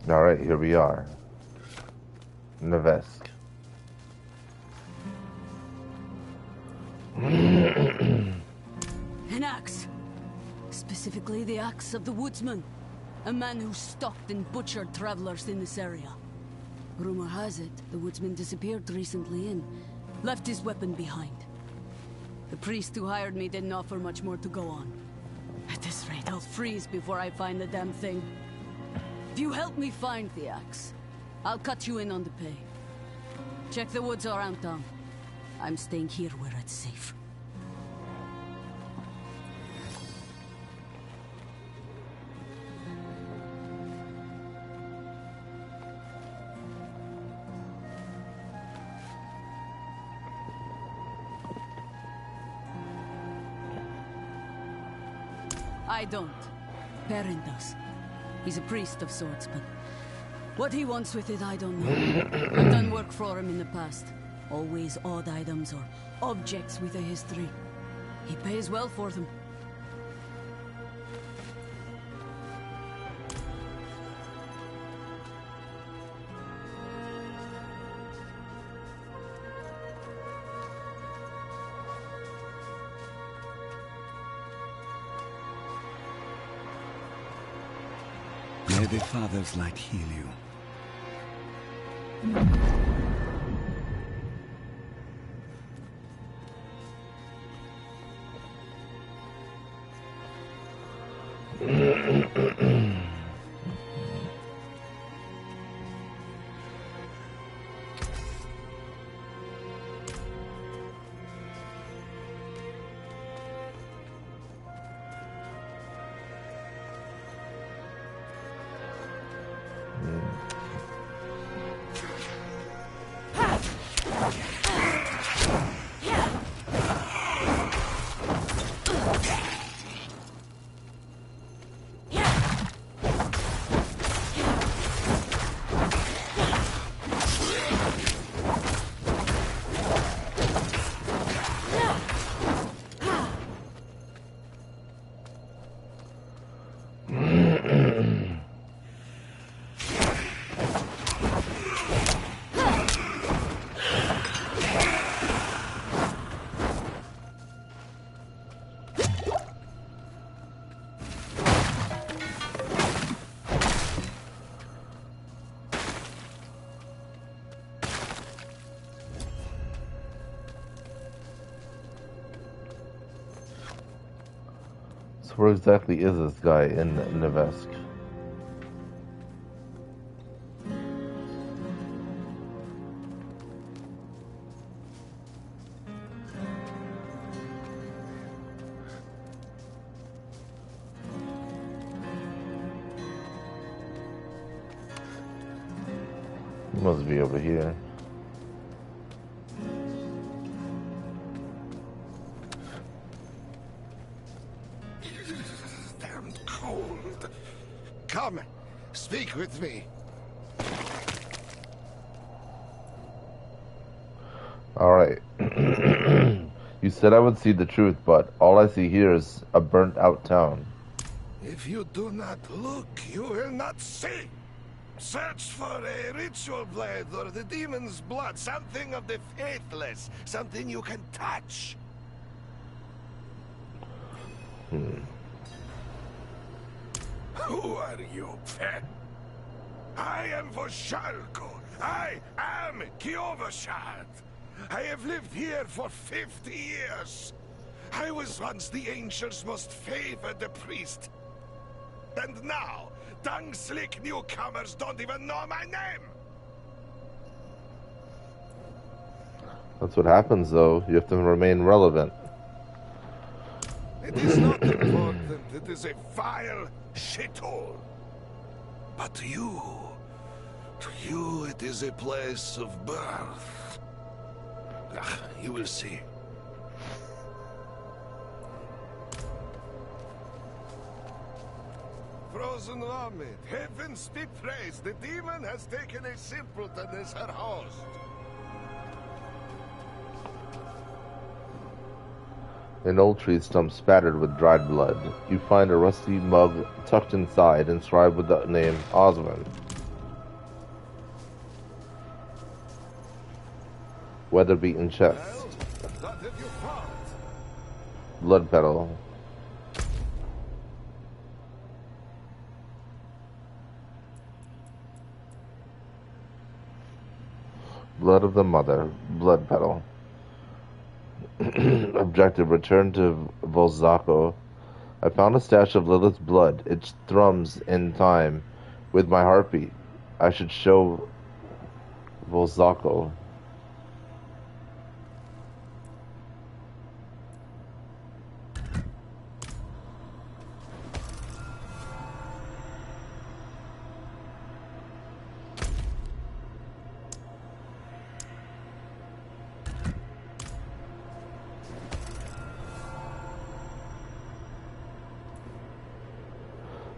Alright, here we are. Nevesk. An axe. Specifically the axe of the woodsman. A man who stalked and butchered travelers in this area. Rumor has it, the woodsman disappeared recently and left his weapon behind. The priest who hired me didn't offer much more to go on. At this rate, I'll freeze before I find the damn thing. If you help me find the axe, I'll cut you in on the pay. Check the woods around town. I'm staying here where it's safe. I don't. Perrin does. He's a priest of sorts, but what he wants with it, I don't know. I've done work for him in the past. Always odd items or objects with a history. He pays well for them. May the Father's light heal you. So where exactly is this guy in Nevesk? He must be over here. Come, speak with me. Alright. You said I would see the truth, but all I see here is a burnt out town. If you do not look, you will not see. Search for a ritual blade or the demon's blood, something of the faithless, something you can touch. Who are you, pet? I am Voshalko. I am Kiovashad. I have lived here for 50 years. I was once the Ancients' most favored priest. And now, dung-slick newcomers don't even know my name. That's what happens, though. You have to remain relevant. It is not important. It is a vile shithole. But to you it is a place of birth. You will see. Frozen vomit, heavens be praised. The demon has taken a simpleton as her host. An old tree stump spattered with dried blood. You find a rusty mug tucked inside, inscribed with the name Osman. Weather-beaten chest. What have you found? Blood petal. Blood of the Mother. Blood petal. Objective: return to Volzako. I found a stash of Lilith's blood. It thrums in time with my heartbeat. I should show Volzako.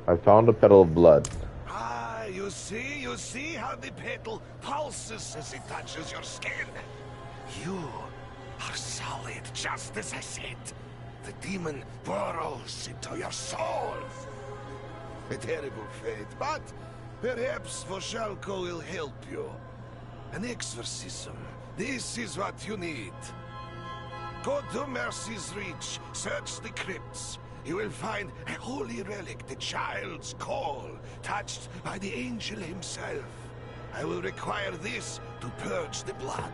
I found a petal of blood. Ah, you see how the petal pulses as it touches your skin. You are solid, just as I said. The demon burrows into your soul. A terrible fate, but perhaps Voshalko will help you. An exorcism. This is what you need. Go to Mercy's Reach, search the crypts. You will find a holy relic, the child's call, touched by the angel himself. I will require this to purge the blood.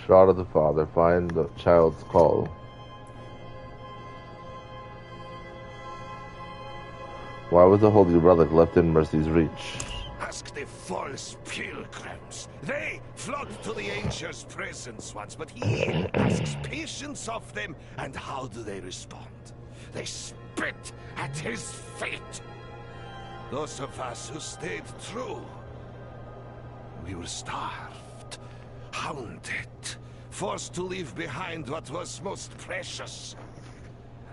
Shroud of the Father. Find the child's call. Why was the holy relic left in Mercy's Reach? Ask the false pilgrims. They flocked to the angel's presence once, but he asks patience of them, and how do they respond? They spit at his feet. Those of us who stayed true, we were starved, hounded, forced to leave behind what was most precious.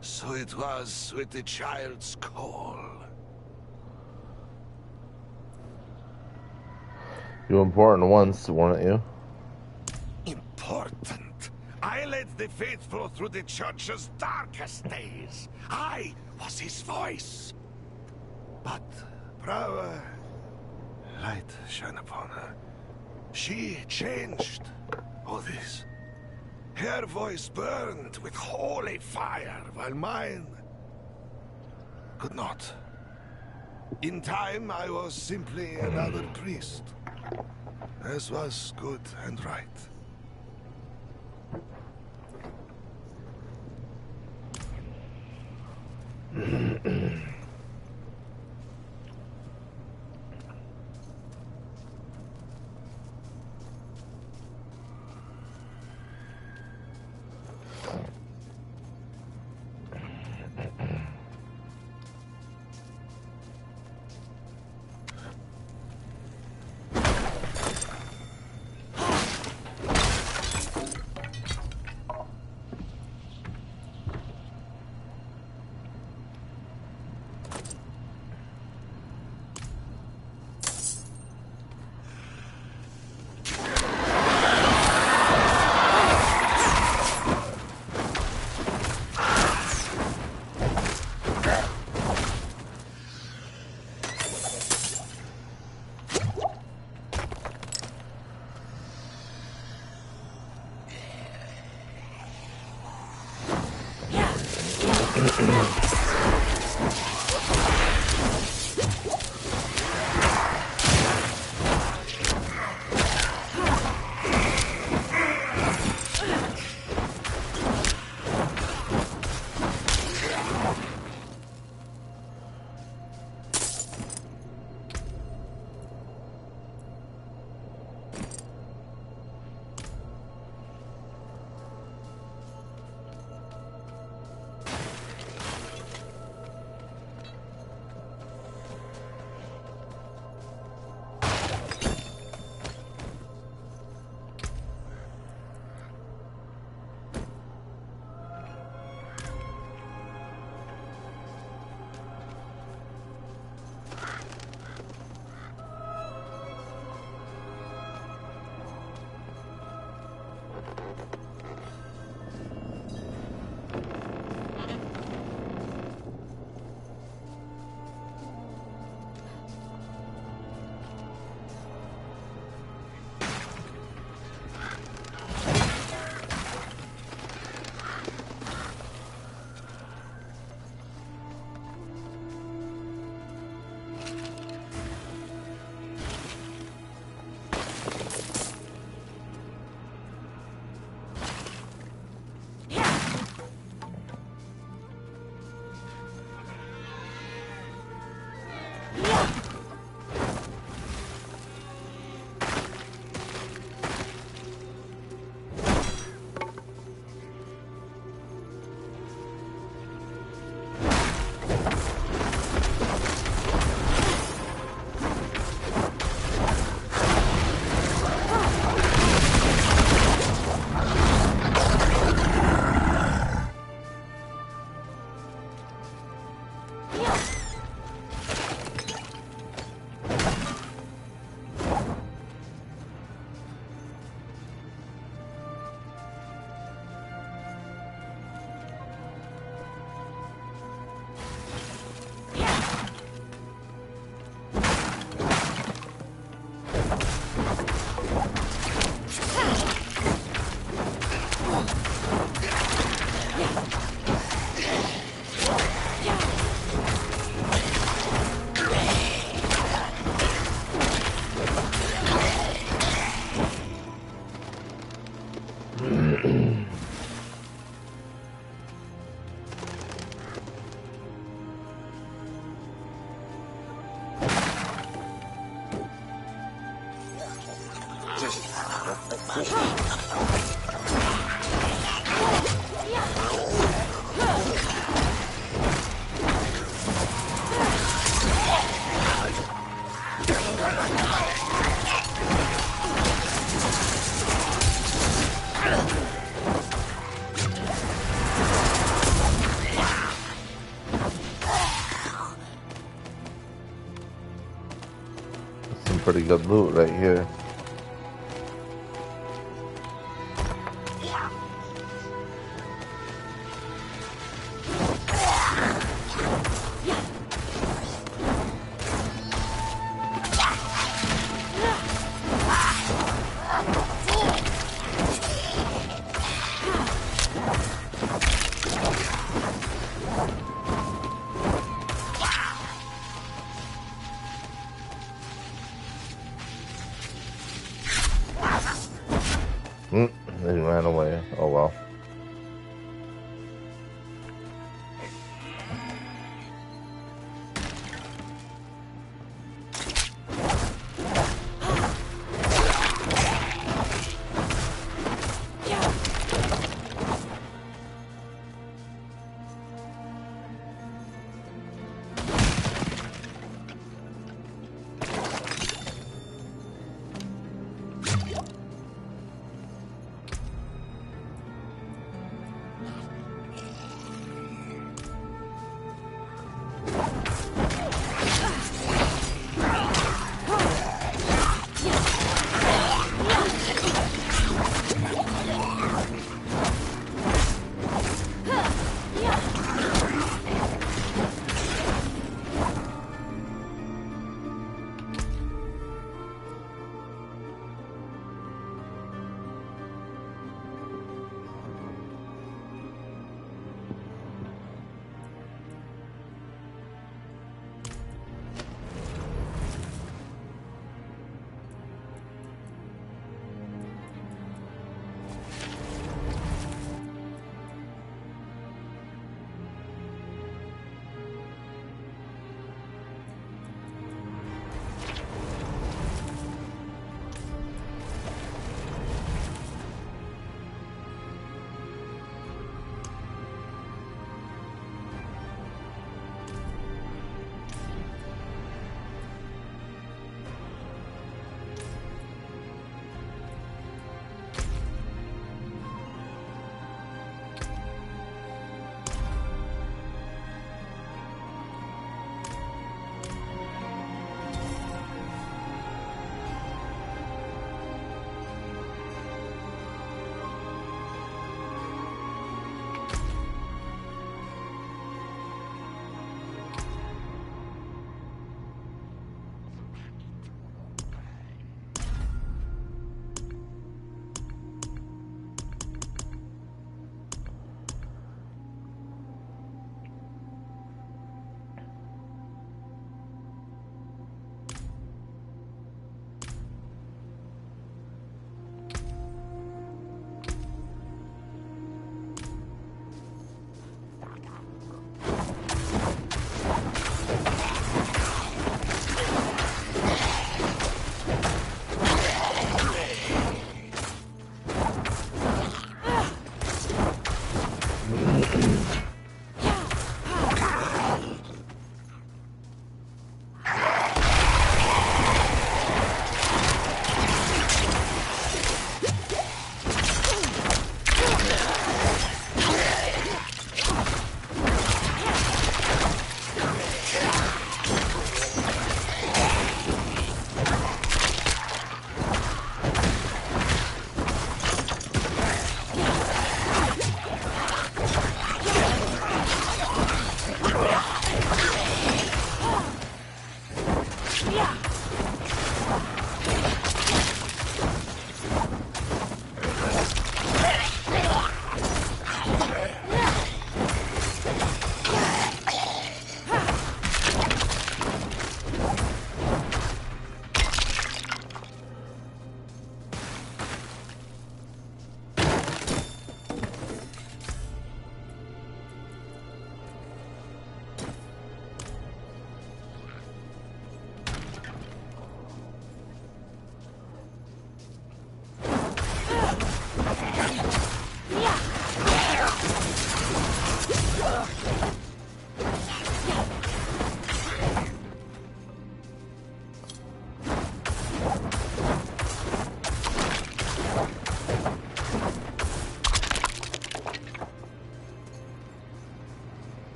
So it was with the child's call. You were important once, weren't you? Important? I led the faithful through the church's darkest days. I was his voice. But Brava, light shone upon her. She changed all this. Her voice burned with holy fire, while mine could not. In time, I was simply another priest, as was good and right. Some pretty good loot right here. They ran away. Oh well.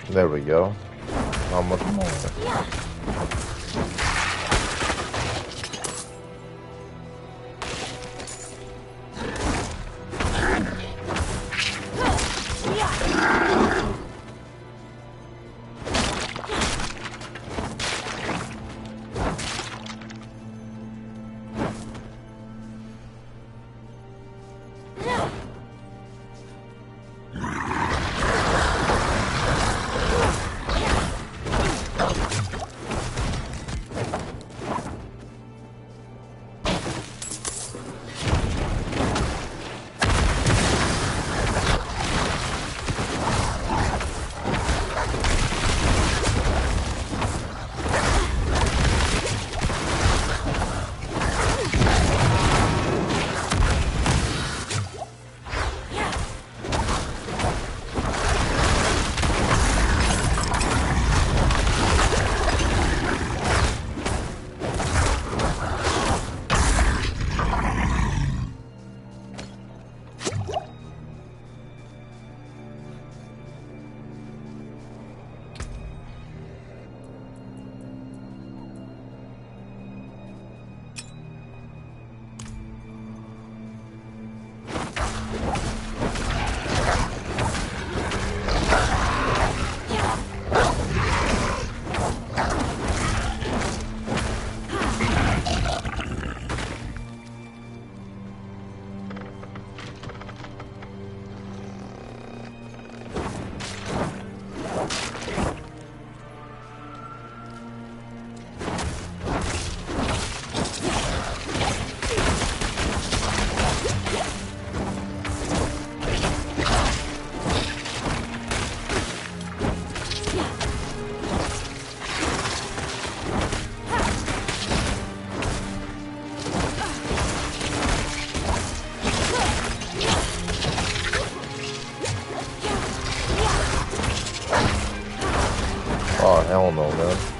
There we go. How much more? Oh, hell no, man.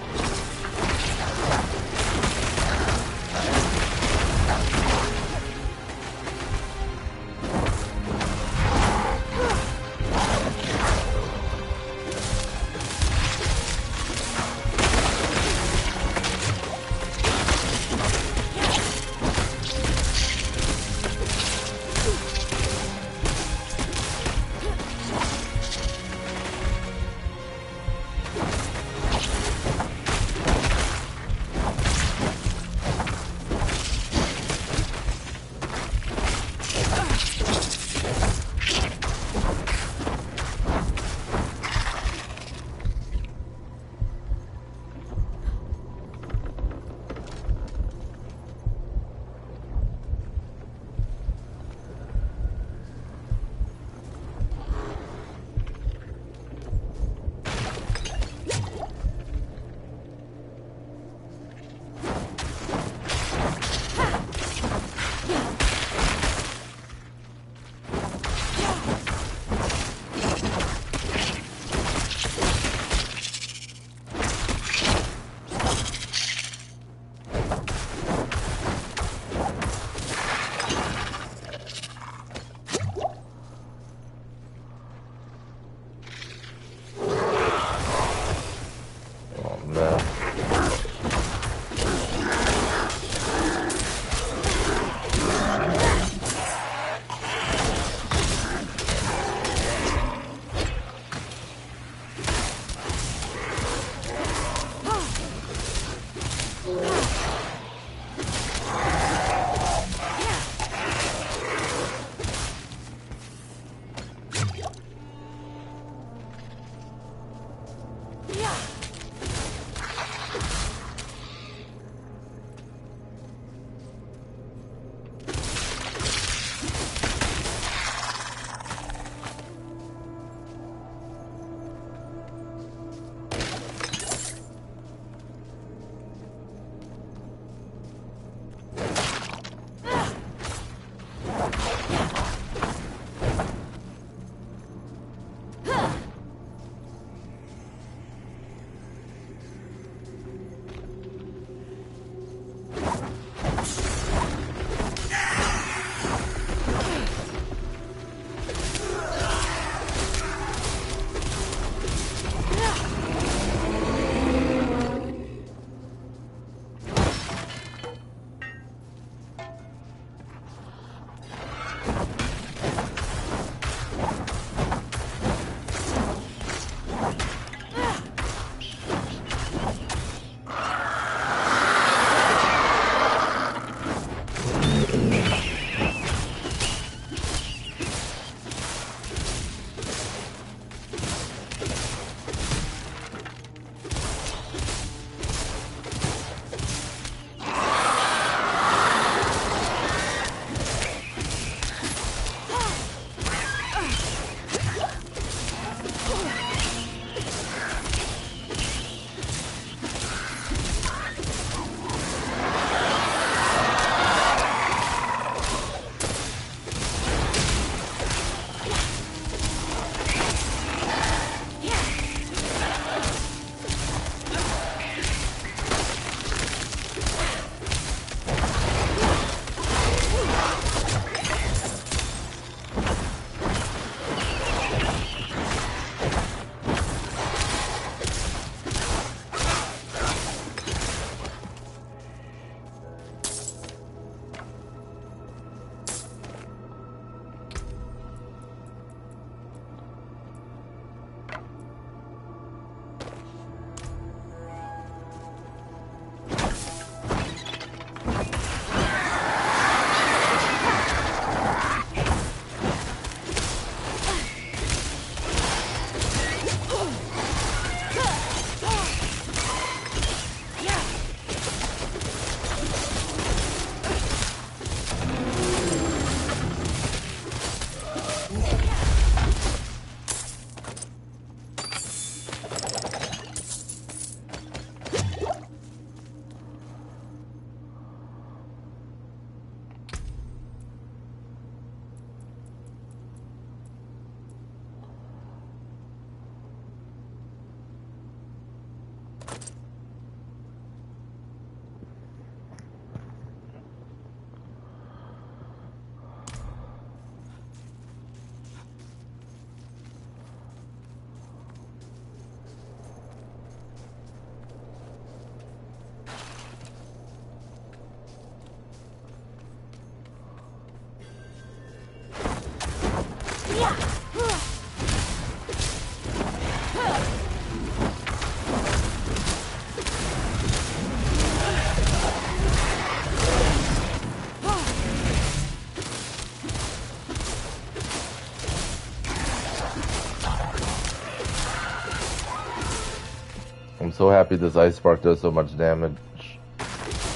I'm so happy this ice spark does so much damage.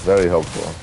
Very helpful.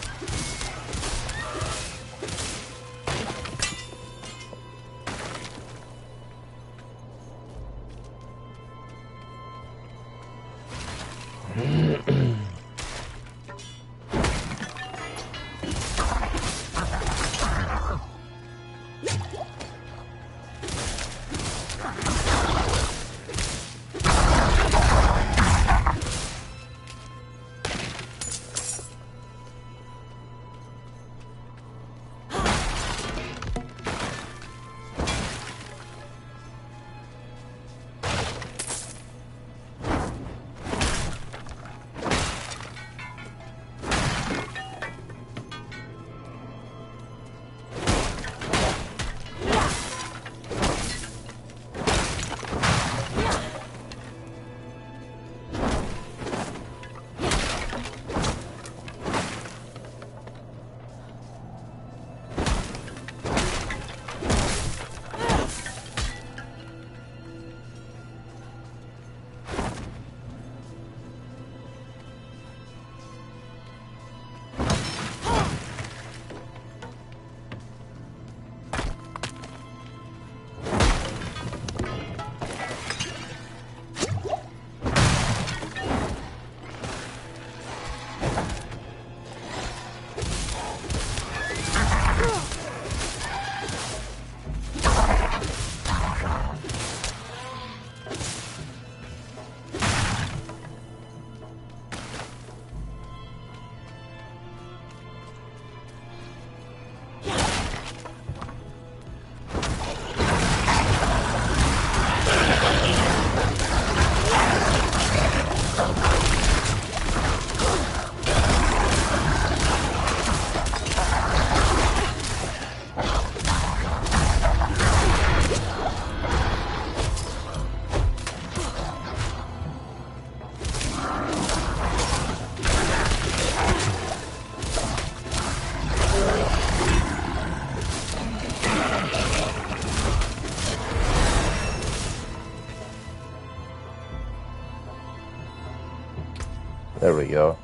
There we go.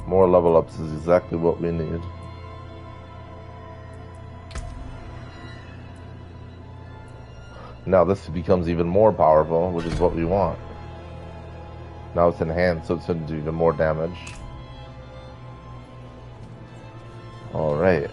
More level ups is exactly what we need. Now this becomes even more powerful, which is what we want. Now it's enhanced, so it's going to do even more damage. Alright.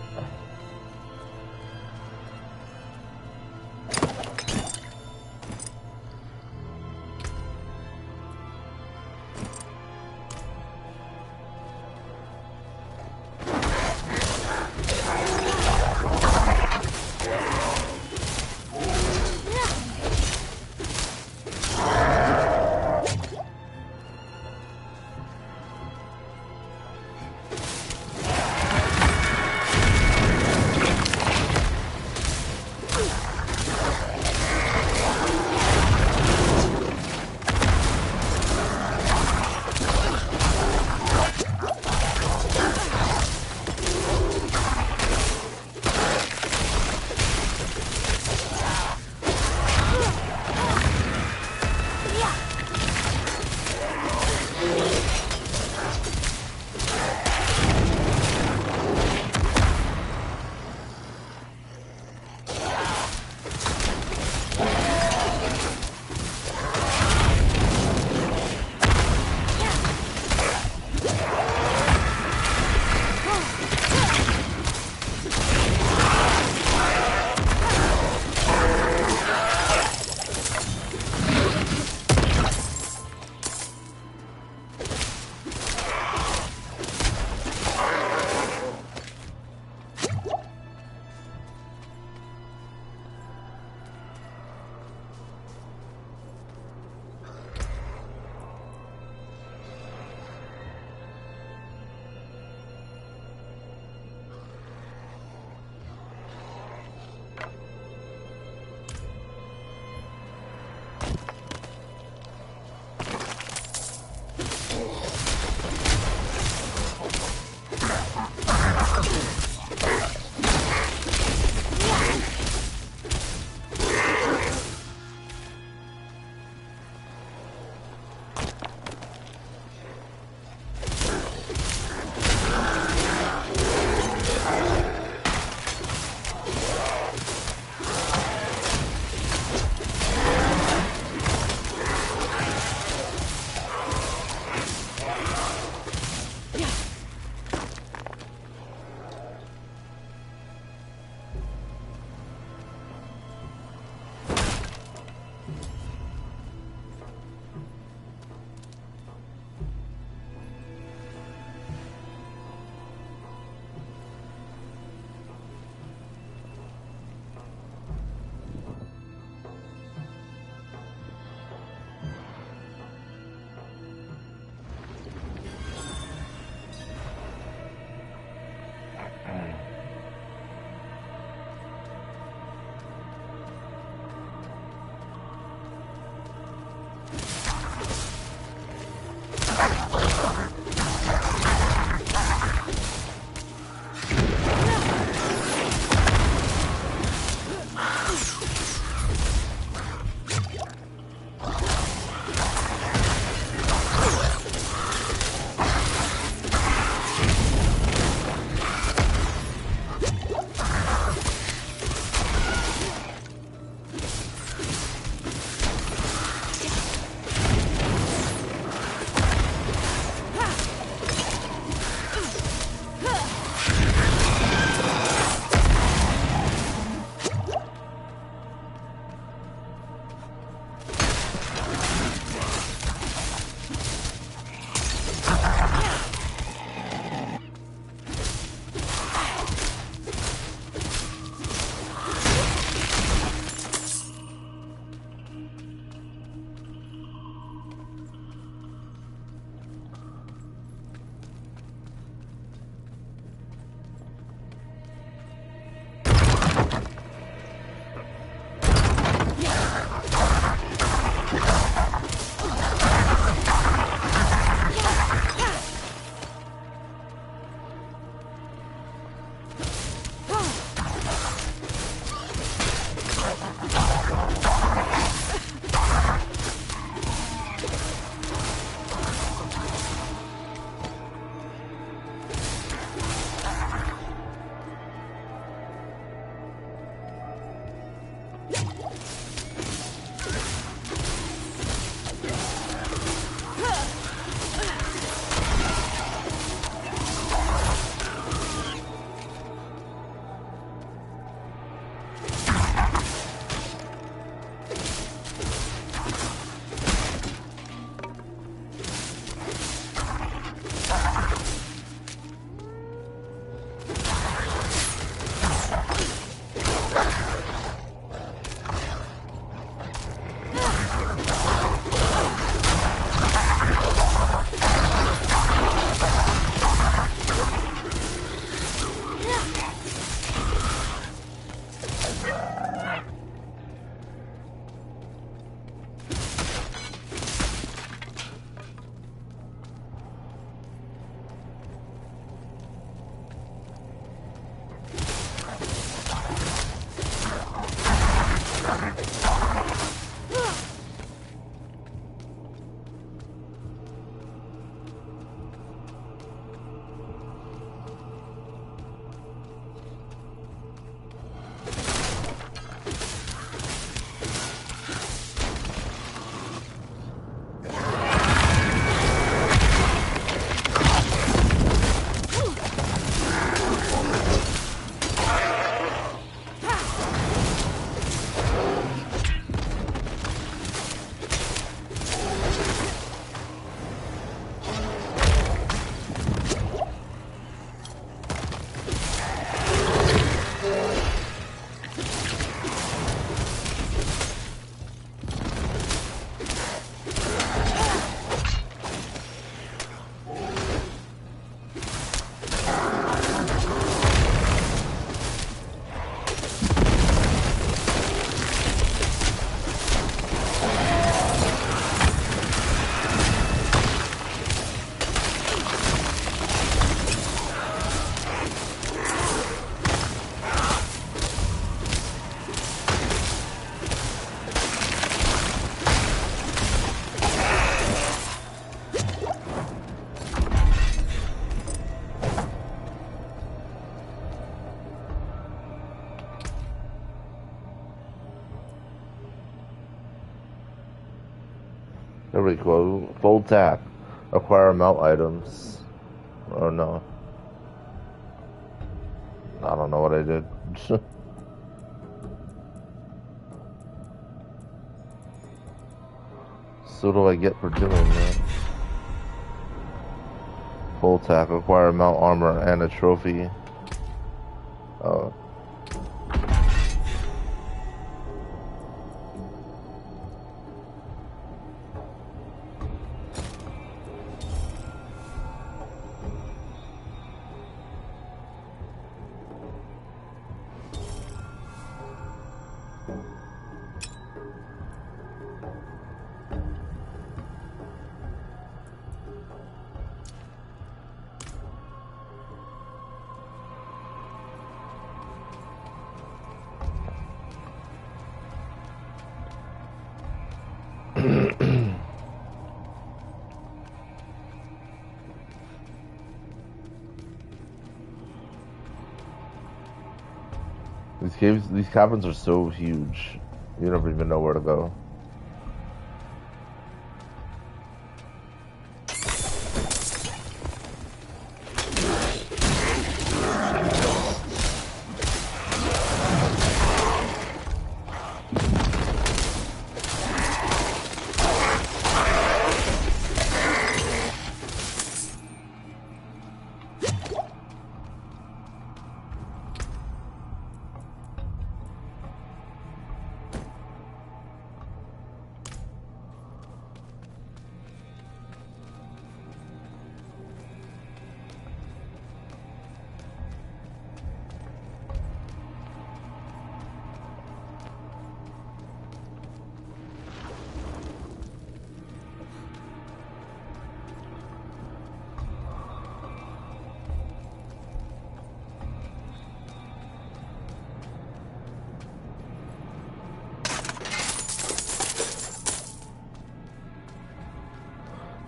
There we go. Full tap. Acquire mount items. Oh no. I don't know what I did. So what do I get for doing that? Full tap. Acquire mount armor and a trophy. Oh. These cabins are so huge. You never even know where to go.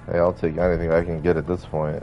Hey, I'll take anything I can get at this point.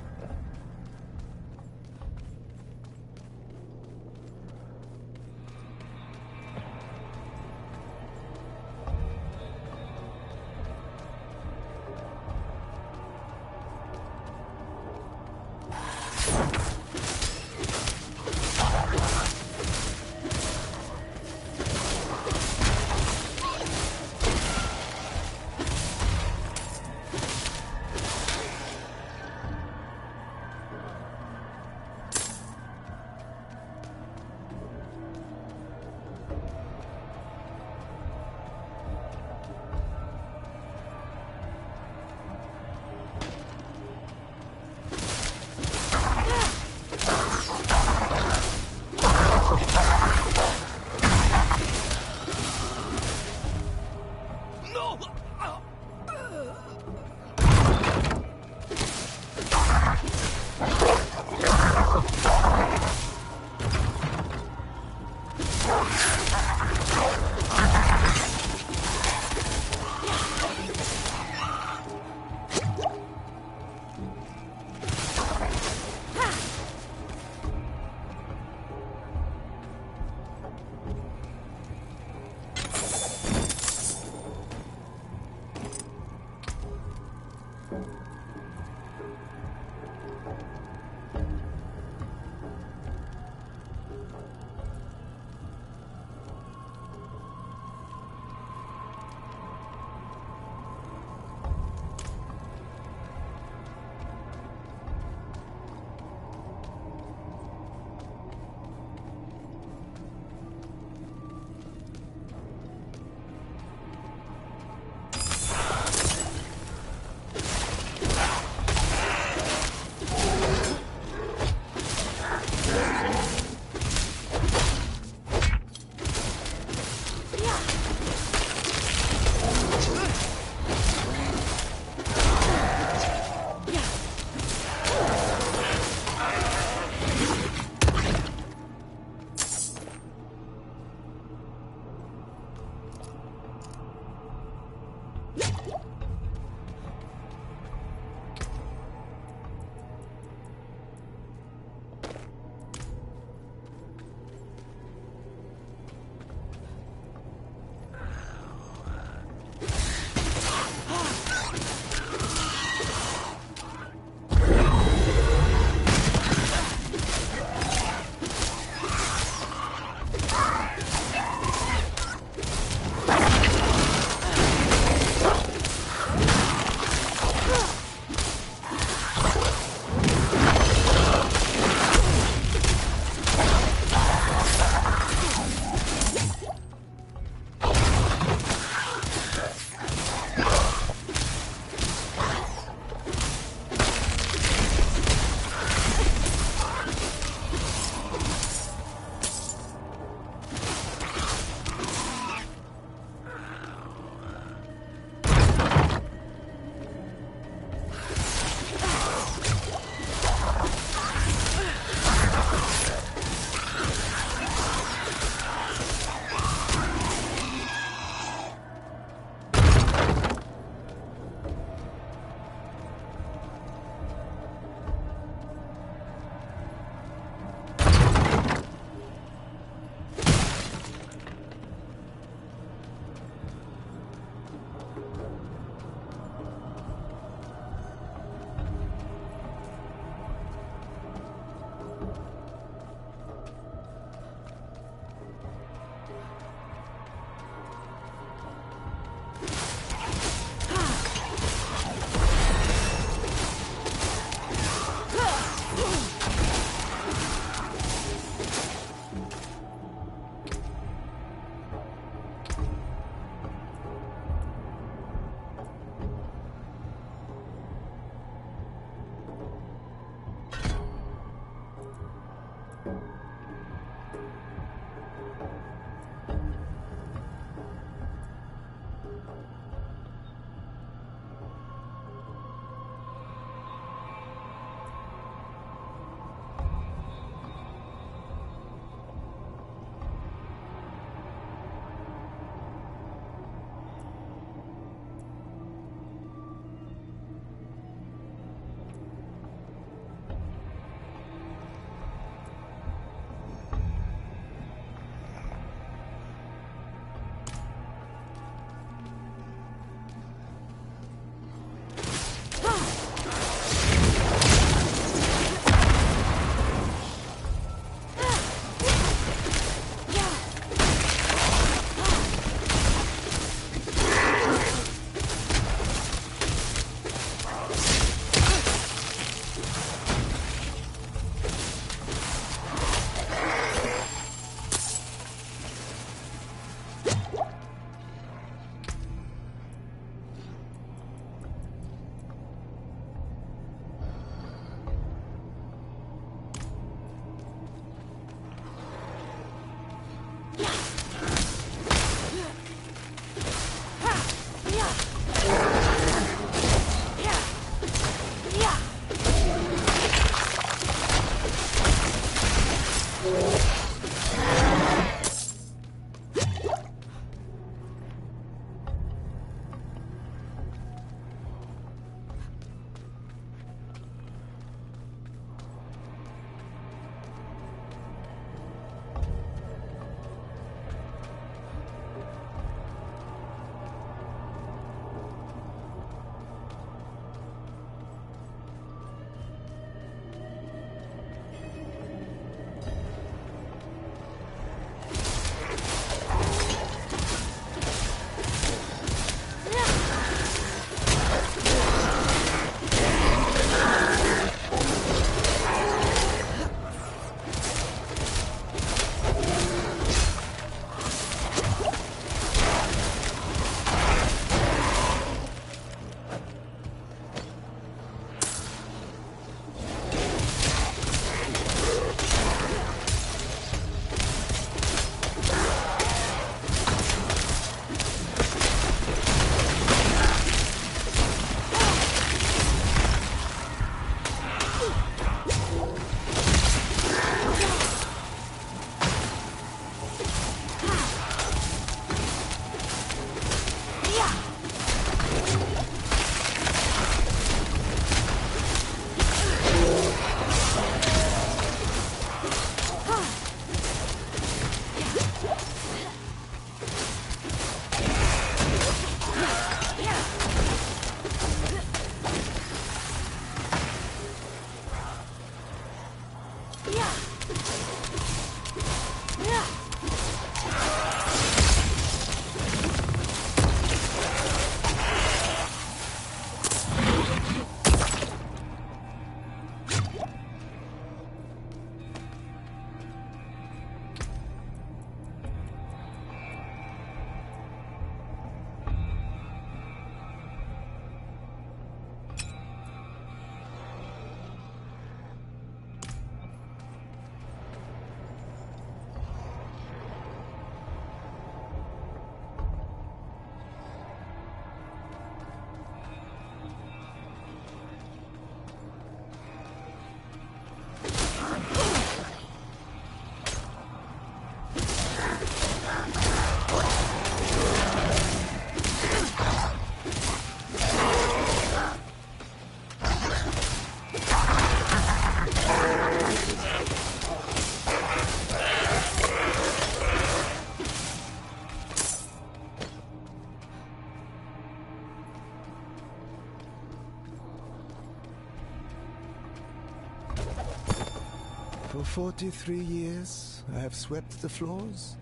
For 43 years, I have swept the floors,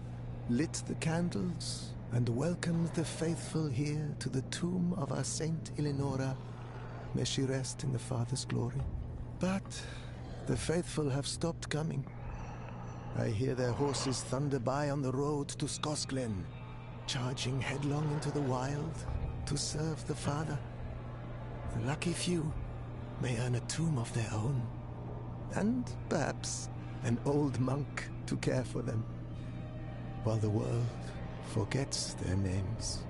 lit the candles, and welcomed the faithful here to the tomb of our Saint Eleonora. May she rest in the Father's glory. But the faithful have stopped coming. I hear their horses thunder by on the road to Skosglen, charging headlong into the wild to serve the Father. The lucky few may earn a tomb of their own, and perhaps an old monk to care for them, while the world forgets their names.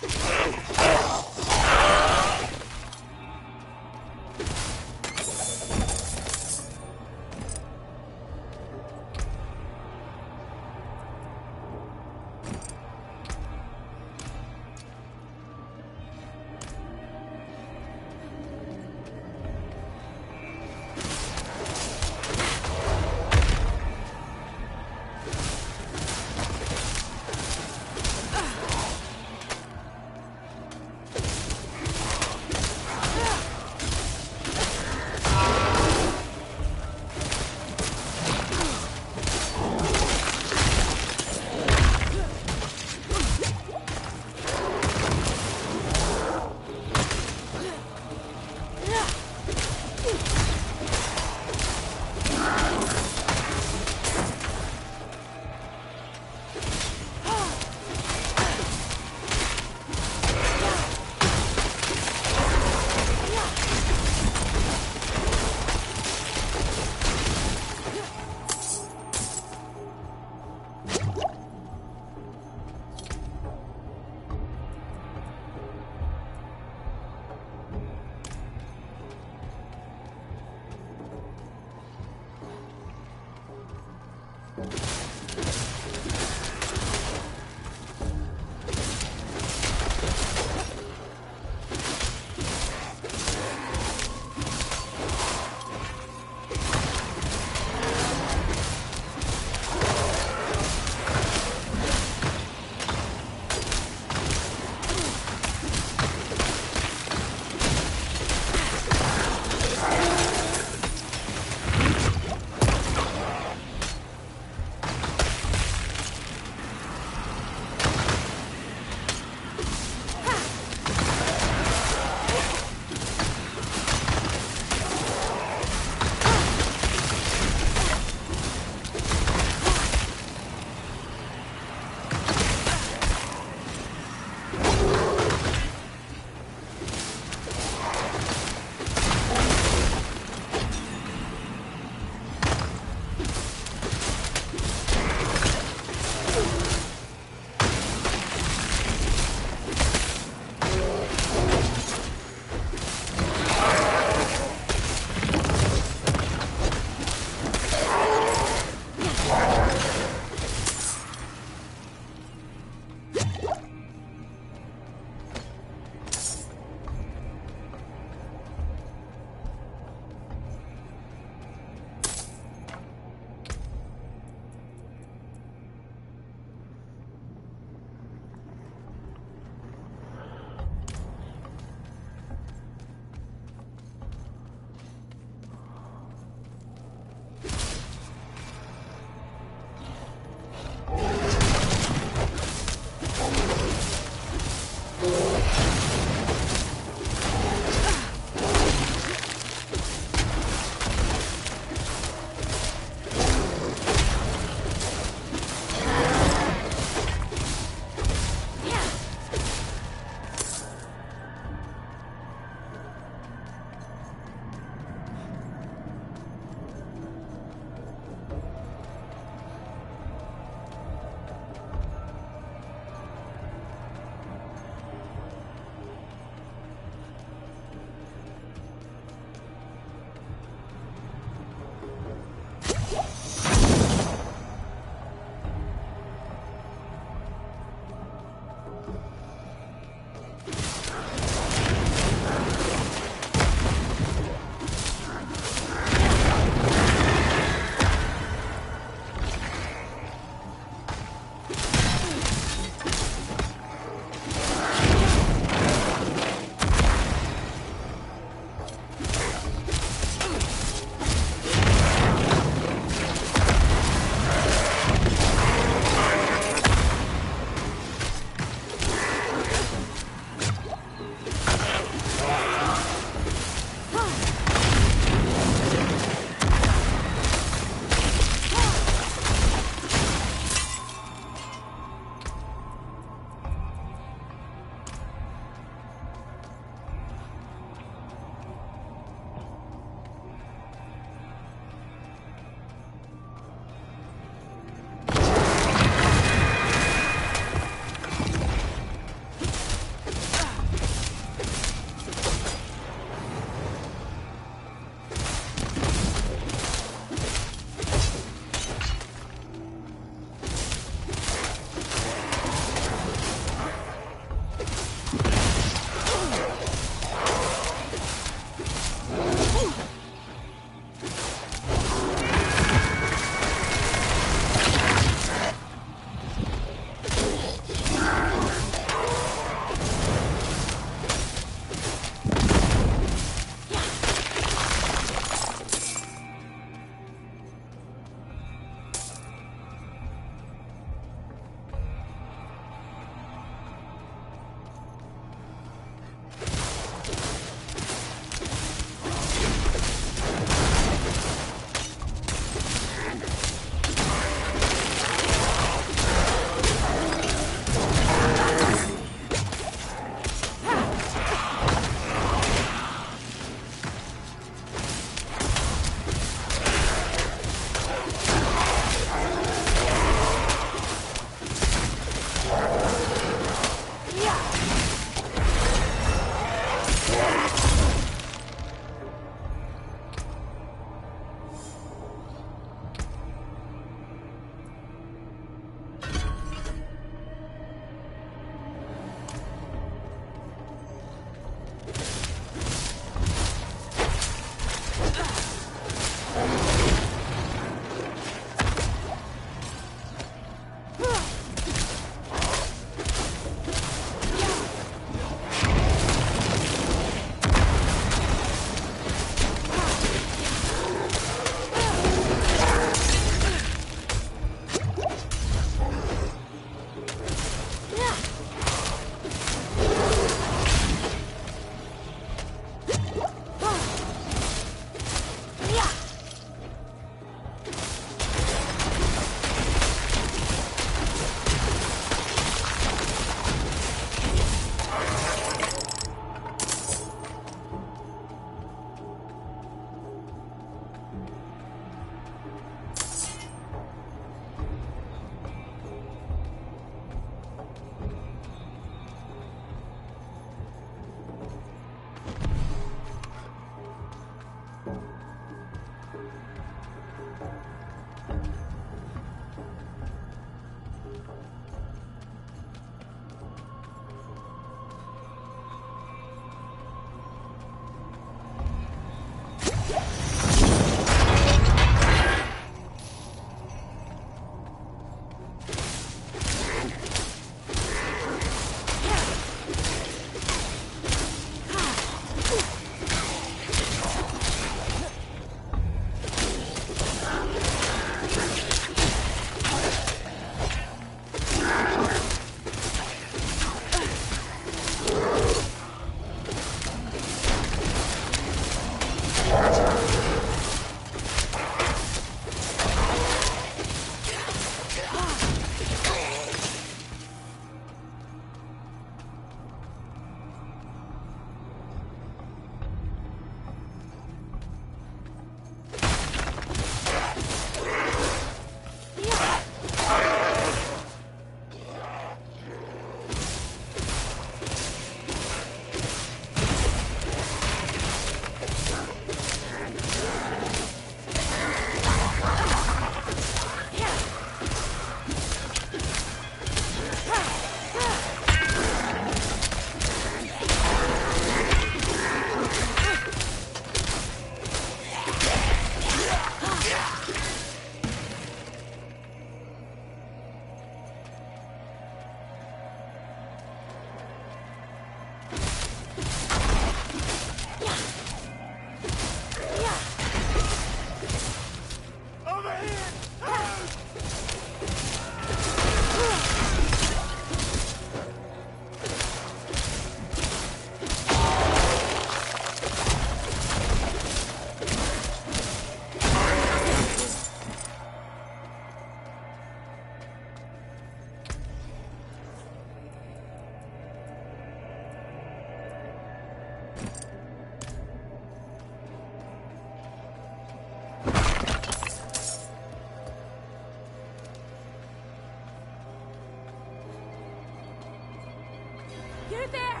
You're there!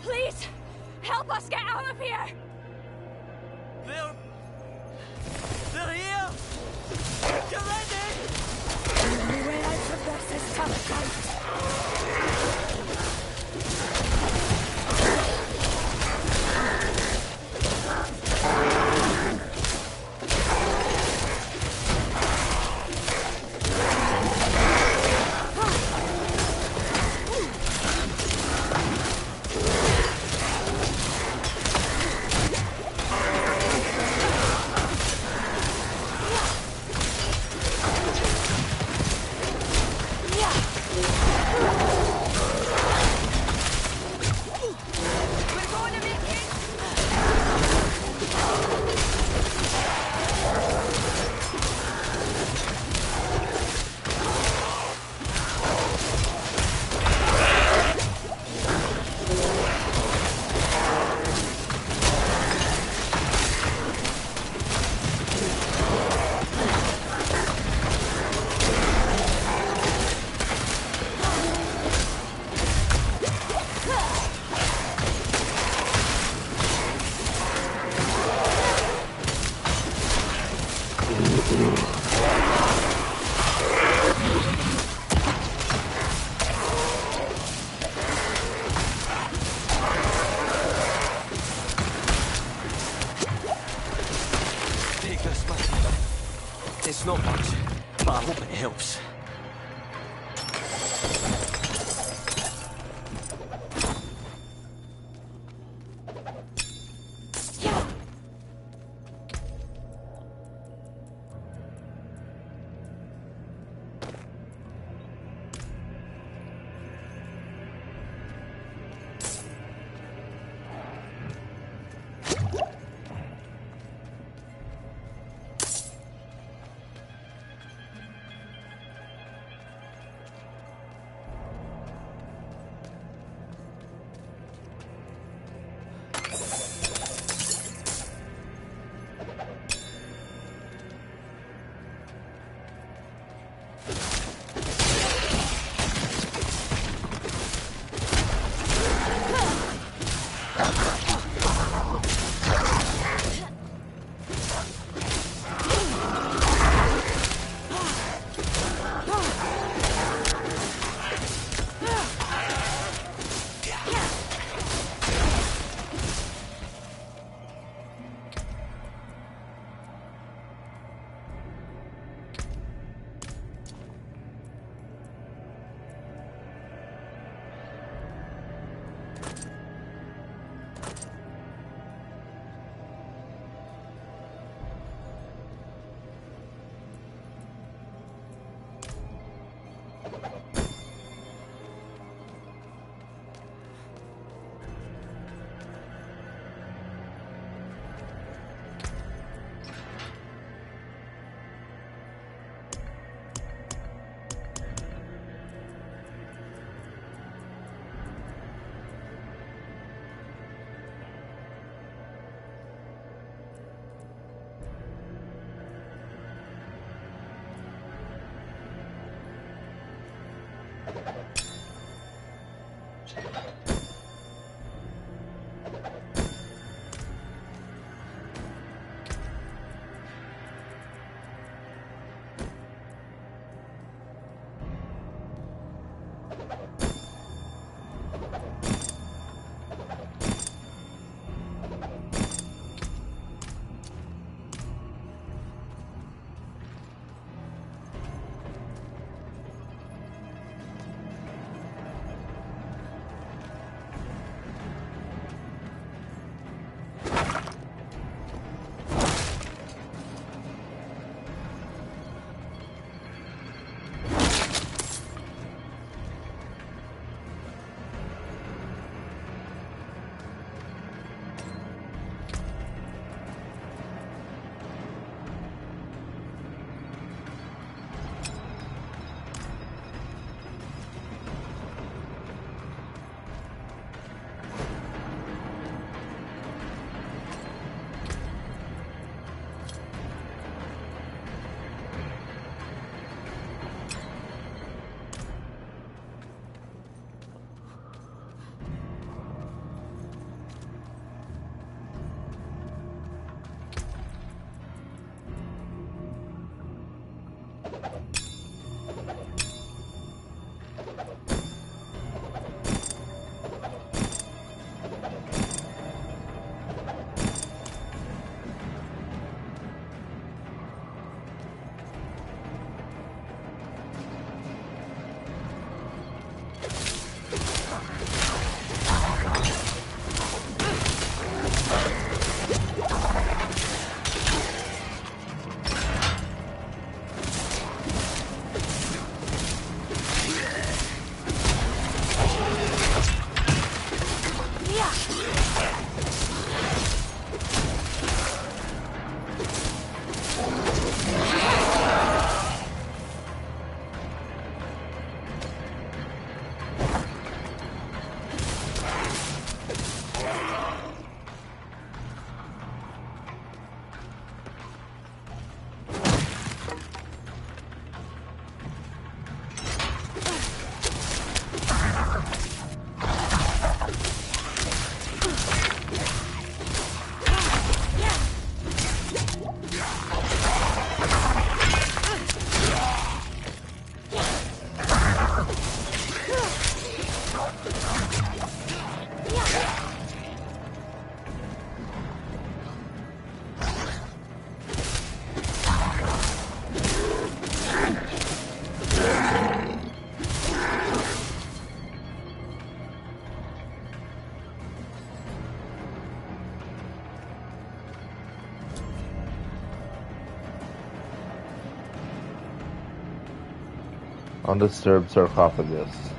Please, help us get out of here! They're here! Get ready! The only way out of this is to fight! It's not much, but I hope it helps. Undisturbed sarcophagus.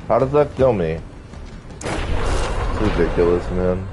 How does that kill me? It's ridiculous, man.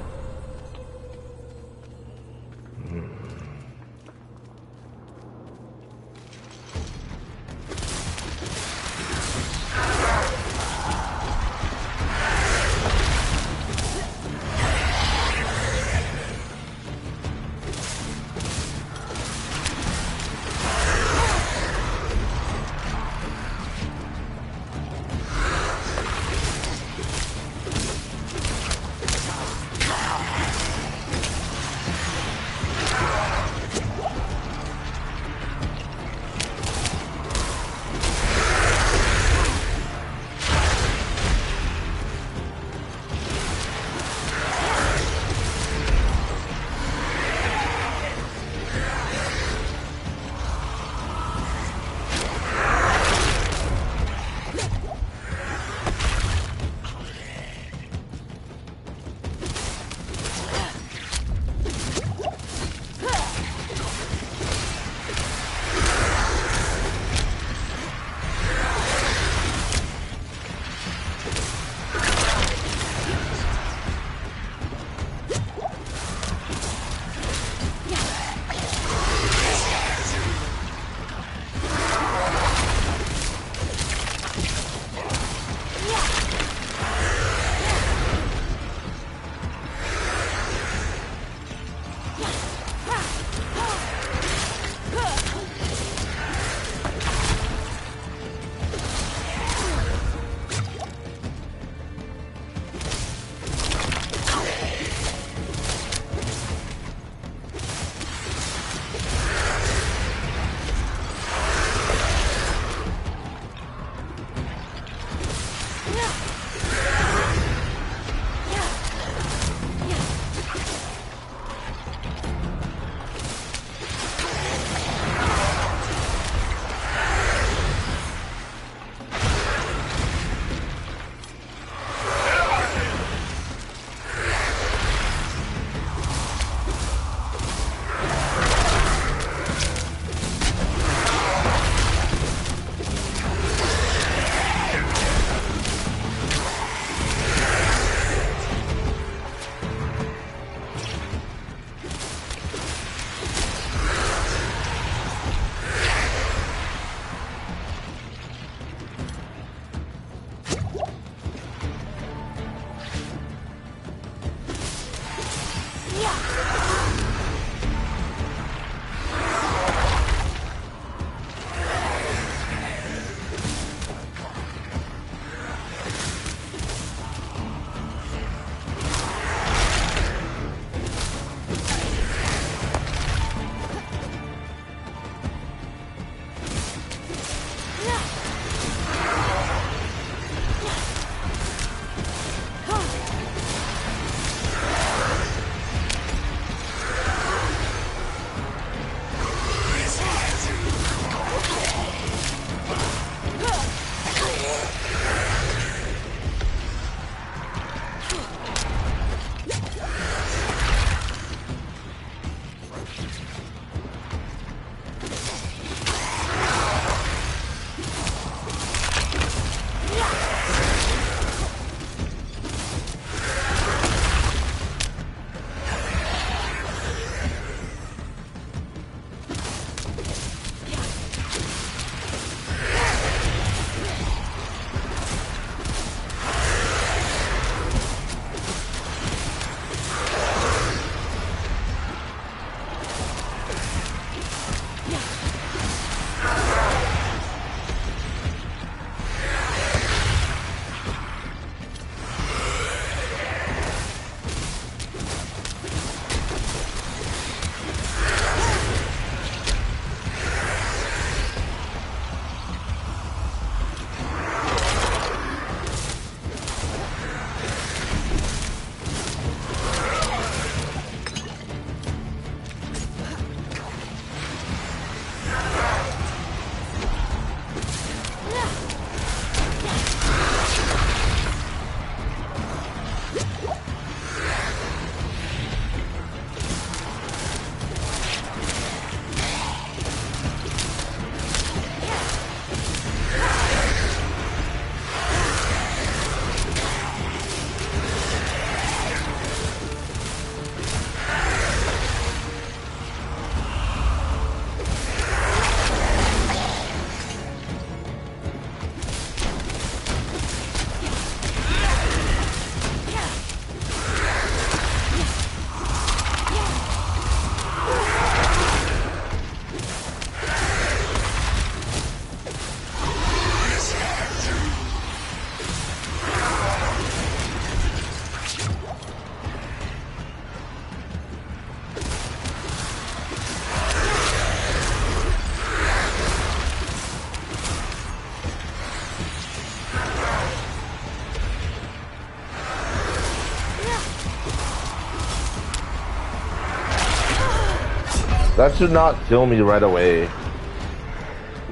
That should not kill me right away.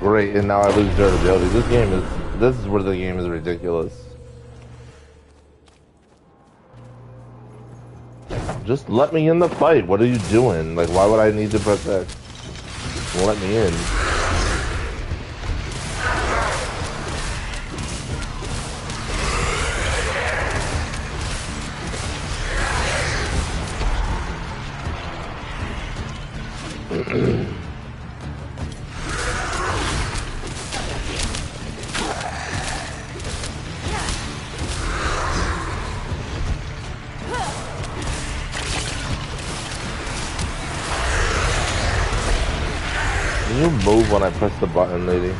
Great, and now I lose durability. This is where the game is ridiculous. Just let me in the fight. What are you doing? Like, why would I need to press X? Let me in. Can you move when I press the button, lady?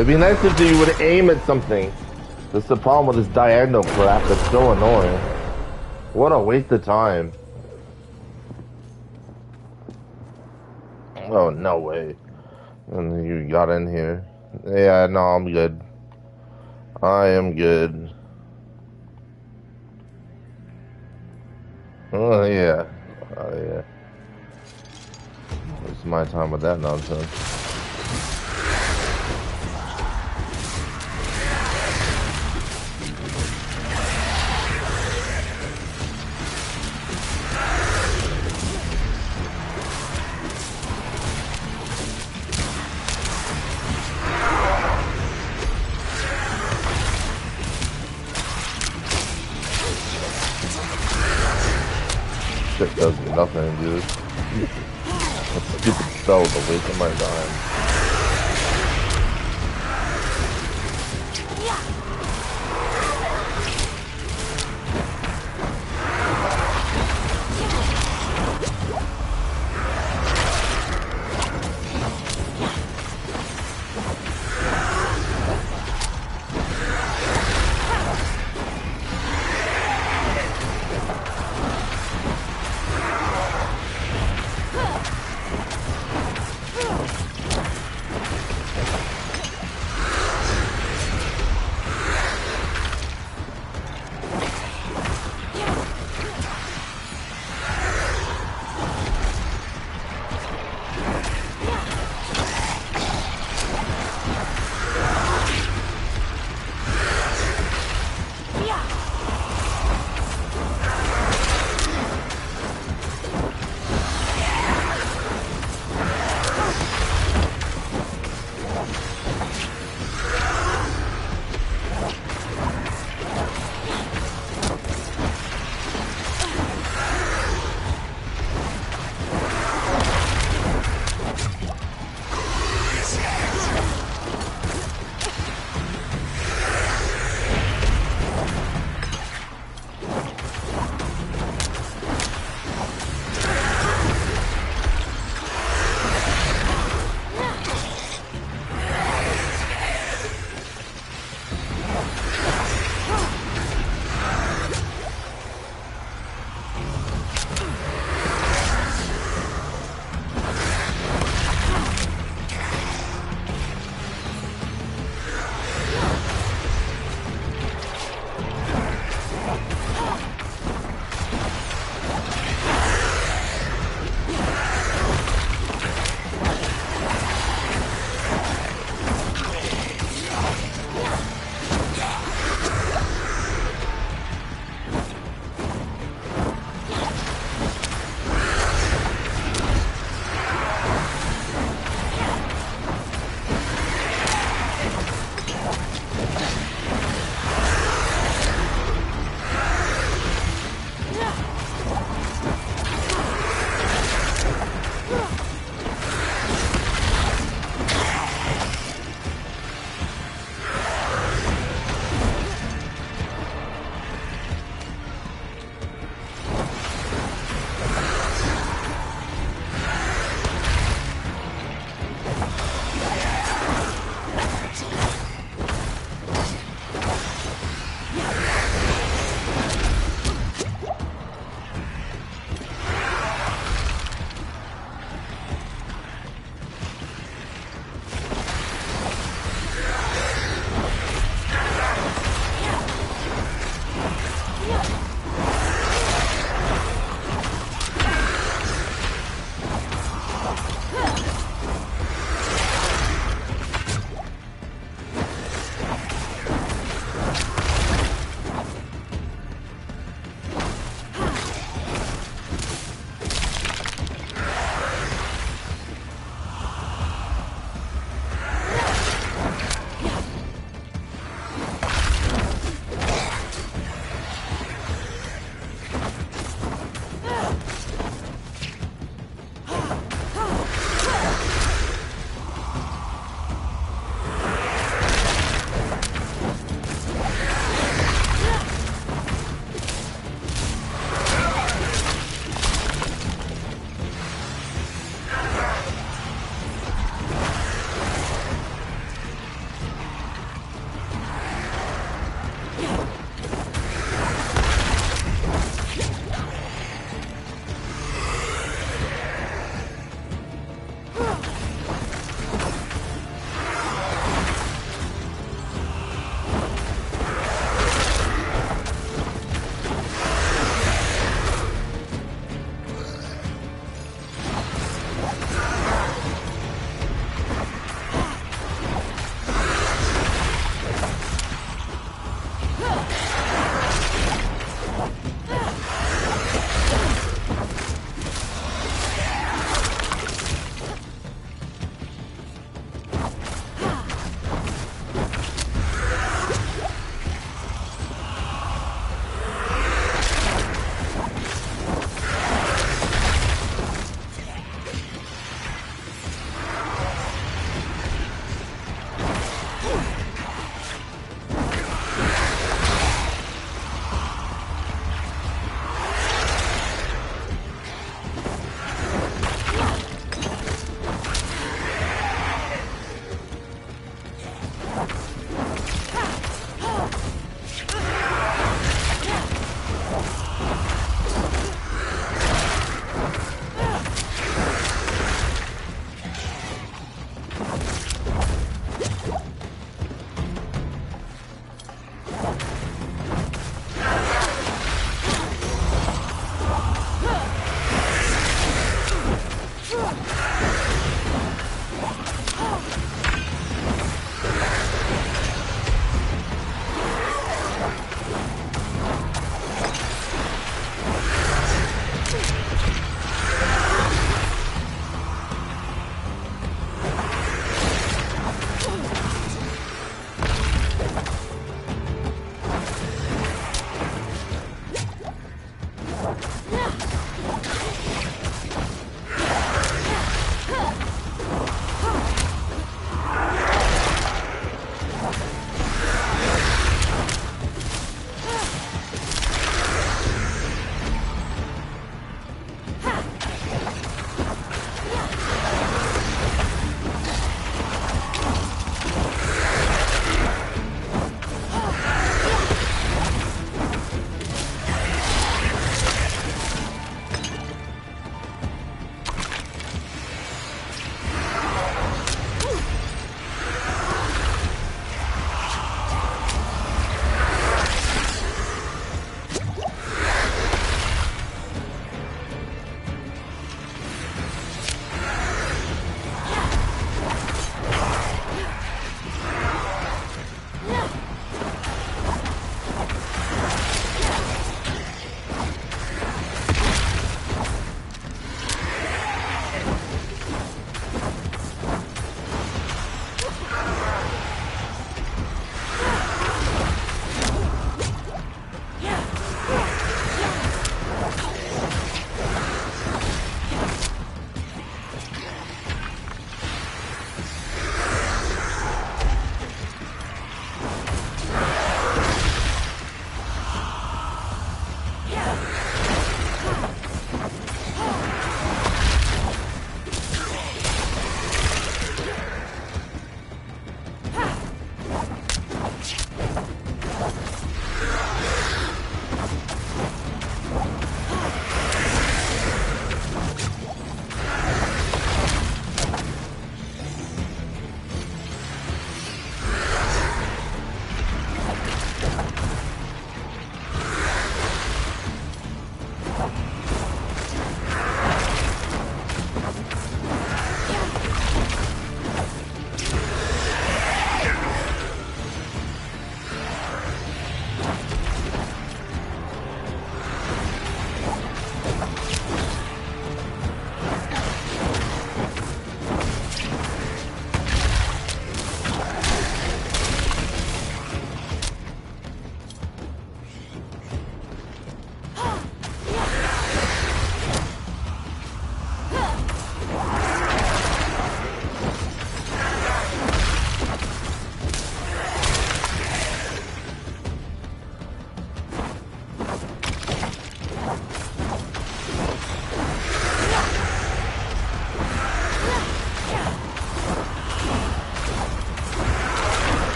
It'd be nice if you would aim at something. That's the problem with this diagonal crap. That's so annoying. What a waste of time. Oh, no way. And you got in here. Yeah, no, I'm good. I am good. Oh, yeah. Oh, yeah. It's my time with that nonsense. Shit does me nothing, dude. That stupid spell is a waste of my time.